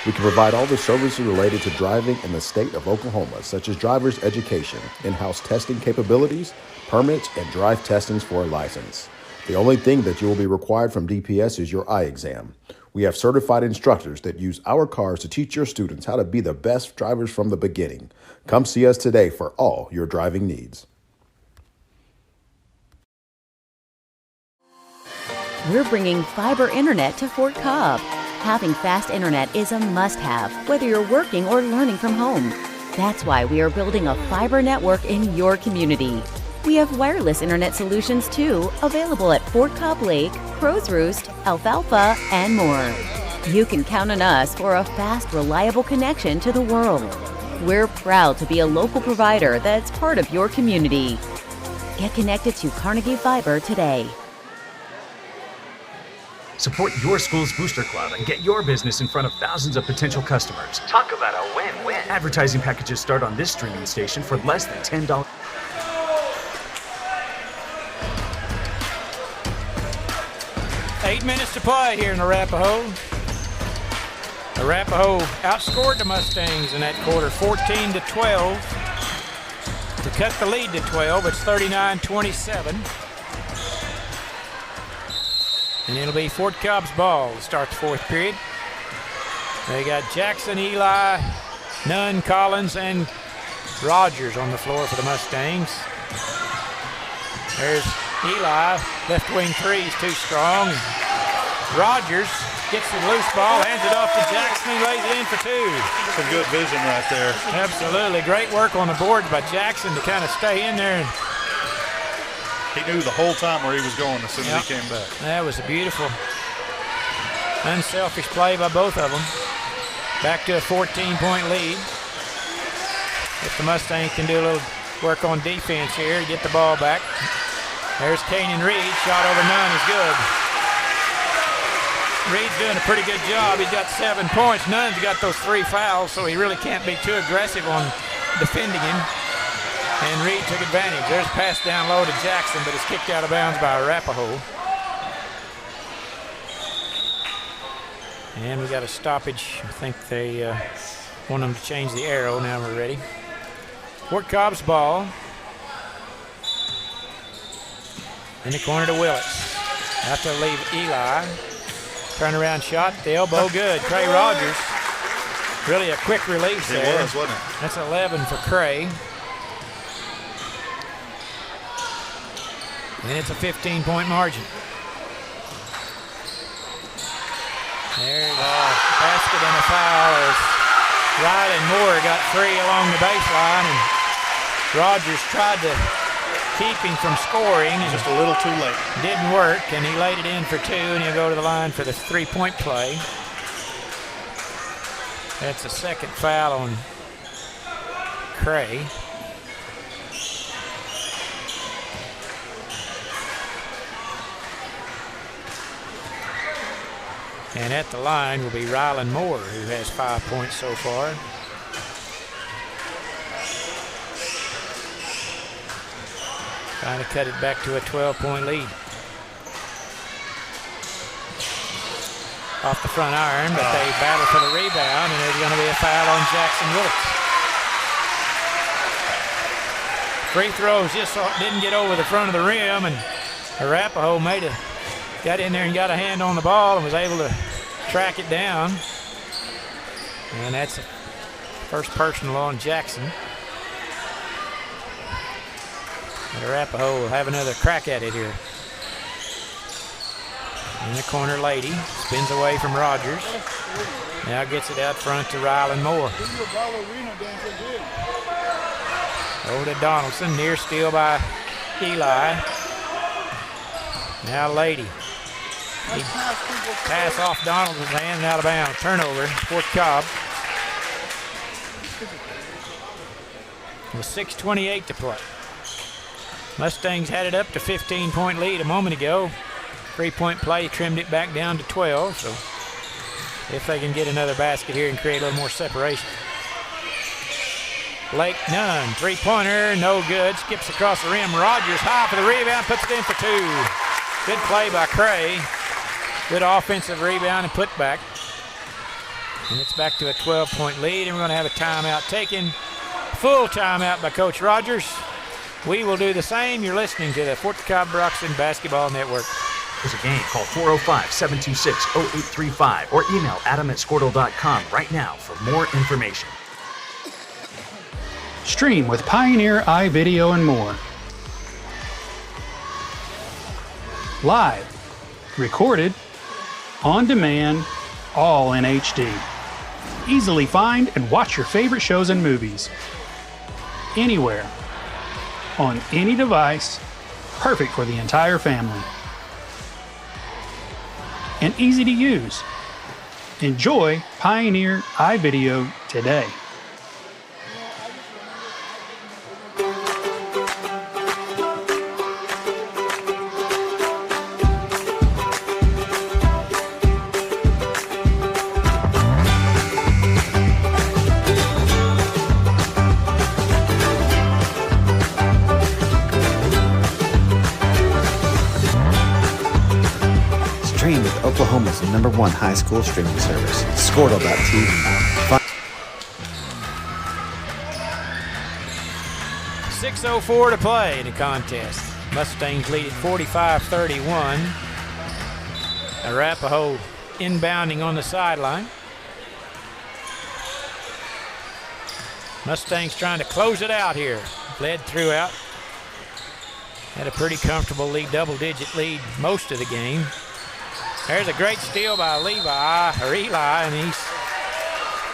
We can provide all the services related to driving in the state of Oklahoma, such as driver's education, in-house testing capabilities, permits, and drive testings for a license. The only thing that you will be required from DPS is your eye exam. We have certified instructors that use our cars to teach your students how to be the best drivers from the beginning. Come see us today for all your driving needs. We're bringing fiber internet to Fort Cobb. Having fast internet is a must-have, whether you're working or learning from home. That's why we are building a fiber network in your community. We have wireless internet solutions too, available at Fort Cobb Lake, Crow's Roost, Alfalfa, and more. You can count on us for a fast, reliable connection to the world. We're proud to be a local provider that's part of your community. Get connected to Carnegie Fiber today. Support your school's booster club and get your business in front of thousands of potential customers. Talk about a win-win. Advertising packages start on this streaming station for less than $10. 8 minutes to play here in Arapaho. Arapaho outscored the Mustangs in that quarter, 14-12. To cut the lead to 12, it's 39-27. And it'll be Fort Cobb's ball to start the 4th period. They got Jackson, Eli, Nunn, Collins, and Rogers on the floor for the Mustangs. There's Eli, left wing 3 is too strong. Rogers gets the loose ball, hands it off to Jackson, he lays it in for 2. Some good vision right there. Absolutely, great work on the board by Jackson to kind of stay in there. He knew the whole time where he was going as soon as he came back. That was a beautiful Unselfish play by both of them. Back to a 14-point lead. If the Mustangs can do a little work on defense here to get the ball back. There's Kanan Reed. Shot over none is good. Reed's doing a pretty good job. He's got 7 points. Nunn's got those 3 fouls, so he really can't be too aggressive on defending him. And Reed took advantage. There's a pass down low to Jackson, but it's kicked out of bounds by Arapaho. And we got a stoppage. I think they want them to change the arrow. Now we're ready. Fort Cobb's ball. In the corner to Willits. Have to leave Eli. Turnaround shot, the elbow good. Cray Rogers. Really a quick release there. It was, wasn't it? That's 11 for Cray. And it's a 15-point margin. There's a basket and a foul as Riley Moore got 3 along the baseline, and Rogers tried to keep him from scoring. Just a little too late. Didn't work, and he laid it in for 2, and he'll go to the line for the 3-point play. That's the second foul on Cray. And at the line will be Rylan Moore, who has 5 points so far. Trying to cut it back to a 12-point lead. Off the front iron, but they battle for the rebound, and there's going to be a foul on Jackson Willits. Free throws just didn't get over the front of the rim, and Arapaho got in there and got a hand on the ball and was able to track it down. And that's the first personal on Jackson. And Arapaho will have another crack at it here. In the corner, Lady spins away from Rogers. Now gets it out front to Rylan Moore. Over to Donaldson, near steal by Eli. Now Lady. He pass off Donaldson's hand and out of bounds. Turnover, Fort Cobb. With 6:28 to play. Mustangs had it up to 15-point lead a moment ago. 3-point play trimmed it back down to 12. So if they can get another basket here and create a little more separation. Blake Nunn, 3-pointer, no good. Skips across the rim. Rogers high for the rebound, puts it in for 2. Good play by Cray. Good offensive rebound and put back. And it's back to a 12-point lead, and we're going to have a timeout taken. Full timeout by Coach Rogers. We will do the same. You're listening to the Fort Cobb Broxton Basketball Network. There's a game. Call 405-726-0835 or email adam@squirtle.com right now for more information. Stream with Pioneer iVideo and more. Live, recorded, on demand, all in HD. Easily find and watch your favorite shows and movies. Anywhere, on any device, perfect for the entire family. And easy to use. Enjoy Pioneer iVideo today. Stream with Oklahoma's #1 high school streaming service, Squirtle.tv. 6:04 to play in the contest. Mustangs lead at 45-31. Arapaho inbounding on the sideline. Mustangs trying to close it out here. Led throughout. Had a pretty comfortable lead, double-digit lead most of the game. There's a great steal by Eli, and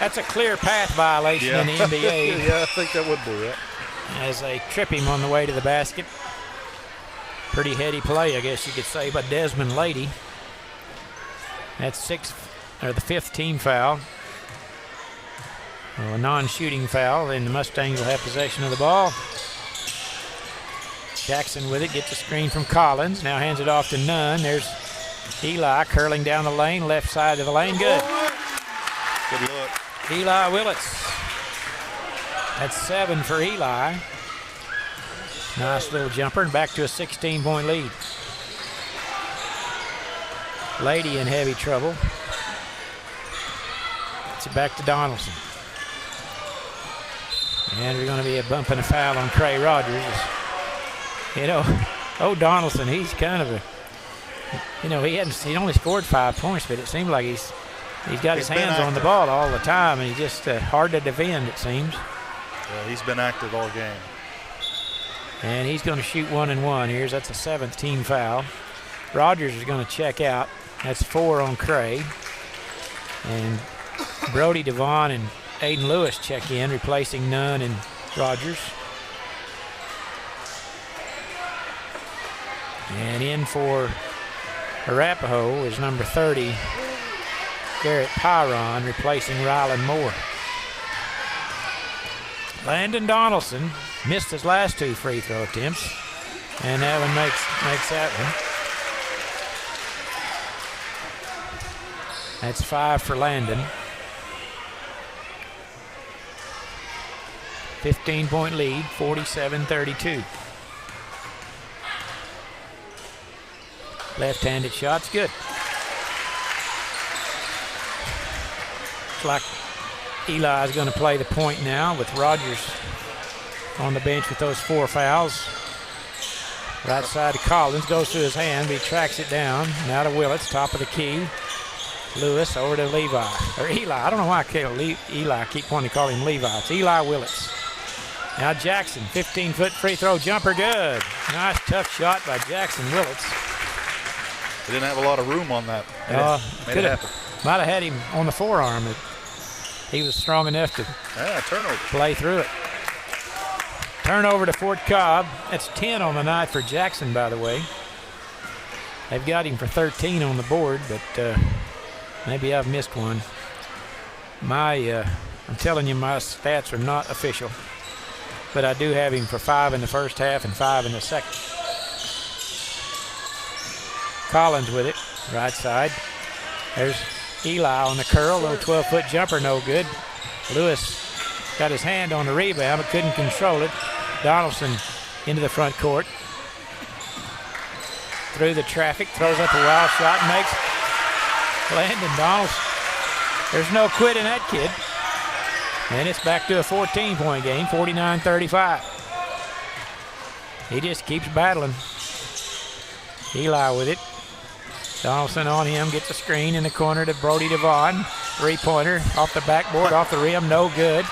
that's a clear path violation in the NBA. Yeah, I think that would be it. As they trip him on the way to the basket. Pretty heady play, I guess you could say, by Desmond Lady. That's the 5th team foul. A non-shooting foul, and the Mustangs will have possession of the ball. Jackson with it, gets a screen from Collins. Now hands it off to Nunn. There's Eli curling down the lane, left side of the lane. Good. Good look. Eli Willits. That's 7 for Eli. Nice little jumper, and back to a 16-point lead. Lady in heavy trouble. It's back to Donaldson. And there's going to be a bump and a foul on Cray Rogers. You know, Donaldson, he's kind of he only scored 5 points, but it seemed like he's got his hands on the ball all the time, and he's just hard to defend, it seems. Yeah, he's been active all game. And he's going to shoot 1 and 1 here. That's a 7th team foul. Rogers is going to check out. That's 4 on Cray. And Brody Devon and Aiden Lewis check in, replacing Nunn and Rogers. And in for Arapaho is number 30, Garrett Pyron, replacing Rylan Moore. Landon Donaldson missed his last 2 free throw attempts, and that one makes that one. That's 5 for Landon. 15-point lead, 47-32. Left-handed shot's good. Looks like Eli's going to play the point now with Rogers on the bench with those 4 fouls. Right side to Collins, goes to his hand, but he tracks it down. Now to Willits, top of the key. Lewis over to Levi, or Eli. I don't know why I call Eli. I keep wanting to call him Levi. It's Eli Willits. Now Jackson, 15-foot free throw jumper, good. Nice tough shot by Jackson Willits. He didn't have a lot of room on that. Made it happen. Might have had him on the forearm. He was strong enough to turnover. Play through it. Turnover to Fort Cobb. That's 10 on the night for Jackson, by the way. They've got him for 13 on the board, but maybe I've missed one. I'm telling you, my stats are not official, but I do have him for 5 in the first half and 5 in the second. Collins with it, right side. There's Eli on the curl, little 12-foot jumper, no good. Lewis got his hand on the rebound, but couldn't control it. Donaldson into the front court. Through the traffic, throws up a wild shot and makes Landon Donaldson. There's no quit in that kid. And it's back to a 14-point game, 49-35. He just keeps battling. Eli with it. Donaldson on him, gets a screen in the corner to Brody Devon. 3-pointer off the backboard, off the rim, no good.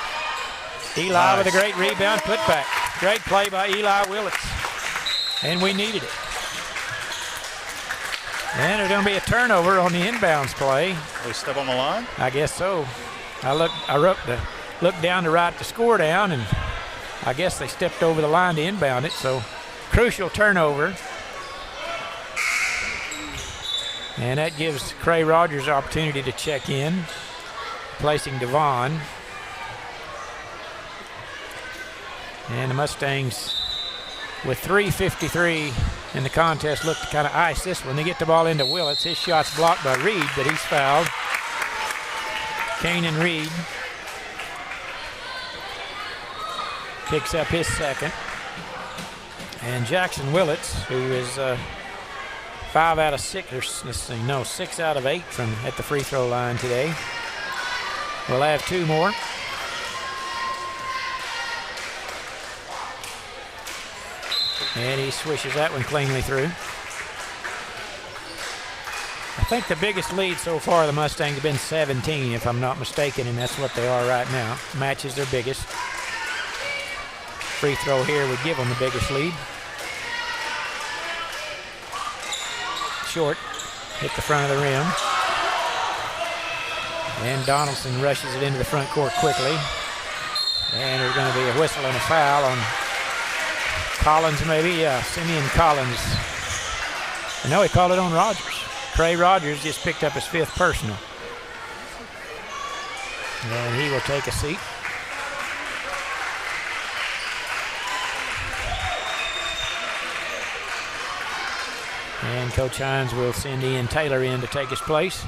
Eli with a great rebound, put back. Great play by Eli Willits. And we needed it. And there's going to be a turnover on the inbounds play. They step on the line? I guess so. I looked down to write the score down, and I guess they stepped over the line to inbound it. So crucial turnover. And that gives Cray Rogers opportunity to check in, placing Devon. And the Mustangs, with 3:53 in the contest, look to kind of ice this one. They get the ball into Willits. His shot's blocked by Reed, but he's fouled. Kanan Reed picks up his second. And Jackson Willits, who is 5 out of 6, or 6 out of 8 from at the free throw line today. We'll have 2 more. And he swishes that one cleanly through. I think the biggest lead so far, the Mustangs have been 17, if I'm not mistaken, and that's what they are right now. Matches their biggest. Free throw here would give them the biggest lead. Short, hit the front of the rim. And Donaldson rushes it into the front court quickly. And there's going to be a whistle and a foul on Collins, maybe. Yeah, Simeon Collins. No, he called it on Rogers. Trey Rogers just picked up his 5th personal. And he will take a seat. And Coach Hines will send Ian Taylor in to take his place.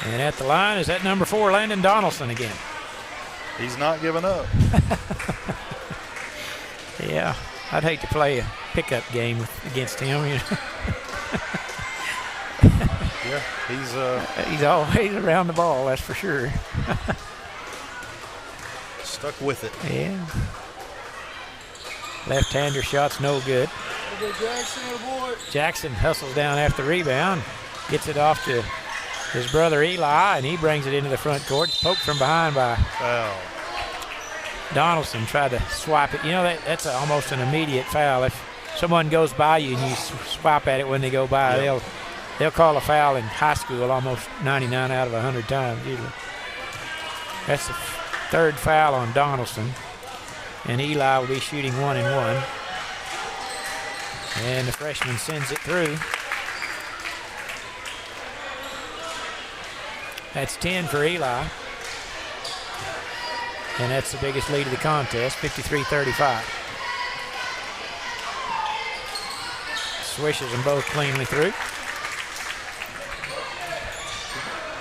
And at the line is that number 4, Landon Donaldson again. He's not giving up. Yeah, I'd hate to play a pickup game against him. You know? Yeah, he's always around the ball, that's for sure. Stuck with it. Yeah. Left-hander shot's no good. Jackson hustles down after the rebound, gets it off to his brother Eli, and he brings it into the front court. It's poked from behind by Donaldson. Tried to swipe it. You know, that's almost an immediate foul. If someone goes by you and you swipe at it when they go by, they'll call a foul in high school almost 99 out of 100 times usually. That's the 3rd foul on Donaldson. And Eli will be shooting 1 and 1. And the freshman sends it through. That's 10 for Eli. And that's the biggest lead of the contest, 53-35. Swishes them both cleanly through.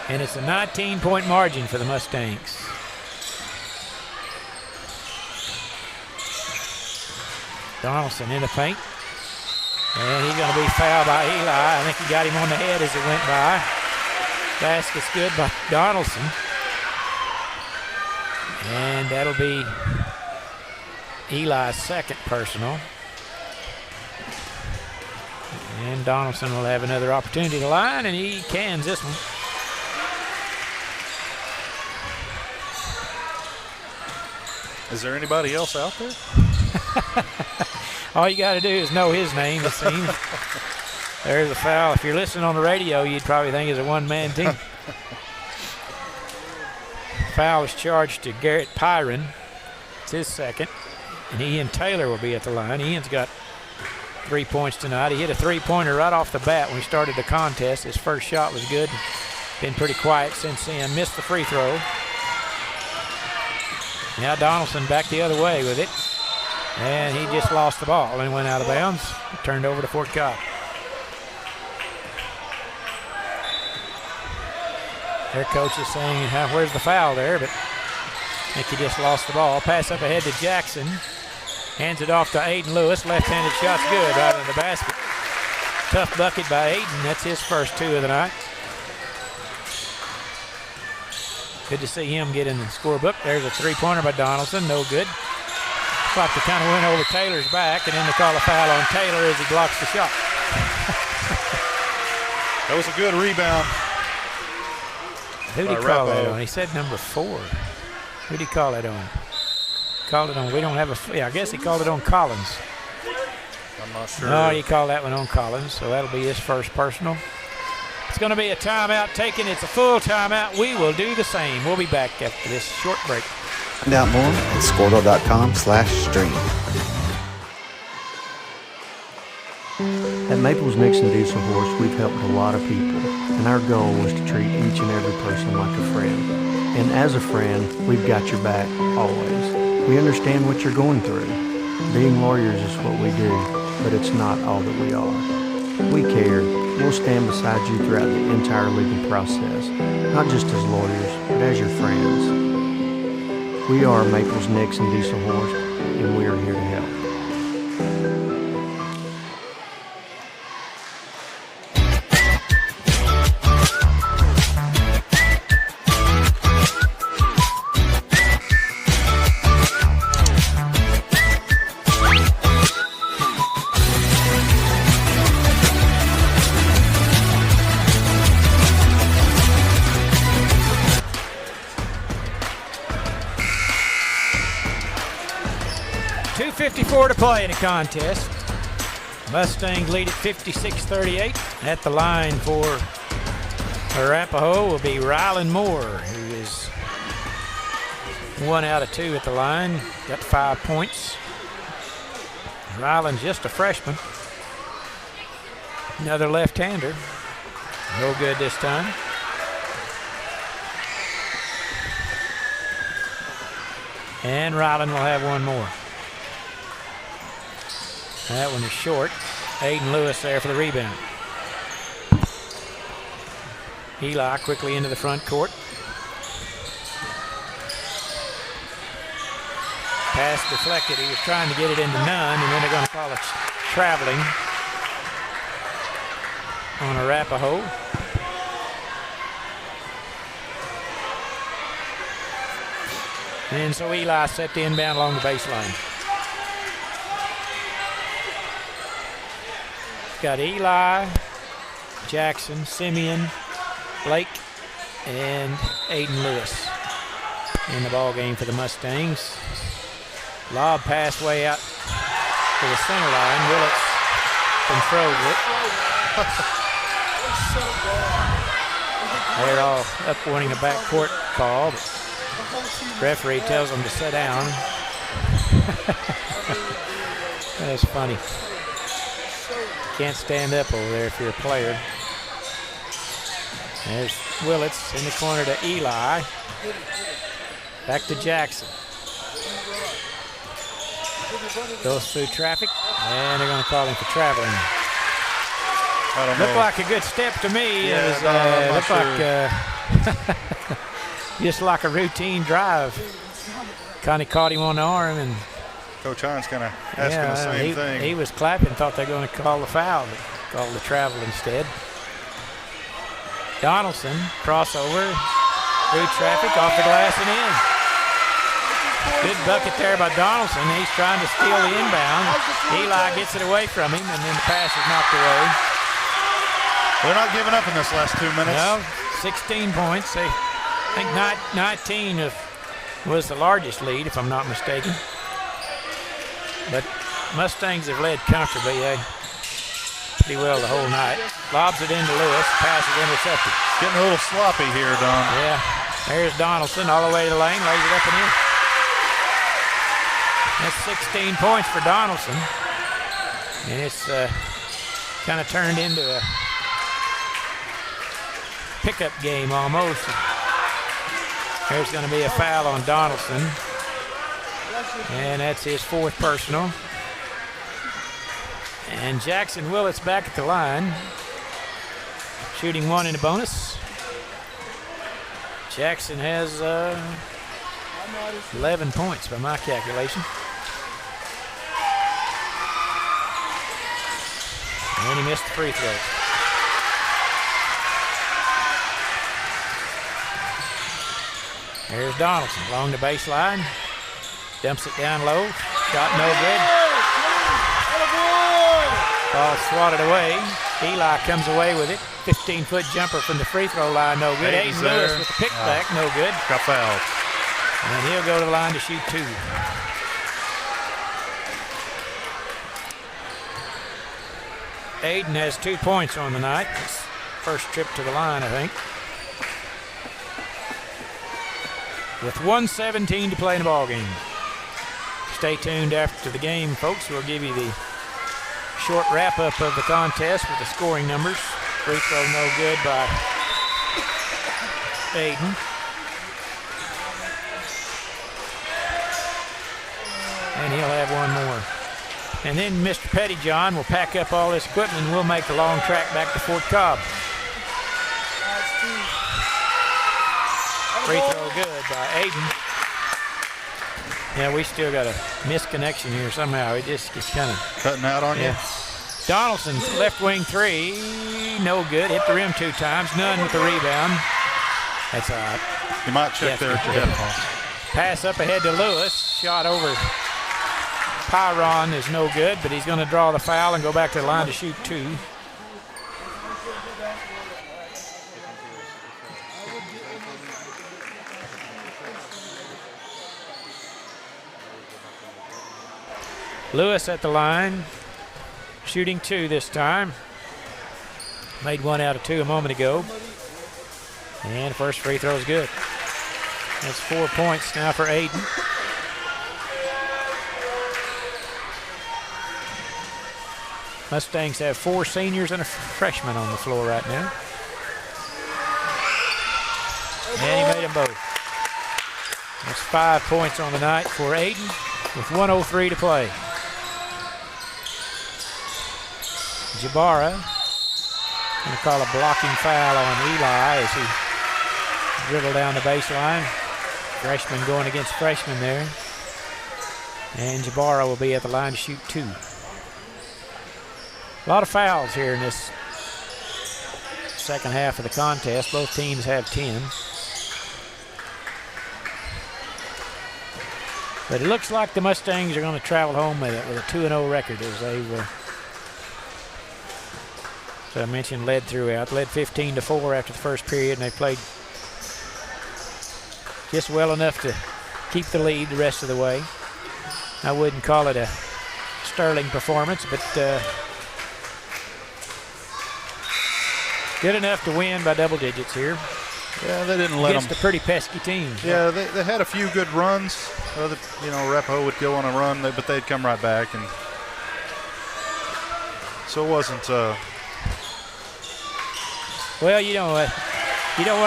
And it's a 19-point margin for the Mustangs. Donaldson in the paint. And he's going to be fouled by Eli. I think he got him on the head as it went by. Basket's good by Donaldson. And that'll be Eli's 2nd personal. And Donaldson will have another opportunity to line, and he cans this one. Is there anybody else out there? All you got to do is know his name, it seems. There's a foul. If you're listening on the radio, you'd probably think it's a one-man team. Foul is charged to Garrett Pyron. It's his 2nd. And Ian Taylor will be at the line. Ian's got 3 points tonight. He hit a 3-pointer right off the bat when we started the contest. His first shot was good. Been pretty quiet since then. Missed the free throw. Now Donaldson back the other way with it. And he just lost the ball and went out of bounds. Turned over to Fort Cobb. Their coach is saying, where's the foul there? But I think he just lost the ball. Pass up ahead to Jackson. Hands it off to Aiden Lewis. Left-handed shot's good right in the basket. Tough bucket by Aiden. That's his first 2 of the night. Good to see him get in the scorebook. There's a 3-pointer by Donaldson. No good. Like to kind of went over Taylor's back, and then they call a foul on Taylor as he blocks the shot. That was a good rebound. Who did he call that on? He said number 4. Who did he call that on? Called it on. We don't have a. Yeah, I guess he called it on Collins. I'm not sure. No, he called that one on Collins, so that'll be his first personal. It's going to be a timeout taken. It's a full timeout. We will do the same. We'll be back after this short break. Find out more at squirtle.com/stream. At Maples Nixon Diesel Horse, we've helped a lot of people, and our goal was to treat each and every person like a friend. And as a friend, we've got your back always. We understand what you're going through. Being lawyers is what we do, but it's not all that we are. We care. We'll stand beside you throughout the entire legal process, not just as lawyers, but as your friends. We are Maples Nixon Diesel Horse, and we are here to help. .54 to play in the contest. Mustangs lead at 56-38. At the line for Arapaho will be Rylan Moore, who is 1 out of 2 at the line. Got 5 points. Rylan's just a freshman. Another left-hander. No good this time. And Ryland will have one more. That one is short. Aiden Lewis there for the rebound. Eli quickly into the front court. Pass deflected. He was trying to get it into none, and then they're going to call it traveling on Arapaho. And so Eli set the inbound along the baseline. Got Eli, Jackson, Simeon, Blake, and Aiden Lewis in the ball game for the Mustangs. Lob pass way out to the center line. Willits controls it. They're all up wanting a backcourt call, but referee tells them to sit down. That's funny. Can't stand up over there if you're a player. There's Willits in the corner to Eli. Back to Jackson. Goes through traffic, and they're going to call him for traveling. I don't Looked know. like a good step to me. Yeah, It was, I'm looked not like just like a routine drive. Kind of caught him on the arm, and Coach Hines kind of asking the same thing. He was clapping, thought they were going to call the foul, but called the travel instead. Donaldson, crossover, through traffic, off the glass and in. Good bucket there by Donaldson. He's trying to steal the inbound. Eli gets it away from him, and then the pass is knocked away. They're not giving up in this last 2 minutes. No, 16 points. I think 19 was the largest lead, if I'm not mistaken. But Mustangs have led comfortably pretty well the whole night. Lobs it into Lewis. Pass is intercepted. Getting a little sloppy here, Don. Yeah. There's Donaldson all the way to the lane. Lays it up and in. That's 16 points for Donaldson. And it's kind of turned into a pickup game almost. There's going to be a foul on Donaldson. And that's his fourth personal. And Jackson Willits back at the line. Shooting one in a bonus. Jackson has 11 points by my calculation. And he missed the free throw. There's Donaldson along the baseline. Dumps it down low. Shot no good. Ball swatted away. Eli comes away with it. 15-foot jumper from the free throw line, no good. Aiden Lewis with the pick back, no good. Got fouled. And he'll go to the line to shoot two. Aiden has 2 points on the night. His first trip to the line, I think. With 1:17 to play in the ball game. Stay tuned after the game, folks. We'll give you the short wrap-up of the contest with the scoring numbers. Free throw no good by Aiden. And he'll have one more. And then Mr. Pettyjohn will pack up all this equipment and we'll make the long track back to Fort Cobb. Free throw good by Aiden. Yeah, we still got a misconnection here somehow. It just gets kind of cutting out on you. Donaldson, left wing three, no good. Hit the rim 2 times, none with the rebound. That's all right. You might check there at your headphones. Pass up ahead to Lewis. Shot over Pyron is no good, but he's going to draw the foul and go back to the line to shoot 2. Lewis at the line, shooting 2 this time. Made 1 out of 2 a moment ago. And first free throw is good. That's 4 points now for Aiden. Mustangs have 4 seniors and a freshman on the floor right now. And he made them both. That's 5 points on the night for Aiden with 1:03 to play. Jabara going to call a blocking foul on Eli as he dribbled down the baseline. Freshman going against freshman there. And Jabara will be at the line to shoot 2. A lot of fouls here in this second half of the contest. Both teams have 10. But it looks like the Mustangs are going to travel home with a 2-0 record as they've, as I mentioned, led throughout. Led 15-4 after the first period, and they played just well enough to keep the lead the rest of the way. I wouldn't call it a sterling performance, but good enough to win by double digits here. Yeah, they didn't let them. Against a pretty pesky team. Yeah, they had a few good runs. Arapaho would go on a run, but they'd come right back, and so it wasn't. Well, you don't want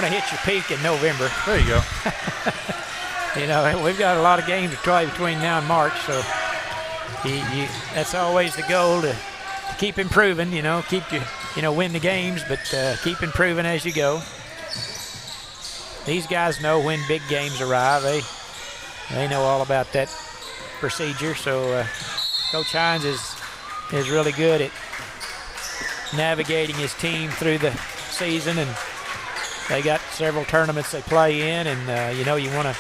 to hit your peak in November. There you go. We've got a lot of games to play between now and March, so that's always the goal to keep improving. Win the games, but keep improving as you go. These guys know when big games arrive. They know all about that procedure. So Coach Hines is really good at navigating his team through the season, and they got several tournaments they play in, and you want to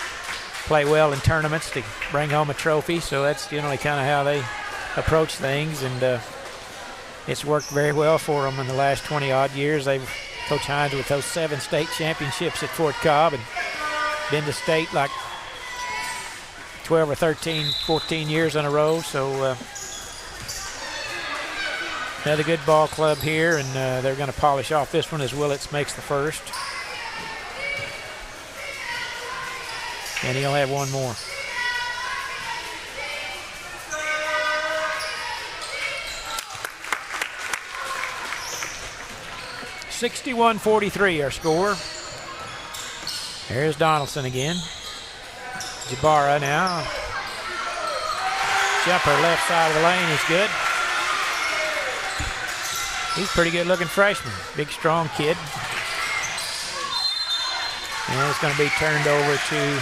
play well in tournaments to bring home a trophy. So that's generally kind of how they approach things, and it's worked very well for them in the last 20-odd years. Coach Hines with those 7 state championships at Fort Cobb and been to state like 12 or 13, 14 years in a row. So another good ball club here, and they're going to polish off this one as Willits makes the first. And he'll have one more. (61-43) our score. There's Donaldson again. Jabara now. Jumper left side of the lane is good. He's a pretty good looking freshman. Big strong kid. And it's going to be turned over to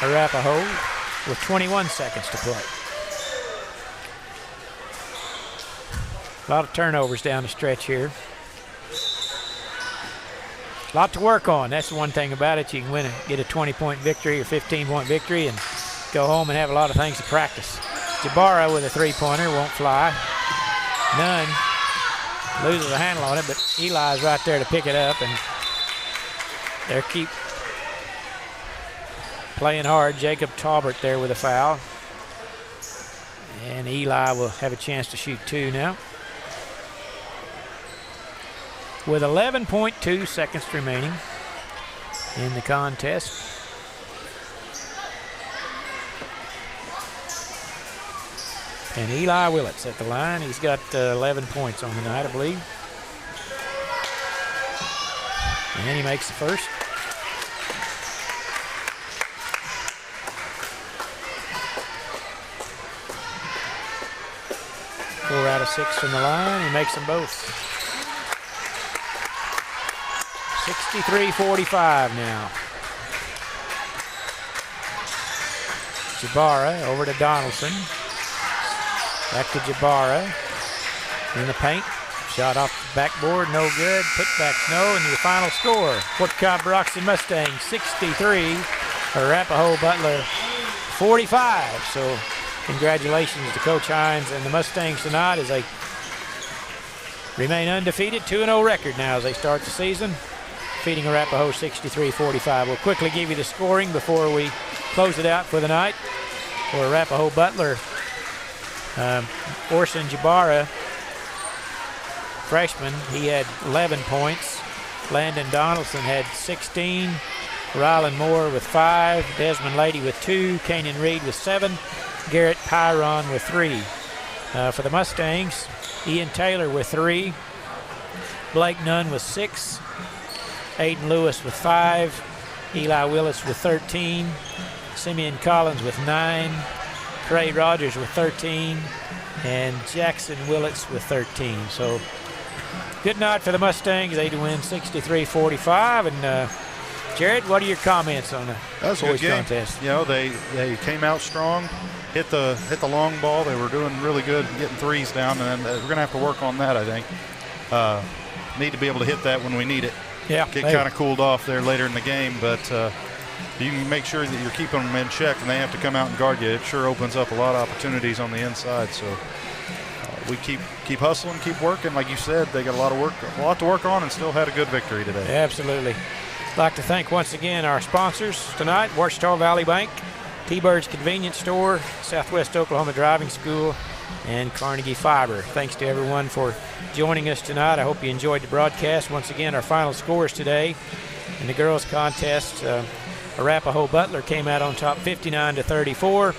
Arapaho with 21 seconds to play. A lot of turnovers down the stretch here. A lot to work on. That's the one thing about it. You can get a 20-point victory or 15-point victory and go home and have a lot of things to practice. Jabara with a 3-pointer won't fly. Nunn loses a handle on it, but Eli's right there to pick it up, and they keep playing hard. Jacob Talbert there with a foul. And Eli will have a chance to shoot 2 now. With 11.2 seconds remaining in the contest. And Eli Willits at the line. He's got 11 points on the night, I believe. And he makes the first. Four out of 6 from the line. He makes them both. 63-45 now. Jabara over to Donaldson. Back to Jabara. In the paint. Shot off the backboard, no good. Putbacks no, and your final score. Fort Cobb Broxton Mustangs 63. Arapaho Butler 45. So congratulations to Coach Hines and the Mustangs tonight as they remain undefeated. 2-0 record now as they start the season. Defeating Arapaho 63-45. We'll quickly give you the scoring before we close it out for the night. For Arapaho Butler, Orson Jabara, freshman, he had 11 points. Landon Donaldson had 16. Rylan Moore with 5. Desmond Lady with 2. Canyon Reed with 7. Garrett Pyron with 3. For the Mustangs, Ian Taylor with 3, Blake Nunn with 6, Aiden Lewis with 5, Eli Willis with 13, Simeon Collins with 9, Trey Rogers with 13, and Jackson Willits with 13. So good night for the Mustangs. They win 63-45. And Jared, what are your comments on the boys contest? You know, they came out strong, hit the long ball. They were doing really good getting threes down, and we're going to have to work on that, I think. Need to be able to hit that when we need it. Yeah, Get kind of cooled off there later in the game, but you can make sure that you're keeping them in check, and they have to come out and guard you. It sure opens up a lot of opportunities on the inside. So we keep hustling, keep working. Like you said, they got a lot to work on, and still had a good victory today. Absolutely. I'd like to thank once again our sponsors tonight: Ouachita Valley Bank, T-Bird's Convenience Store, Southwest Oklahoma Driving School, and Carnegie Fiber. Thanks to everyone for joining us tonight. I hope you enjoyed the broadcast. Once again, our final scores today in the girls' contest: Arapaho Butler came out on top 59-34,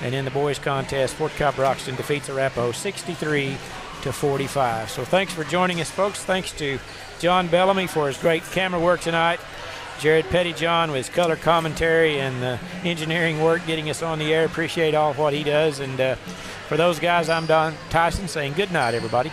and in the boys' contest, Fort Cobb Broxton defeats Arapaho 63-45. So thanks for joining us, folks. Thanks to John Bellamy for his great camera work tonight. Jared Pettyjohn with his color commentary and engineering work getting us on the air. Appreciate all what he does. And for those guys, I'm Don Tyson saying good night, everybody.